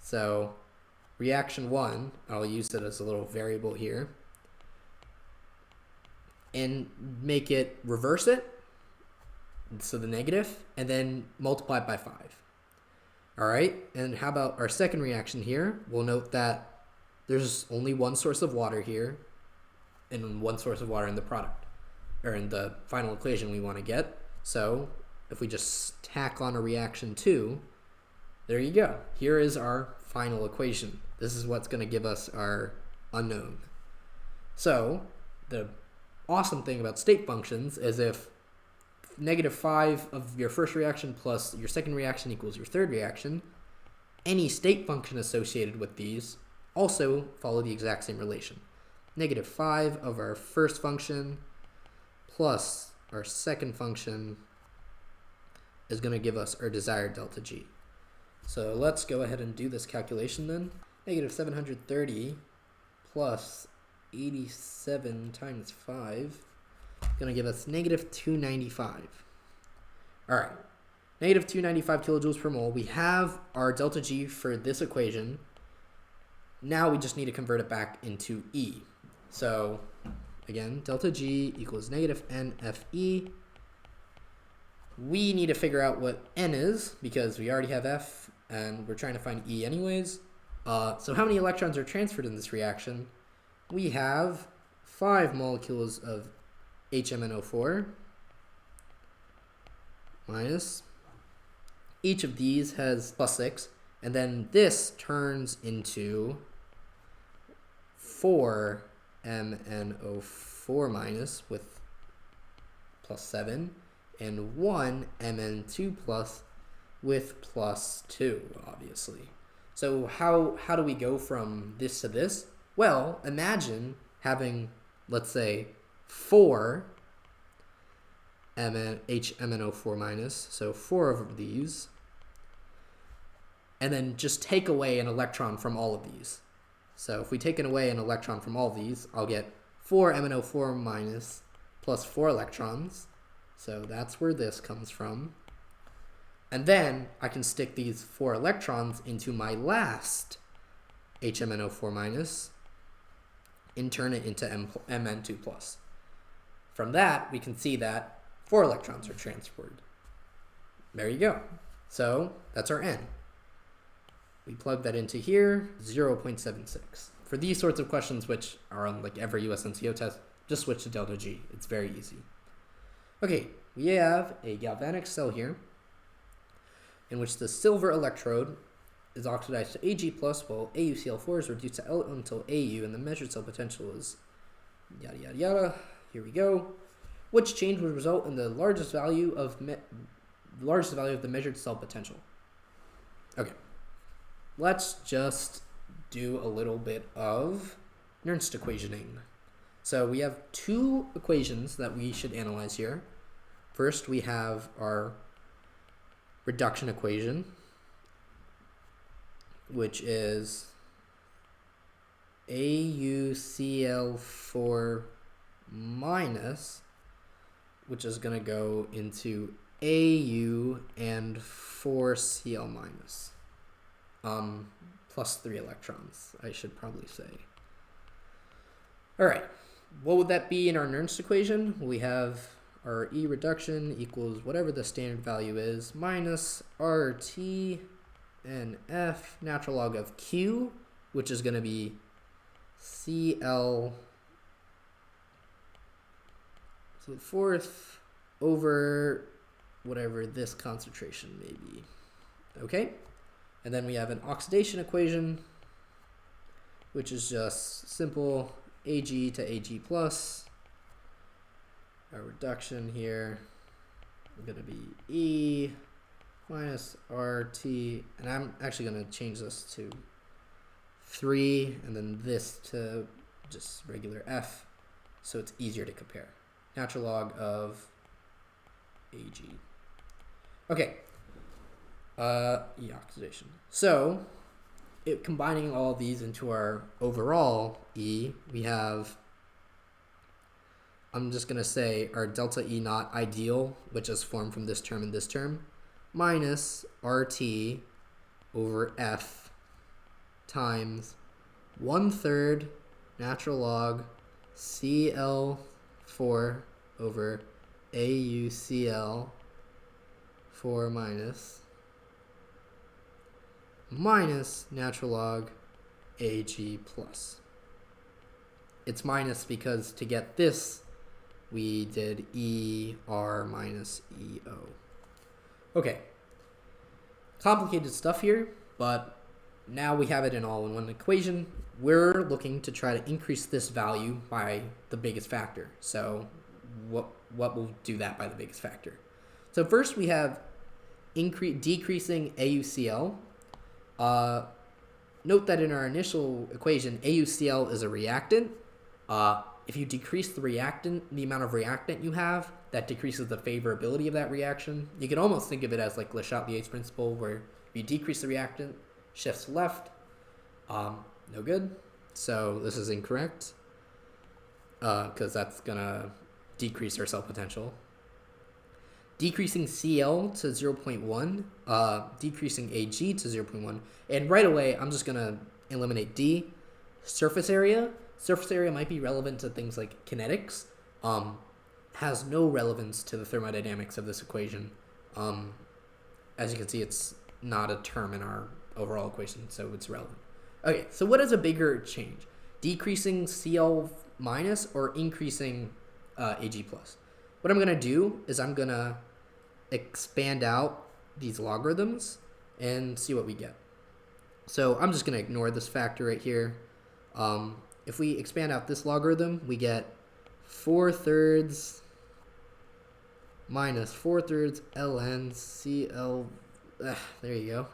So reaction 1, I'll use it as a little variable here, and make it, reverse it, so the negative, and then multiply it by 5. All right, and how about our second reaction here? We'll note that there's only one source of water here and one source of water in the product, or in the final equation we want to get. So if we just tack on a reaction 2, there you go. Here is our final equation. This is what's going to give us our unknown. So the awesome thing about state functions is if negative 5 of your first reaction plus your second reaction equals your third reaction, any state function associated with these also follow the exact same relation. Negative 5 of our first function plus our second function is going to give us our desired delta G. So let's go ahead and do this calculation then. Negative 730 plus 87 times 5 is going to give us negative 295. All right, negative 295 kilojoules per mole. We have our delta G for this equation. Now we just need to convert it back into E. So again, delta G equals negative NFE. We need to figure out what N is because we already have F and we're trying to find E anyways. So how many electrons are transferred in this reaction? We have 5 molecules of HMNO4 minus. Each of these has plus 6, and then this turns into 4 MnO4 minus with plus 7, and 1 Mn2 plus with plus 2, obviously. So how do we go from this to this? Well, imagine having, let's say, 4 HMNO4 minus, so 4 of these, and then just take away an electron from all of these. So if we take away an electron from all of these, I'll get 4 MnO4 minus plus 4 electrons. So that's where this comes from. And then I can stick these 4 electrons into my last HMNO4 minus and turn it into Mn2 plus. From that, we can see that 4 electrons are transferred. There you go. So that's our N. We plug that into here, 0.76. For these sorts of questions, which are on like every USNCO test, just switch to delta G. It's very easy. Okay, we have a galvanic cell here in which the silver electrode is oxidized to Ag+, while AuCl4 is reduced to elemental Au, and the measured cell potential is yada yada yada. Here we go. Which change would result in the largest value of the largest value of the measured cell potential. Okay, let's just do a little bit of Nernst equationing. So we have two equations that we should analyze here. First, we have our reduction equation, which is AuCl4 minus, which is going to go into Au and 4Cl minus, plus 3 electrons, I should probably say. All right, what would that be in our Nernst equation? We have our E reduction equals whatever the standard value is, minus RT and F natural log of Q, which is going to be Cl to the fourth over whatever this concentration may be. Okay, and then we have an oxidation equation, which is just simple Ag to Ag plus. Our reduction here is going to be E minus RT, and I'm actually going to change this to 3 and then this to just regular F so it's easier to compare. Natural log of Ag. Okay, E oxidation. So combining all of these into our overall E, we have, I'm just going to say our delta E naught ideal, which is formed from this term and this term, minus RT over F times 1/3 natural log Cl4 over AuCl4 minus natural log Ag plus. It's minus because to get this, we did ER minus EO. Okay, complicated stuff here, but now we have it in all in one equation. We're looking to try to increase this value by the biggest factor. So what will do that by the biggest factor? So first we have decreasing AuCl. Note that in our initial equation, AuCl is a reactant. If you decrease the amount of reactant you have, that decreases the favorability of that reaction. You can almost think of it as like Le Chatelier's principle, where if you decrease the reactant, shifts left, no good. So this is incorrect, because that's gonna decrease our cell potential. Decreasing Cl to 0.1, decreasing Ag to 0.1, and right away I'm just gonna eliminate D. Surface area might be relevant to things like kinetics, has no relevance to the thermodynamics of this equation. As you can see, it's not a term in our overall equation, so it's relevant. Okay, so what is a bigger change? Decreasing Cl minus or increasing Ag plus? What I'm going to do is I'm going to expand out these logarithms and see what we get. So I'm just going to ignore this factor right here. If we expand out this logarithm, we get 4/3 minus 4/3 ln Cl. There you go.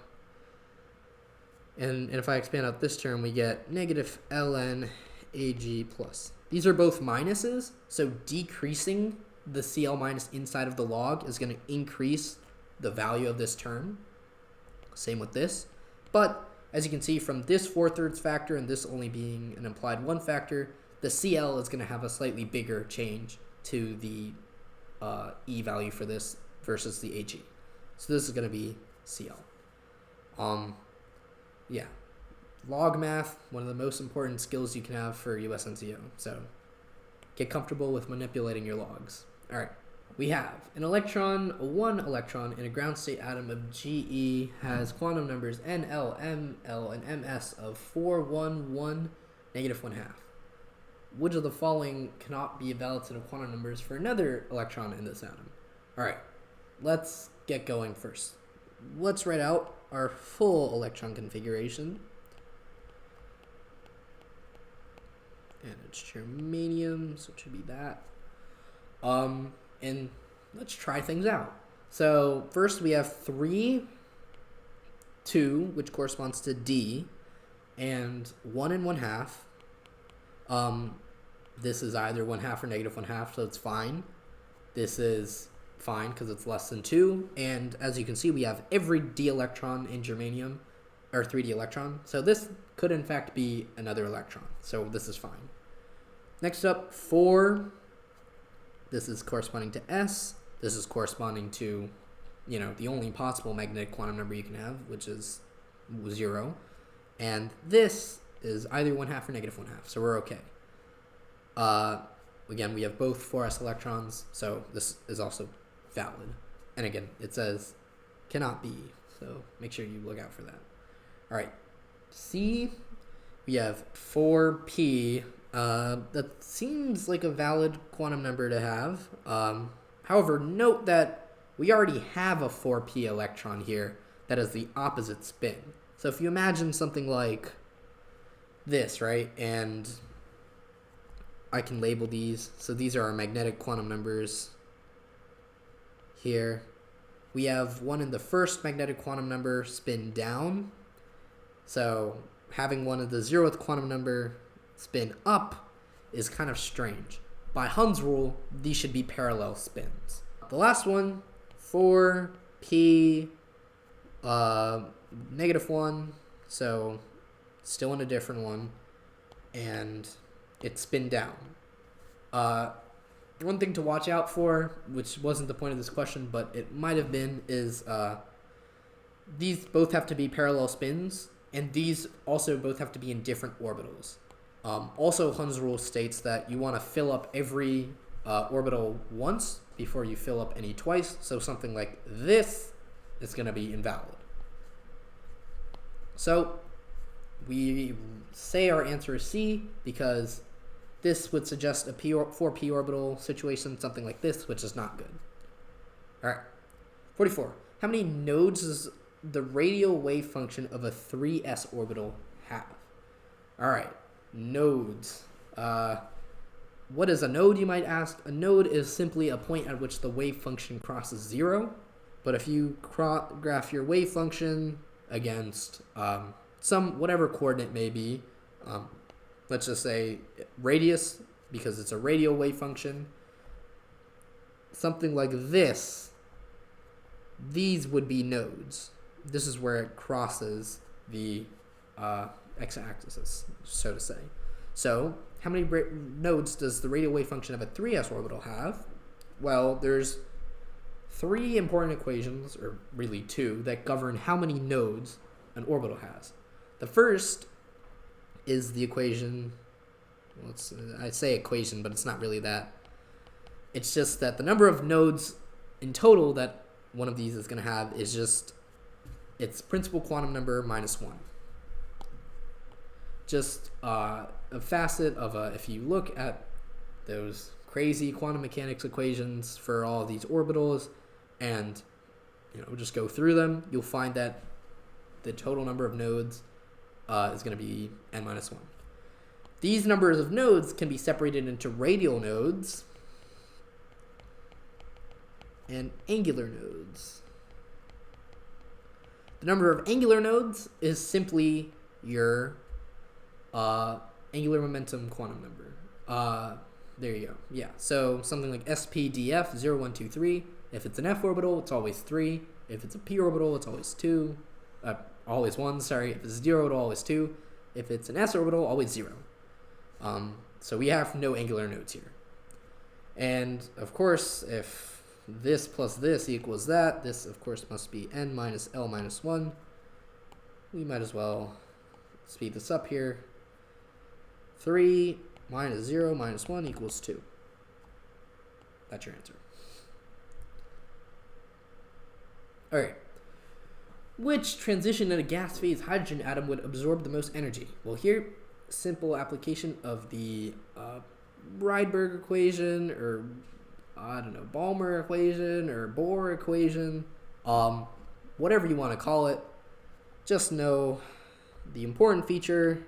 And if I expand out this term, we get negative ln Ag plus. These are both minuses, so decreasing the Cl minus inside of the log is going to increase the value of this term. Same with this. But as you can see from this 4/3 factor and this only being an implied 1 factor, the Cl is going to have a slightly bigger change to the E value for this versus the Ag. So this is going to be Cl. Yeah. Log math, one of the most important skills you can have for USNCO. So get comfortable with manipulating your logs. All right. We have an electron, one electron in a ground state atom of Ge has quantum numbers Nl, Ml, and Ms of 4, 1, 1, negative 1/2. Which of the following cannot be a valid set of quantum numbers for another electron in this atom? All right, let's get going first. Let's write out our full electron configuration. And it's germanium, so it should be that. And let's try things out. So first we have 3, 2, which corresponds to D, and 1 and 1/2. This is either 1/2 or negative 1/2, so it's fine. This is fine because it's less than 2. And as you can see, we have every D electron in germanium, or 3D electron. So this could in fact be another electron. So this is fine. Next up, 4. This is corresponding to S. This is corresponding to, the only possible magnetic quantum number you can have, which is 0. And this is either 1/2 or negative 1/2. So we're okay. Again, we have both 4s electrons, so this is also valid. And again, it says cannot be, so make sure you look out for that. All right, C, we have 4p. That seems like a valid quantum number to have. However, note that we already have a 4p electron here that has the opposite spin. So if you imagine something like this, right, and I can label these. So these are our magnetic quantum numbers here. We have one in the first magnetic quantum number spin down. So having one of the 0th quantum number spin up is kind of strange. By Hund's rule, these should be parallel spins. The last one, 4p negative 1, so still in a different one, and it's spin down. One thing to watch out for, which wasn't the point of this question, but it might have been, is these both have to be parallel spins, and these also both have to be in different orbitals. Also, Hund's rule states that you want to fill up every orbital once before you fill up any twice, so something like this is going to be invalid. So we say our answer is C because this would suggest a 4p orbital situation, something like this, which is not good. All right, 44. How many nodes does the radial wave function of a 3s orbital have? All right, nodes. What is a node, you might ask? A node is simply a point at which the wave function crosses 0. But if you graph your wave function against some whatever coordinate may be, let's just say radius, because it's a radial wave function, something like this, these would be nodes. This is where it crosses the x-axis, so to say. So how many nodes does the radial wave function of a 3s orbital have? Well, there's 3 important equations, or really 2, that govern how many nodes an orbital has. The first is the equation, I say equation, but it's not really that. It's just that the number of nodes in total that one of these is going to have is just its principal quantum number minus 1. Just a facet of if you look at those crazy quantum mechanics equations for all of these orbitals and just go through them, you'll find that the total number of nodes is going to be n minus 1. These numbers of nodes can be separated into radial nodes and angular nodes. The number of angular nodes is simply your angular momentum quantum number. There you go. Yeah, so something like SPDF 0, 1, 2, 3. If it's an f orbital, it's always 3. If it's a p orbital, it's always 2. Always 1, sorry. If it's 0 orbital, always 2. If it's an s orbital, always 0. So we have no angular nodes here. And of course, if this plus this equals that, this of course must be n minus l minus 1. We might as well speed this up here. 3 minus 0 minus 1 equals 2. That's your answer. All right. Which transition in a gas phase hydrogen atom would absorb the most energy? Well, here, simple application of the Rydberg equation, or I don't know, Balmer equation, or Bohr equation, whatever you want to call it. Just know the important feature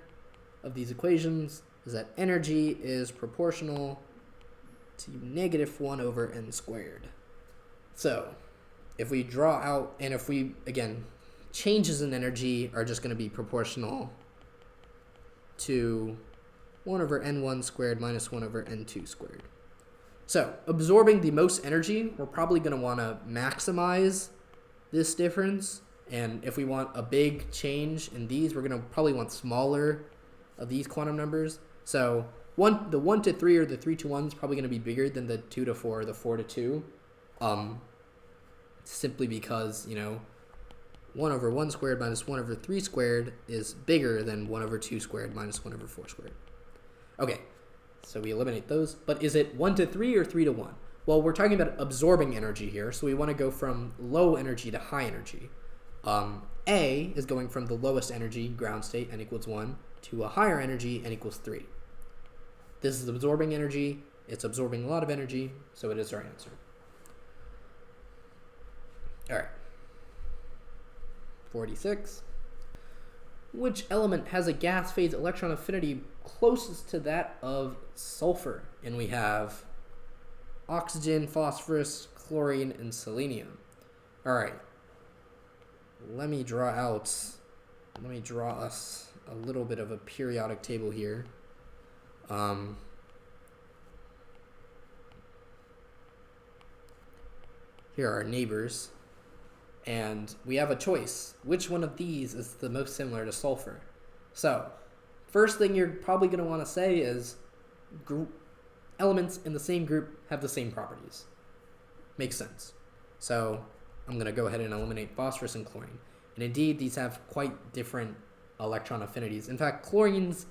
of these equations is that energy is proportional to negative 1 over n squared. So if we draw out, and if we, again, changes in energy are just going to be proportional to 1 over n1 squared minus 1 over n2 squared. So absorbing the most energy, we're probably going to want to maximize this difference. And if we want a big change in these, we're going to probably want smaller of these quantum numbers. So the 1 to 3 or the 3 to 1 is probably going to be bigger than the 2 to 4 or the 4 to 2. Simply because, 1 over 1 squared minus 1 over 3 squared is bigger than 1 over 2 squared minus 1 over 4 squared. Okay, so we eliminate those. But is it 1 to 3 or 3 to 1? Well, we're talking about absorbing energy here, so we want to go from low energy to high energy. A is going from the lowest energy, ground state, n equals 1, to a higher energy, n equals 3. This is absorbing energy. It's absorbing a lot of energy, so it is our answer. All right. 46. Which element has a gas phase electron affinity closest to that of sulfur? And we have oxygen, phosphorus, chlorine, and selenium. All right. Let me draw us a little bit of a periodic table here. Here are our neighbors. And we have a choice. Which one of these is the most similar to sulfur? So, first thing you're probably going to want to say is elements in the same group have the same properties. Makes sense. So, I'm going to go ahead and eliminate phosphorus and chlorine. And indeed, these have quite different electron affinities. In fact, chlorine's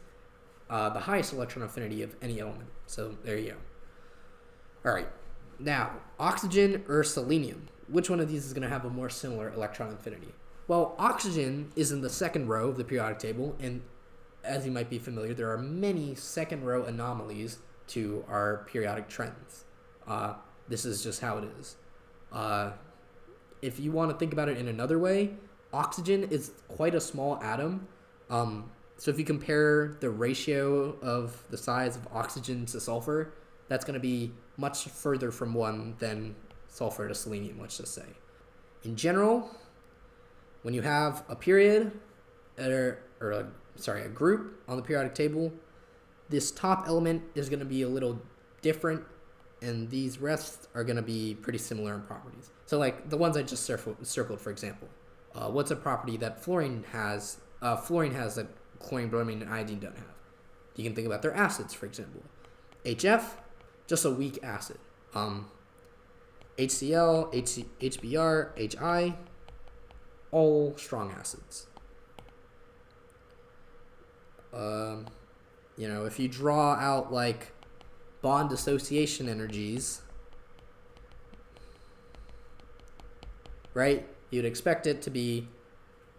the highest electron affinity of any element. So, there you go. All right. Now, oxygen or selenium? Which one of these is going to have a more similar electron affinity? Well, oxygen is in the second row of the periodic table, and as you might be familiar, there are many second row anomalies to our periodic trends. This is just how it is. If you want to think about it in another way, oxygen is quite a small atom. So if you compare the ratio of the size of oxygen to sulfur, that's going to be much further from 1 than sulfur to selenium, let's just say. In general, when you have a period, a group on the periodic table, this top element is going to be a little different, and these rest are going to be pretty similar in properties. So like the ones I just circled, for example. What's a property that fluorine has that chlorine, bromine, and iodine don't have? You can think about their acids, for example. HF, just a weak acid. HCl, HBr, HI, all strong acids. If you draw out like bond dissociation energies, right? You'd expect it to be,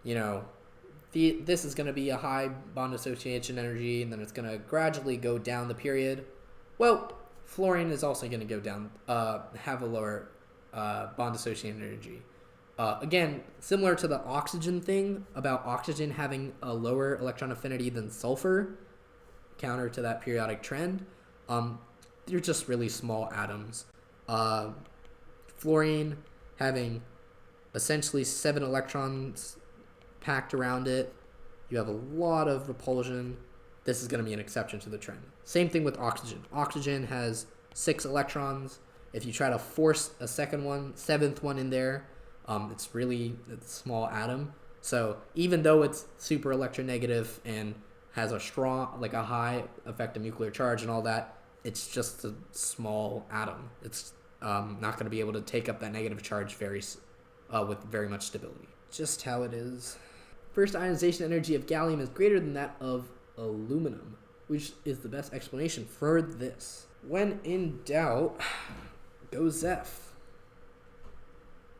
this is going to be a high bond dissociation energy, and then it's going to gradually go down the period. Well, fluorine is also going to go down, have a lower bond dissociation energy. Again, similar to the oxygen thing about oxygen having a lower electron affinity than sulfur, counter to that periodic trend, they're just really small atoms. Fluorine having essentially 7 electrons packed around it. You have a lot of repulsion. This is going to be an exception to the trend. Same thing with oxygen. Oxygen has 6 electrons. If you try to force a seventh one in there, it's a small atom. So even though it's super electronegative and has a high effective nuclear charge and all that, it's just a small atom. It's not going to be able to take up that negative charge with very much stability. Just how it is. First ionization energy of gallium is greater than that of aluminum, which is the best explanation for this. When in doubt, go Zeph.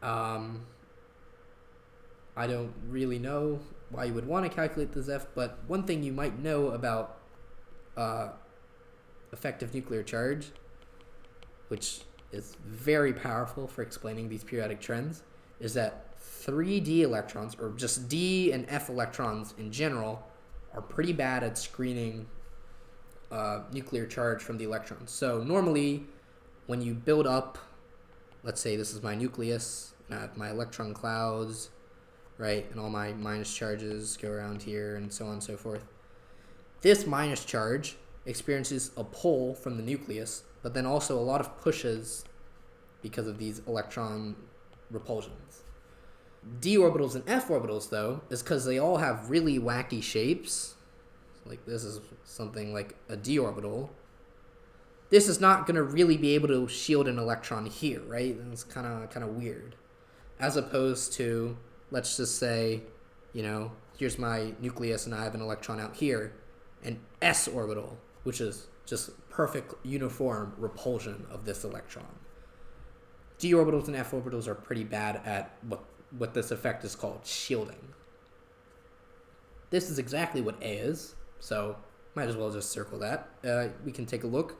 I don't really know why you would want to calculate the Zeph, but one thing you might know about effective nuclear charge, which is very powerful for explaining these periodic trends, is that 3d electrons, or just d and f electrons in general, are pretty bad at screening nuclear charge from the electrons. So normally, when you build up, let's say this is my nucleus, And I have my electron clouds, right? And all my minus charges go around here and so on and so forth. This minus charge experiences a pull from the nucleus, but then also a lot of pushes because of these electron repulsions. D orbitals and F orbitals, though, is because they all have really wacky shapes. Like this is something like a d orbital. This is not going to really be able to shield an electron here, right? It's kind of weird. As opposed to, let's just say, here's my nucleus and I have an electron out here, an s orbital, which is just perfect uniform repulsion of this electron. D orbitals and F orbitals are pretty bad at what this effect is called shielding. This is exactly what A is, so might as well just circle that. We can take a look.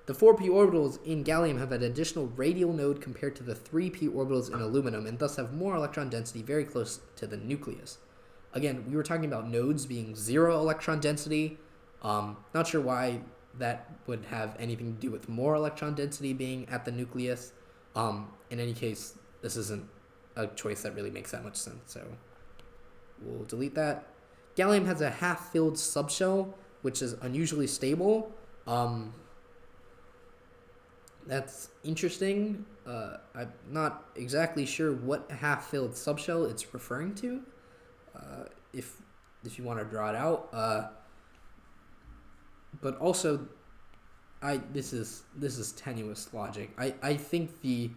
The 4p orbitals in gallium have an additional radial node compared to the 3p orbitals in aluminum, and thus have more electron density very close to the nucleus. Again, we were talking about nodes being 0 electron density. Not sure why that would have anything to do with more electron density being at the nucleus. In any case, this isn't a choice that really makes that much sense, so we'll delete that. Gallium has a half-filled subshell, which is unusually stable. That's interesting. I'm not exactly sure what half-filled subshell it's referring to. If you want to draw it out, but also, this is tenuous logic. I think the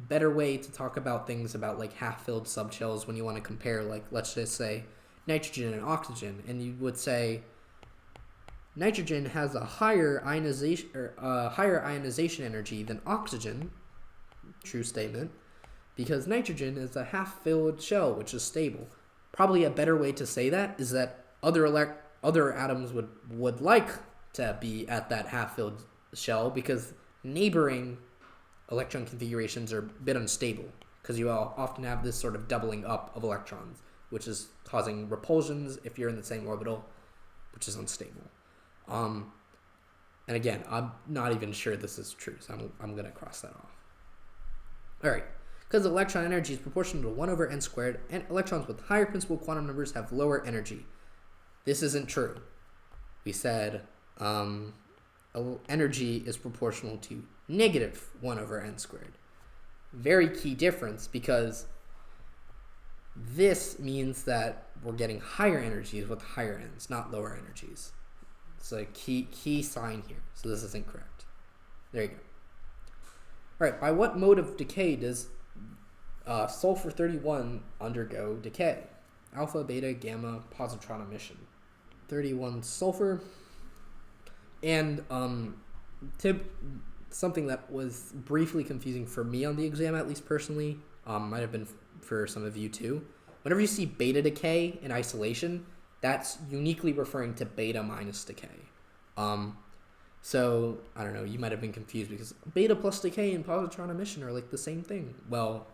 better way to talk about things about like half-filled subshells when you want to compare, like, let's just say nitrogen and oxygen, and you would say nitrogen has a higher ionization energy than oxygen. True statement, because nitrogen is a half-filled shell, which is stable. Probably a better way to say that is that other atoms would like to be at that half-filled shell, because neighboring electron configurations are a bit unstable, because you often have this sort of doubling up of electrons, which is causing repulsions if you're in the same orbital, which is unstable. And again, I'm not even sure this is true, so I'm going to cross that off. All right, because electron energy is proportional to 1 over n squared, and electrons with higher principal quantum numbers have lower energy. This isn't true. We said energy is proportional to negative 1 over n squared. Very key difference, because this means that we're getting higher energies with higher n's, not lower energies. It's a key sign here, so this is incorrect. There you go. All right, by what mode of decay does sulfur 31 undergo decay? Alpha, beta, gamma, positron emission. 31 sulfur. And something that was briefly confusing for me on the exam, at least personally, might have been for some of you too. Whenever you see beta decay in isolation, that's uniquely referring to beta minus decay. So, I don't know, you might have been confused because beta plus decay and positron emission are like the same thing. Well,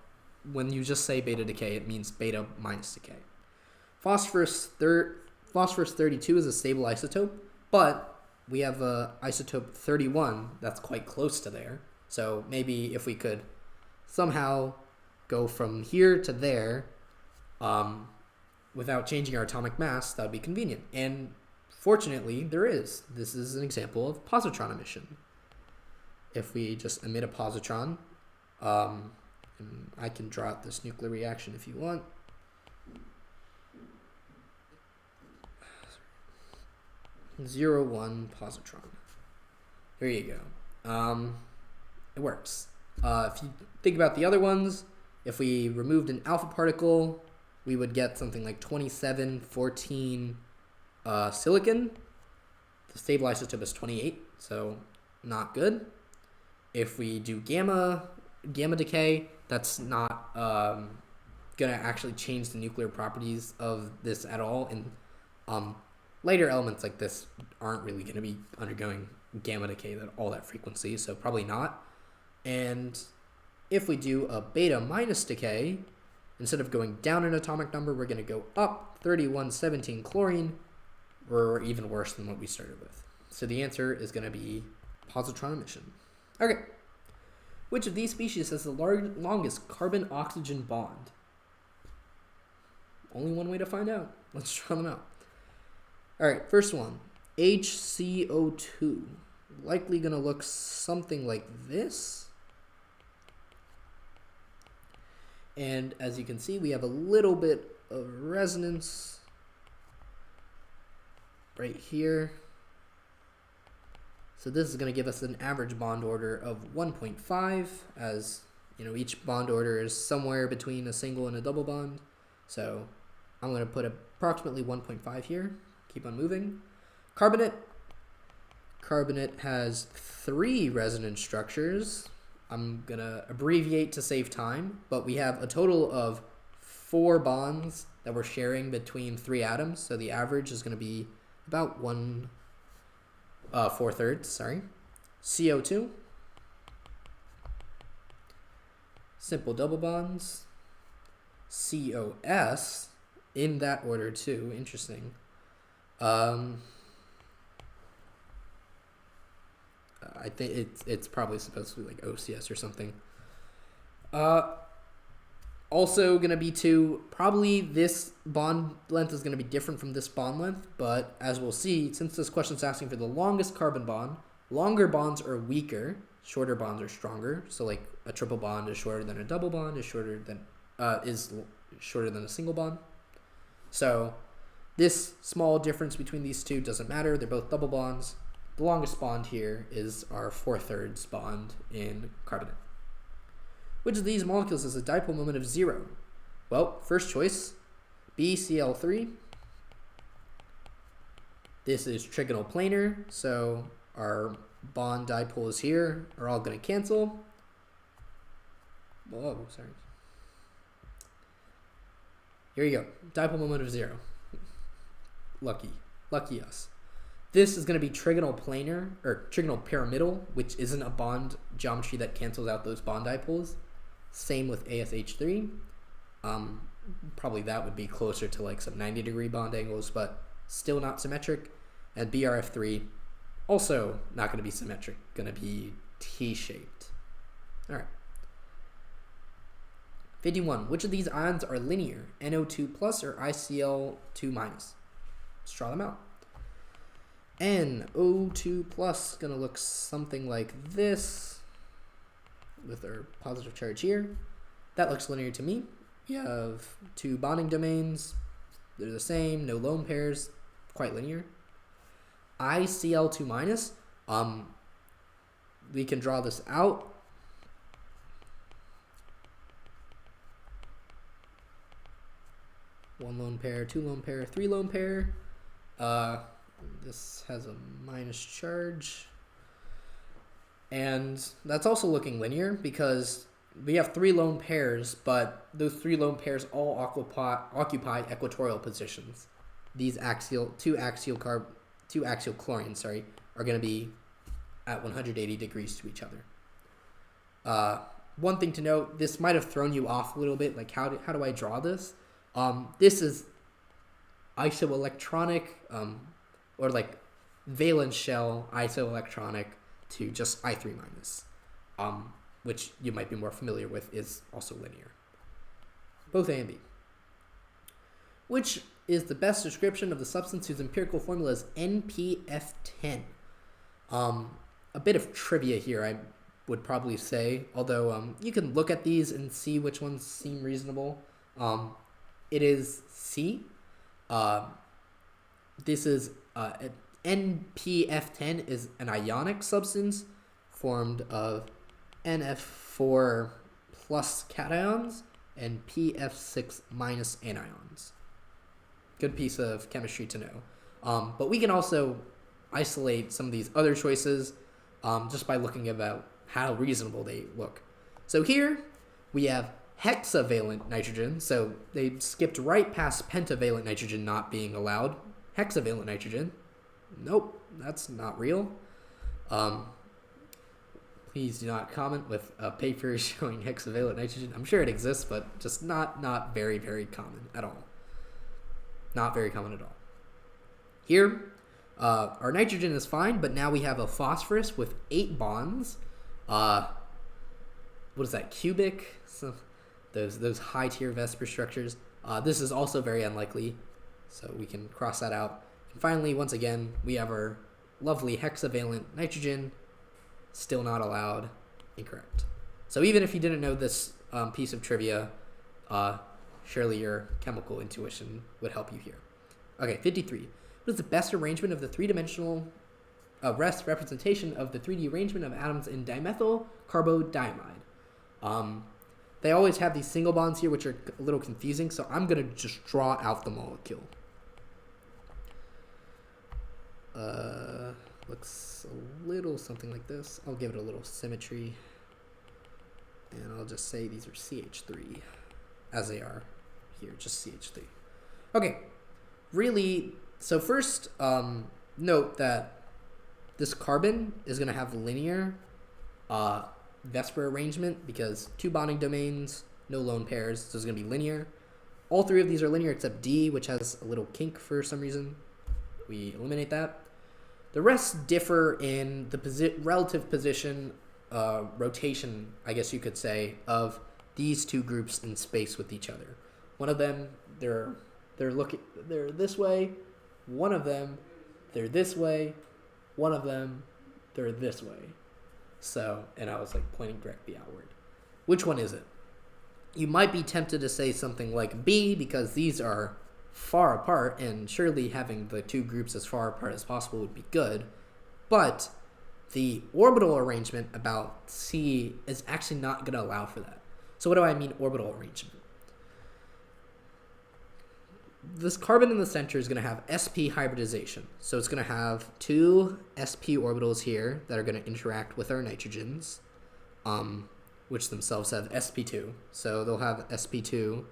when you just say beta decay, it means beta minus decay. Phosphorus 32 is a stable isotope, but we have isotope 31 that's quite close to there. So maybe if we could somehow go from here to there without changing our atomic mass, that would be convenient. And fortunately, there is. This is an example of positron emission. If we just emit a positron, and I can draw out this nuclear reaction if you want. Zero, 1 positron. There you go. It works. If you think about the other ones, if we removed an alpha particle, we would get something like 27, 14 silicon. The stable isotope is 28, so not good. If we do gamma decay, that's not going to actually change the nuclear properties of this at all. And later elements like this aren't really going to be undergoing gamma decay at all that frequency, so probably not. And if we do a beta minus decay, instead of going down an atomic number, we're going to go up 3117 chlorine, or even worse than what we started with. So the answer is going to be positron emission. Okay. Which of these species has the longest carbon-oxygen bond? Only one way to find out. Let's try them out. All right, first one, HCO2. Likely going to look something like this. And as you can see, we have a little bit of resonance right here. So this is going to give us an average bond order of 1.5, as you know, each bond order is somewhere between a single and a double bond. So I'm going to put approximately 1.5 here. Keep on moving. Carbonate. Carbonate has 3 resonance structures. I'm going to abbreviate to save time, but we have a total of 4 bonds that we're sharing between 3 atoms. So the average is going to be about 4/3, sorry. CO2. Simple double bonds. COS, in that order too, interesting. I think it's probably supposed to be like OCS or something. Also going to be 2. Probably this bond length is going to be different from this bond length, but as we'll see, since this question is asking for the longest carbon bond, longer bonds are weaker, shorter bonds are stronger. So like a triple bond is shorter than a double bond, is shorter than a single bond. So this small difference between these two doesn't matter. They're both double bonds. The longest bond here is our 4/3 bond in carbonate. Which of these molecules has a dipole moment of 0? Well, first choice, BCl3. This is trigonal planar, so our bond dipoles here are all going to cancel. Whoa, sorry. Here you go, dipole moment of 0. Lucky us. This is going to be trigonal planar, or trigonal pyramidal, which isn't a bond geometry that cancels out those bond dipoles. Same with ASH3. Probably that would be closer to like some 90-degree bond angles, but still not symmetric. And BRF3, also not going to be symmetric, going to be T-shaped. All right. 51. Which of these ions are linear? NO2 plus or ICl2 minus? Let's draw them out. NO2 plus going to look something like this with our positive charge here. That looks linear to me. You have 2 bonding domains. They're the same. No lone pairs. Quite linear. ICl2 minus. We can draw this out. One lone pair, 2 lone pair, 3 lone pair. This has a minus charge. And that's also looking linear because we have 3 lone pairs, but those 3 lone pairs all occupy equatorial two axial chlorines, are going to be at 180 degrees to each other. One thing to note, this might have thrown you off a little bit, like how do I draw this? This is isoelectronic, or like valence shell isoelectronic to just I3 minus, which you might be more familiar with, is also linear. Both A and B. Which is the best description of the substance whose empirical formula is NPF10? A bit of trivia here, I would probably say, although you can look at these and see which ones seem reasonable. It is C. This is NPF10 is an ionic substance formed of NF4 plus cations and PF6 minus anions. Good piece of chemistry to know. But we can also isolate some of these other choices just by looking about how reasonable they look. So here we have hexavalent nitrogen. So they skipped right past pentavalent nitrogen not being allowed. Hexavalent nitrogen. Nope, that's not real. Please do not comment with a paper showing hexavalent nitrogen. I'm sure it exists, but just not very, very common at all. Not very common at all. Here, our nitrogen is fine, but now we have a phosphorus with 8 bonds. what is that, cubic? So those high tier Vesper structures. This is also very unlikely, so we can cross that out. And finally, once again, we have our lovely hexavalent nitrogen. Still not allowed. Incorrect. So even if you didn't know this piece of trivia, surely your chemical intuition would help you here. Okay, 53. What is the best arrangement of the three-dimensional representation of the 3D arrangement of atoms in dimethyl carbodiamide? They always have these single bonds here, which are a little confusing, so I'm going to just draw out the molecule. Looks a little something like this. I'll give it a little symmetry. And I'll just say these are CH3, as they are here, just CH3. Okay, really, so first, note that this carbon is going to have linear Vesper arrangement because 2 bonding domains, no lone pairs, so it's going to be linear. All 3 of these are linear except D, which has a little kink for some reason. We eliminate that. The rest differ in the relative position, rotation, I guess you could say, of these 2 groups in space with each other. One of them, they're this way. One of them, they're this way. One of them, they're this way. So, and I was like pointing directly outward. Which one is it? You might be tempted to say something like B because these are far apart, and surely having the 2 groups as far apart as possible would be good. But the orbital arrangement about C is actually not going to allow for that. So what do I mean orbital arrangement? This carbon in the center is going to have sp hybridization. So it's going to have 2 sp orbitals here that are going to interact with our nitrogens, which themselves have sp2. So they'll have sp2.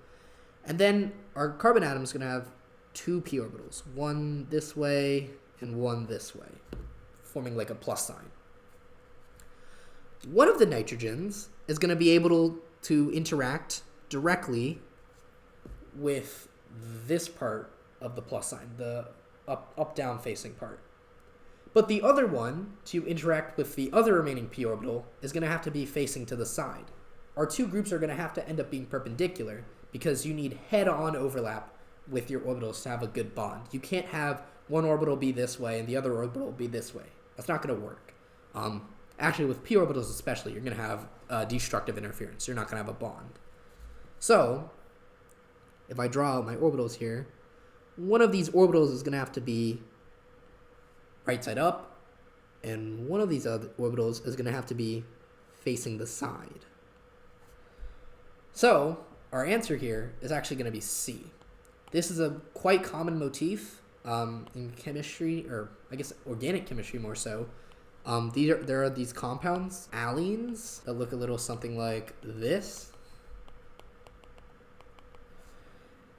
And then our carbon atom is going to have 2 p orbitals, one this way and one this way, forming like a plus sign. One of the nitrogens is going to be able to interact directly with this part of the plus sign, the up-down facing part. But the other one, to interact with the other remaining p orbital, is going to have to be facing to the side. Our 2 groups are going to have to end up being perpendicular because you need head-on overlap with your orbitals to have a good bond. You can't have one orbital be this way and the other orbital be this way. That's not going to work. Actually, with p orbitals especially, you're going to have destructive interference. You're not going to have a bond. So if I draw out my orbitals here, one of these orbitals is going to have to be right side up, and one of these other orbitals is going to have to be facing the side. So our answer here is actually going to be C. This is a quite common motif in chemistry, or I guess organic chemistry more so. There are these compounds, allenes, that look a little something like this.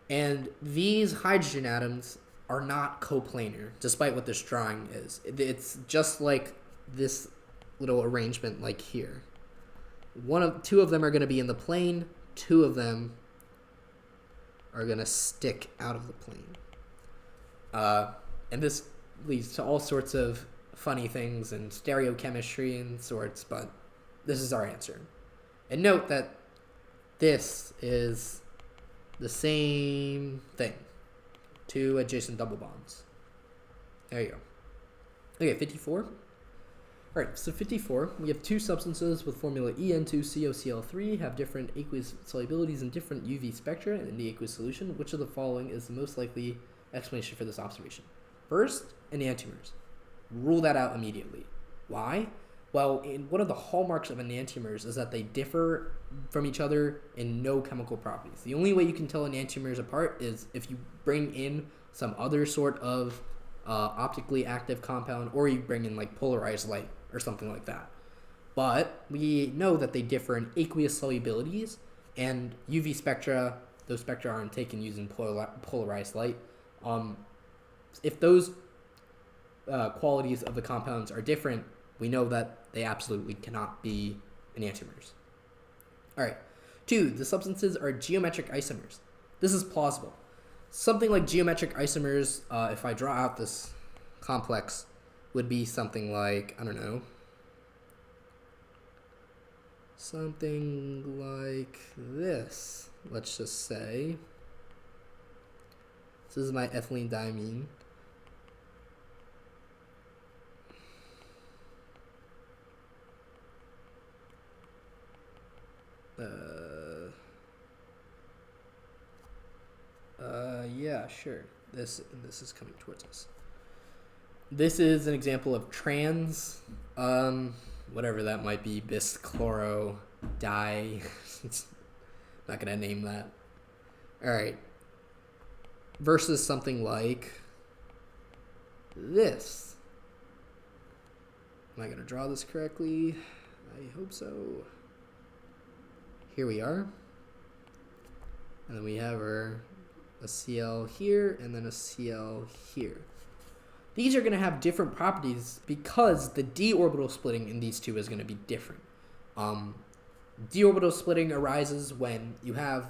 And these hydrogen atoms are not coplanar, despite what this drawing is. It's just like this little arrangement like here. 2 of them are going to be in the plane, 2 of them are going to stick out of the plane. And this leads to all sorts of funny things and stereochemistry and sorts, but this is our answer. And note that this is the same thing. 2 adjacent double bonds. There you go. Okay, 54. Alright, so 54, we have 2 substances with formula En2COCl3 have different aqueous solubilities in different UV spectra in the aqueous solution. Which of the following is the most likely explanation for this observation? First, enantiomers. Rule that out immediately. Why? Well, one of the hallmarks of enantiomers is that they differ from each other in no chemical properties. The only way you can tell enantiomers apart is if you bring in some other sort of optically active compound, or you bring in like polarized light or something like that. But we know that they differ in aqueous solubilities, and UV spectra, those spectra aren't taken using polarized light. If those qualities of the compounds are different, we know that they absolutely cannot be enantiomers. All right. 2, the substances are geometric isomers. This is plausible. Something like geometric isomers, if I draw out this complex, would be something like, I don't know, something like this. Let's just say this is my ethylene diamine. Yeah, sure. This is coming towards us. This is an example of trans, whatever that might be, bis-chloro di. Not gonna name that. All right. Versus something like this. Am I gonna draw this correctly? I hope so. Here we are. And then we have a Cl here and then a Cl here. These are going to have different properties because the d orbital splitting in these two is going to be different. D orbital splitting arises when you have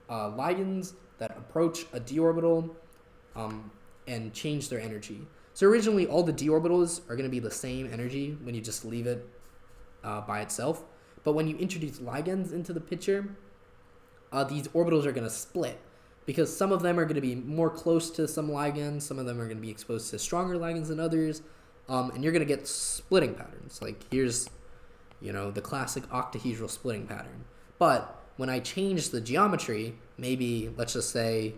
ligands that approach a d orbital and change their energy. So originally all the d orbitals are going to be the same energy when you just leave it by itself. But when you introduce ligands into the picture, these orbitals are going to split because some of them are going to be more close to some ligands, some of them are going to be exposed to stronger ligands than others, and you're going to get splitting patterns. Like here's, the classic octahedral splitting pattern. But when I change the geometry, maybe let's just say,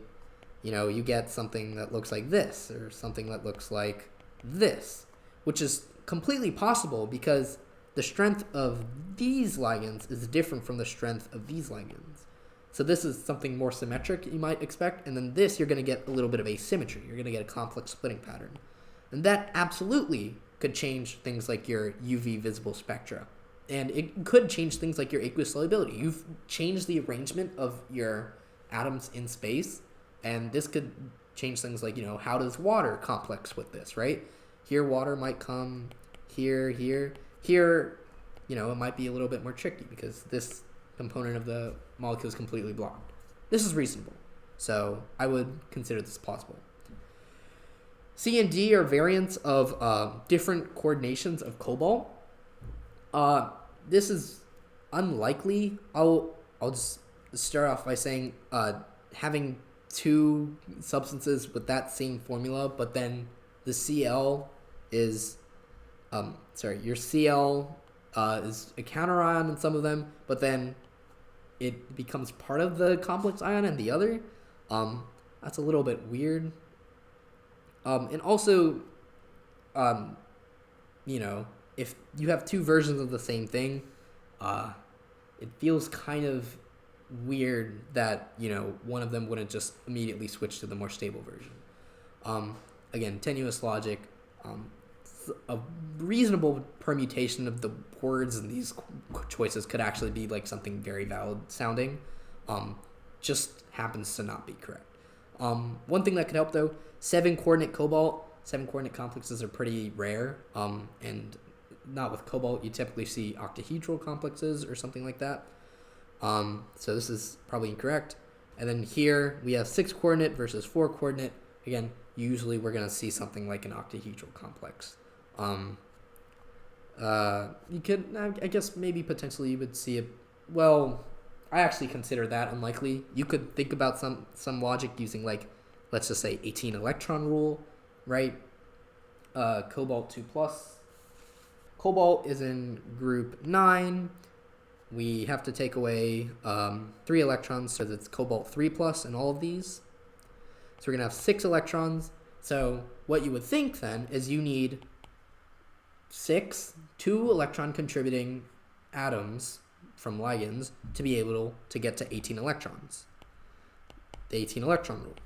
you get something that looks like this or something that looks like this, which is completely possible because the strength of these ligands is different from the strength of these ligands. So this is something more symmetric you might expect, and then this you're going to get a little bit of asymmetry. You're going to get a complex splitting pattern. And that absolutely could change things like your UV visible spectra. And it could change things like your aqueous solubility. You've changed the arrangement of your atoms in space, and this could change things like, how does water complex with this, right? Here water might come here. Here, it might be a little bit more tricky because this component of the molecule is completely blocked. This is reasonable, so I would consider this plausible. C and D are variants of different coordinations of cobalt. This is unlikely. I'll just start off by saying having two substances with that same formula, but then the Cl is your Cl is a counterion in some of them, but then it becomes part of the complex ion in the other. That's a little bit weird. And also, if you have two versions of the same thing, it feels kind of weird that, one of them wouldn't just immediately switch to the more stable version. Again, tenuous logic. A reasonable permutation of the words in these choices could actually be like something very valid sounding, just happens to not be correct. One thing that could help though, 7-coordinate cobalt, 7-coordinate complexes are pretty rare, and not with cobalt. You typically see octahedral complexes or something like that. So this is probably incorrect. And then here we have 6-coordinate versus 4-coordinate. Again, usually we're going to see something like an octahedral complex. You could, I guess maybe potentially you would see I actually consider that unlikely. You could think about some logic using like, let's just say 18 electron rule, right? Cobalt 2+. Cobalt is in group 9. We have to take away 3 electrons, so that's cobalt 3+ in all of these. So we're going to have 6 electrons. So what you would think then is you need 6 2-electron contributing atoms from ligands to be able to get to 18 electrons. The 18 electron rule.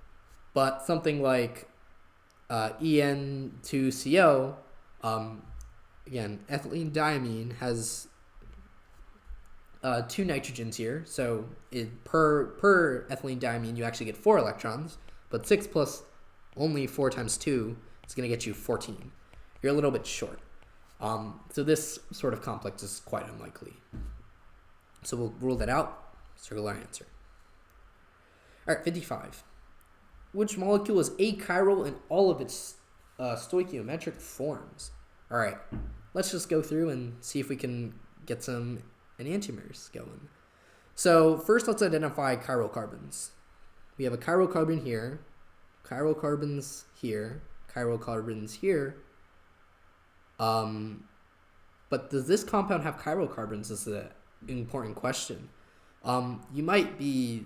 But something like En2CO, again, ethylene diamine has 2 nitrogens here. So per ethylene diamine, you actually get 4 electrons. But 6 plus only 4 times 2 is going to get you 14. You're a little bit short. So this sort of complex is quite unlikely. So we'll rule that out. Circle our answer. All right, 55. Which molecule is achiral in all of its stoichiometric forms? All right, let's just go through and see if we can get some and enantiomers going. So first let's identify chiral carbons. We have a chiral carbon here, chiral carbons here, chiral carbons here. But does this compound have chiral carbons is the important question. You might be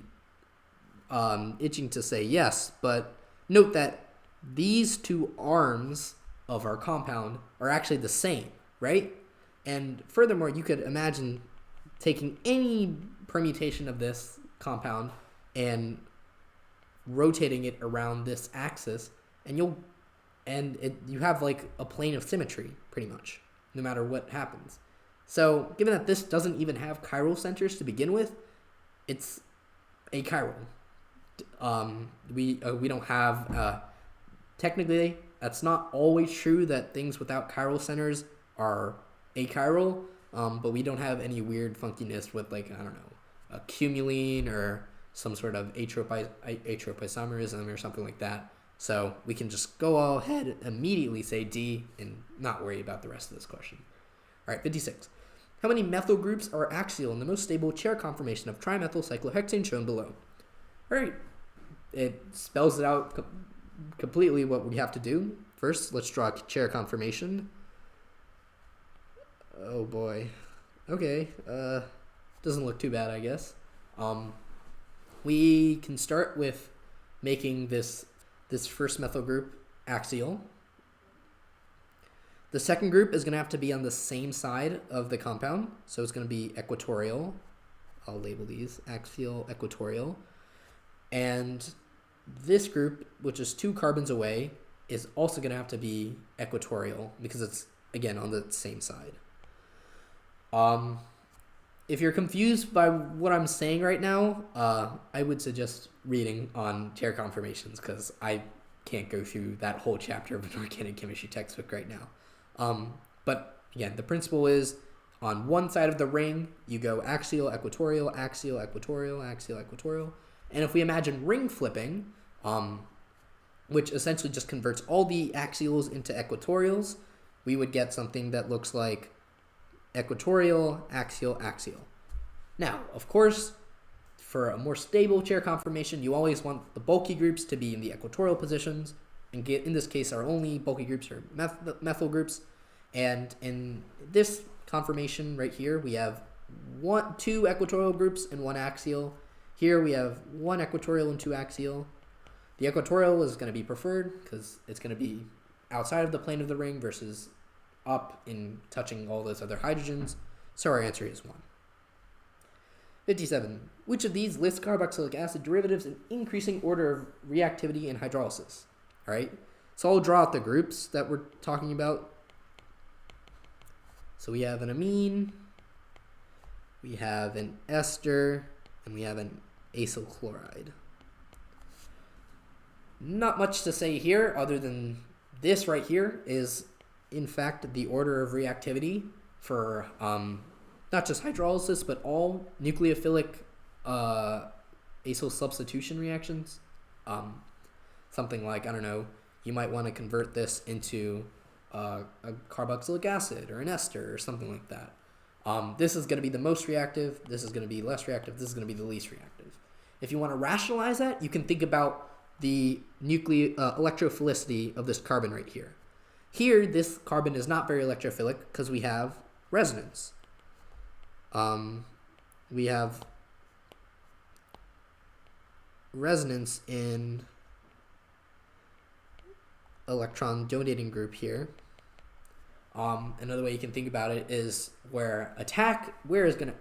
itching to say yes, but note that these two arms of our compound are actually the same, right? And furthermore, you could imagine taking any permutation of this compound and rotating it around this axis, and you have like a plane of symmetry pretty much, no matter what happens. So given that this doesn't even have chiral centers to begin with, it's achiral. We don't have technically, that's not always true that things without chiral centers are achiral, but we don't have any weird funkiness with, like, I don't know, a cumulene or some sort of atropisomerism or something like that. So we can just go ahead and immediately say D and not worry about the rest of this question. All right, 56. How many methyl groups are axial in the most stable chair conformation of trimethyl cyclohexane shown below? All right, it spells it out completely what we have to do. First, let's draw a chair conformation. Oh boy. Okay, doesn't look too bad, I guess. We can start with making this first methyl group axial. The second group is going to have to be on the same side of the compound, so it's going to be equatorial. I'll label these axial, equatorial. And this group, which is 2 carbons away, is also going to have to be equatorial because it's, again, on the same side. If you're confused by what I'm saying right now, I would suggest reading on chair conformations because I can't go through that whole chapter of an organic chemistry textbook right now. But again, the principle is on one side of the ring, you go axial, equatorial, axial, equatorial, axial, equatorial. And if we imagine ring flipping, which essentially just converts all the axials into equatorials, we would get something that looks like equatorial, axial, axial. Now, of course, for a more stable chair conformation, you always want the bulky groups to be in the equatorial positions, and in this case, our only bulky groups are methyl groups. And in this conformation right here, we have 2 equatorial groups and 1 axial. Here we have 1 equatorial and 2 axial. The equatorial is going to be preferred because it's going to be outside of the plane of the ring versus up in touching all those other hydrogens. So our answer is 1. 57. Which of these lists carboxylic acid derivatives in increasing order of reactivity in hydrolysis? All right. So I'll draw out the groups that we're talking about. So we have an amine, we have an ester, and we have an acyl chloride. Not much to say here other than this right here is, in fact, the order of reactivity for not just hydrolysis, but all nucleophilic acyl substitution reactions. Something like, I don't know, you might want to convert this into a carboxylic acid or an ester or something like that. This is going to be the most reactive, this is going to be less reactive, this is going to be the least reactive. If you want to rationalize that, you can think about the electrophilicity of this carbon right here. Here, this carbon is not very electrophilic because we have resonance. We have resonance in electron donating group here. Another way you can think about it is where is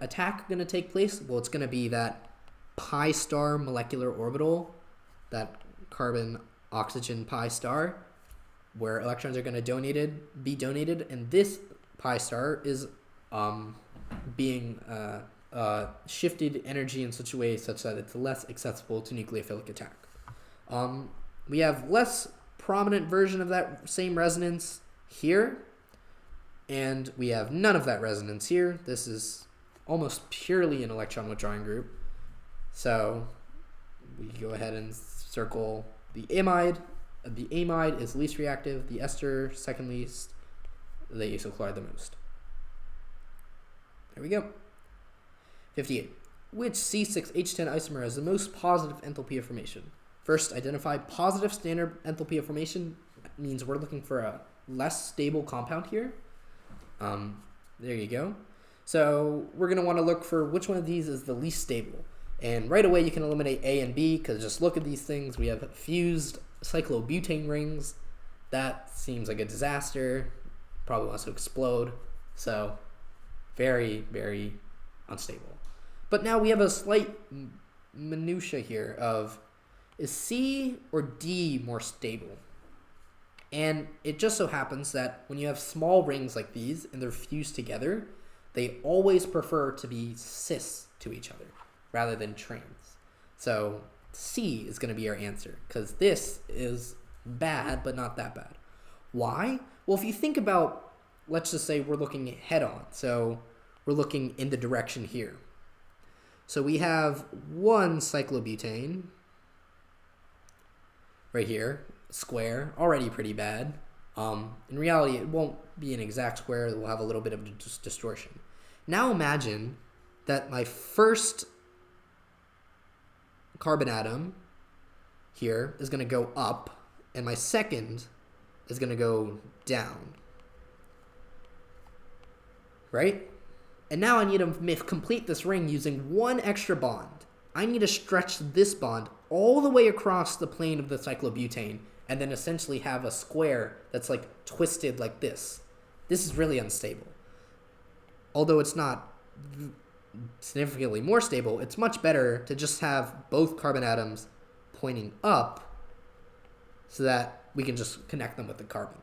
attack going to take place? Well, it's going to be that pi star molecular orbital, that carbon oxygen pi star, where electrons are going to be donated, and this pi star is being shifted energy in such a way such that it's less accessible to nucleophilic attack. We have less prominent version of that same resonance here, and we have none of that resonance here. This is almost purely an electron withdrawing group. So we go ahead and circle the amide. The amide is least reactive, the ester second least, the acyl chloride the most. There we go. 58. Which C6H10 isomer has the most positive enthalpy of formation? First, identify positive standard enthalpy of formation. That means we're looking for a less stable compound here. There you go. So we're going to want to look for which one of these is the least stable. And right away you can eliminate A and B because just look at these things. We have fused cyclobutane rings. That seems like a disaster. Probably wants to explode. So very, very unstable. But now we have a slight minutia here of, is C or D more stable? And it just so happens that when you have small rings like these and they're fused together, they always prefer to be cis to each other rather than trans. So C is going to be our answer because this is bad, but not that bad. Why? Well, if you think about, let's just say we're looking head on. So we're looking in the direction here. So we have one cyclobutane right here, square, already pretty bad. In reality, it won't be an exact square. It will have a little bit of distortion. Now imagine that my first carbon atom here is going to go up, and my second is going to go down. Right? And now I need to complete this ring using one extra bond. I need to stretch this bond all the way across the plane of the cyclobutane and then essentially have a square that's like twisted like this. This is really unstable. Although it's not significantly more stable, it's much better to just have both carbon atoms pointing up so that we can just connect them with the carbon.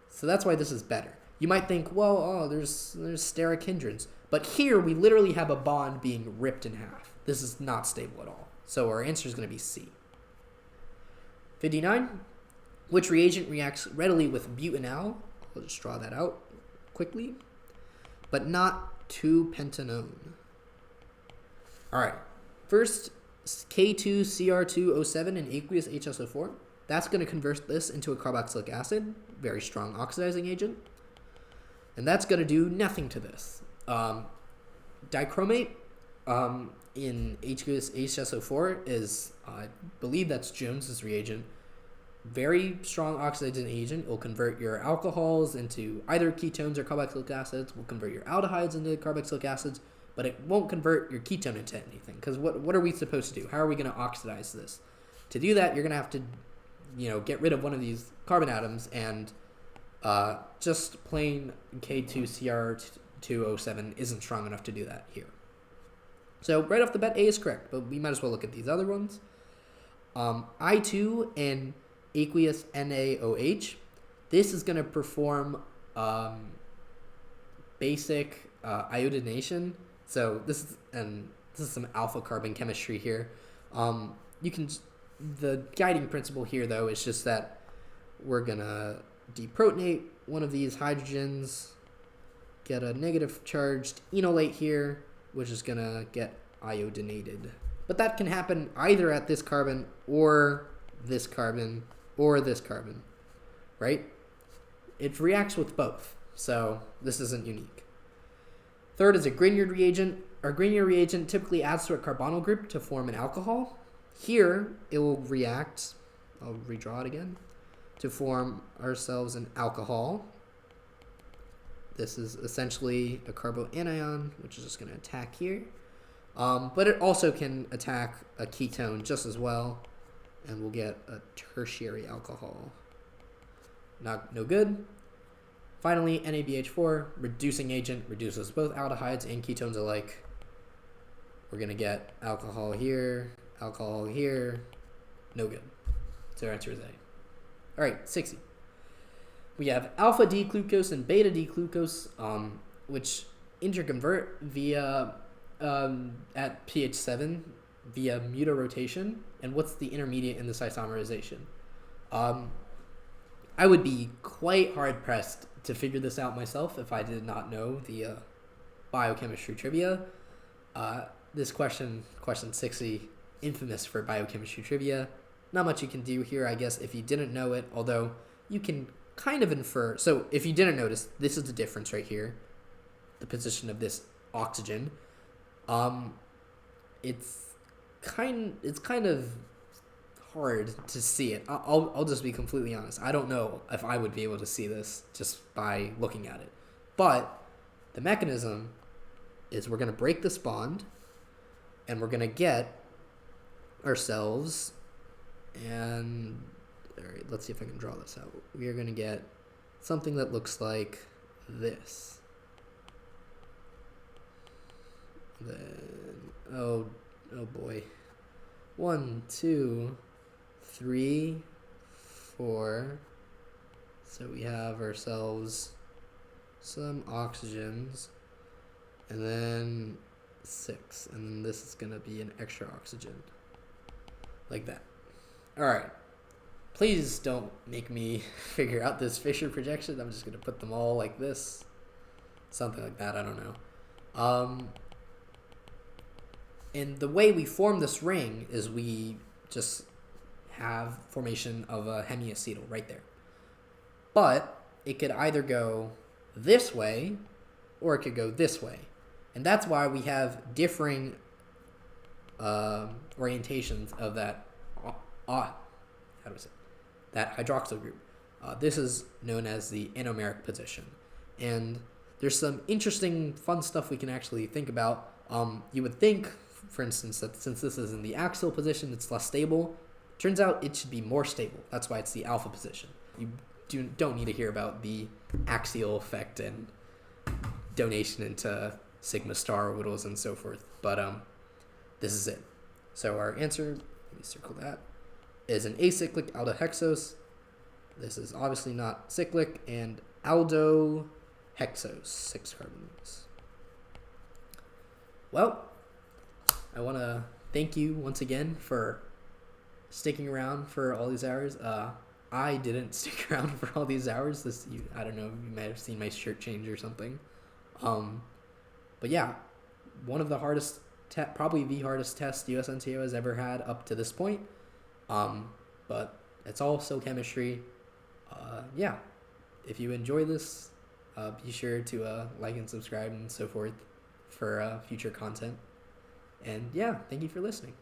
So that's why this is better. You might think, well, oh, there's steric hindrance. But here we literally have a bond being ripped in half. This is not stable at all. So our answer is going to be C. 59. Which reagent reacts readily with butanol? I'll just draw that out quickly. But not 2-pentanone. All right. First, K2Cr2O7 and aqueous HSO4. That's going to convert this into a carboxylic acid. Very strong oxidizing agent. And that's going to do nothing to this. Dichromate in aqueous HSO4 is, I believe that's Jones's reagent. Very strong oxidizing agent. It will convert your alcohols into either ketones or carboxylic acids. Will convert your aldehydes into carboxylic acids, but it won't convert your ketone into anything. Because what are we supposed to do? How are we going to oxidize this? To do that, you're going to have to, get rid of one of these carbon atoms, and just plain K2Cr2O7 isn't strong enough to do that here. So right off the bat, A is correct, but we might as well look at these other ones. I2 and aqueous NaOH. This is going to perform basic iodination. So this is some alpha carbon chemistry here. The guiding principle here, though, is just that we're going to deprotonate one of these hydrogens, get a negative charged enolate here, which is going to get iodinated. But that can happen either at this carbon or this carbon or this carbon, right? It reacts with both, so this isn't unique. Third is a Grignard reagent. Our Grignard reagent typically adds to a carbonyl group to form an alcohol. Here, it will react, I'll redraw it again, to form ourselves an alcohol. This is essentially a carboanion, which is just going to attack here. But it also can attack a ketone just as well, and we'll get a tertiary alcohol. No good. Finally, NABH4, reducing agent, reduces both aldehydes and ketones alike. We're going to get alcohol here, no good. So our answer is A. All right, 60. We have alpha D-glucose and beta D-glucose, which interconvert via at pH 7 via mutarotation. And what's the intermediate in this isomerization? I would be quite hard pressed to figure this out myself if I did not know the biochemistry trivia. This question 60, infamous for biochemistry trivia. Not much you can do here, I guess, if you didn't know it, although you can kind of infer. So if you didn't notice, this is the difference right here, the position of this oxygen. Um, it's it's kind of hard to see it. I'll just be completely honest. I don't know if I would be able to see this just by looking at it. But the mechanism is we're going to break this bond and we're going to get ourselves, and all right, let's see if I can draw this out. We are going to get something that looks like this. Then, oh boy. 1, 2, 3, 4. So we have ourselves some oxygens, and then 6, and then this is going to be an extra oxygen. Like that. Alright. Please don't make me figure out this Fisher projection. I'm just going to put them all like this. Something like that, I don't know. And the way we form this ring is we just have formation of a hemiacetal right there. But it could either go this way or it could go this way. And that's why we have differing orientations of that that hydroxyl group. This is known as the anomeric position. And there's some interesting fun stuff we can actually think about. You would think, for instance, that since this is in the axial position, it's less stable. Turns out it should be more stable. That's why it's the alpha position. You don't need to hear about the axial effect and donation into sigma star orbitals and so forth. But this is it. So our answer, let me circle that, is an acyclic aldohexose. This is obviously not cyclic, and aldohexose, 6 carbons. Well, I want to thank you once again for sticking around for all these hours. I didn't stick around for all these hours. I don't know, you might have seen my shirt change or something. But yeah, one of the hardest, probably the hardest test USNCO has ever had up to this point. But it's all still chemistry. Yeah, if you enjoy this, be sure to like and subscribe and so forth for future content. And yeah, thank you for listening.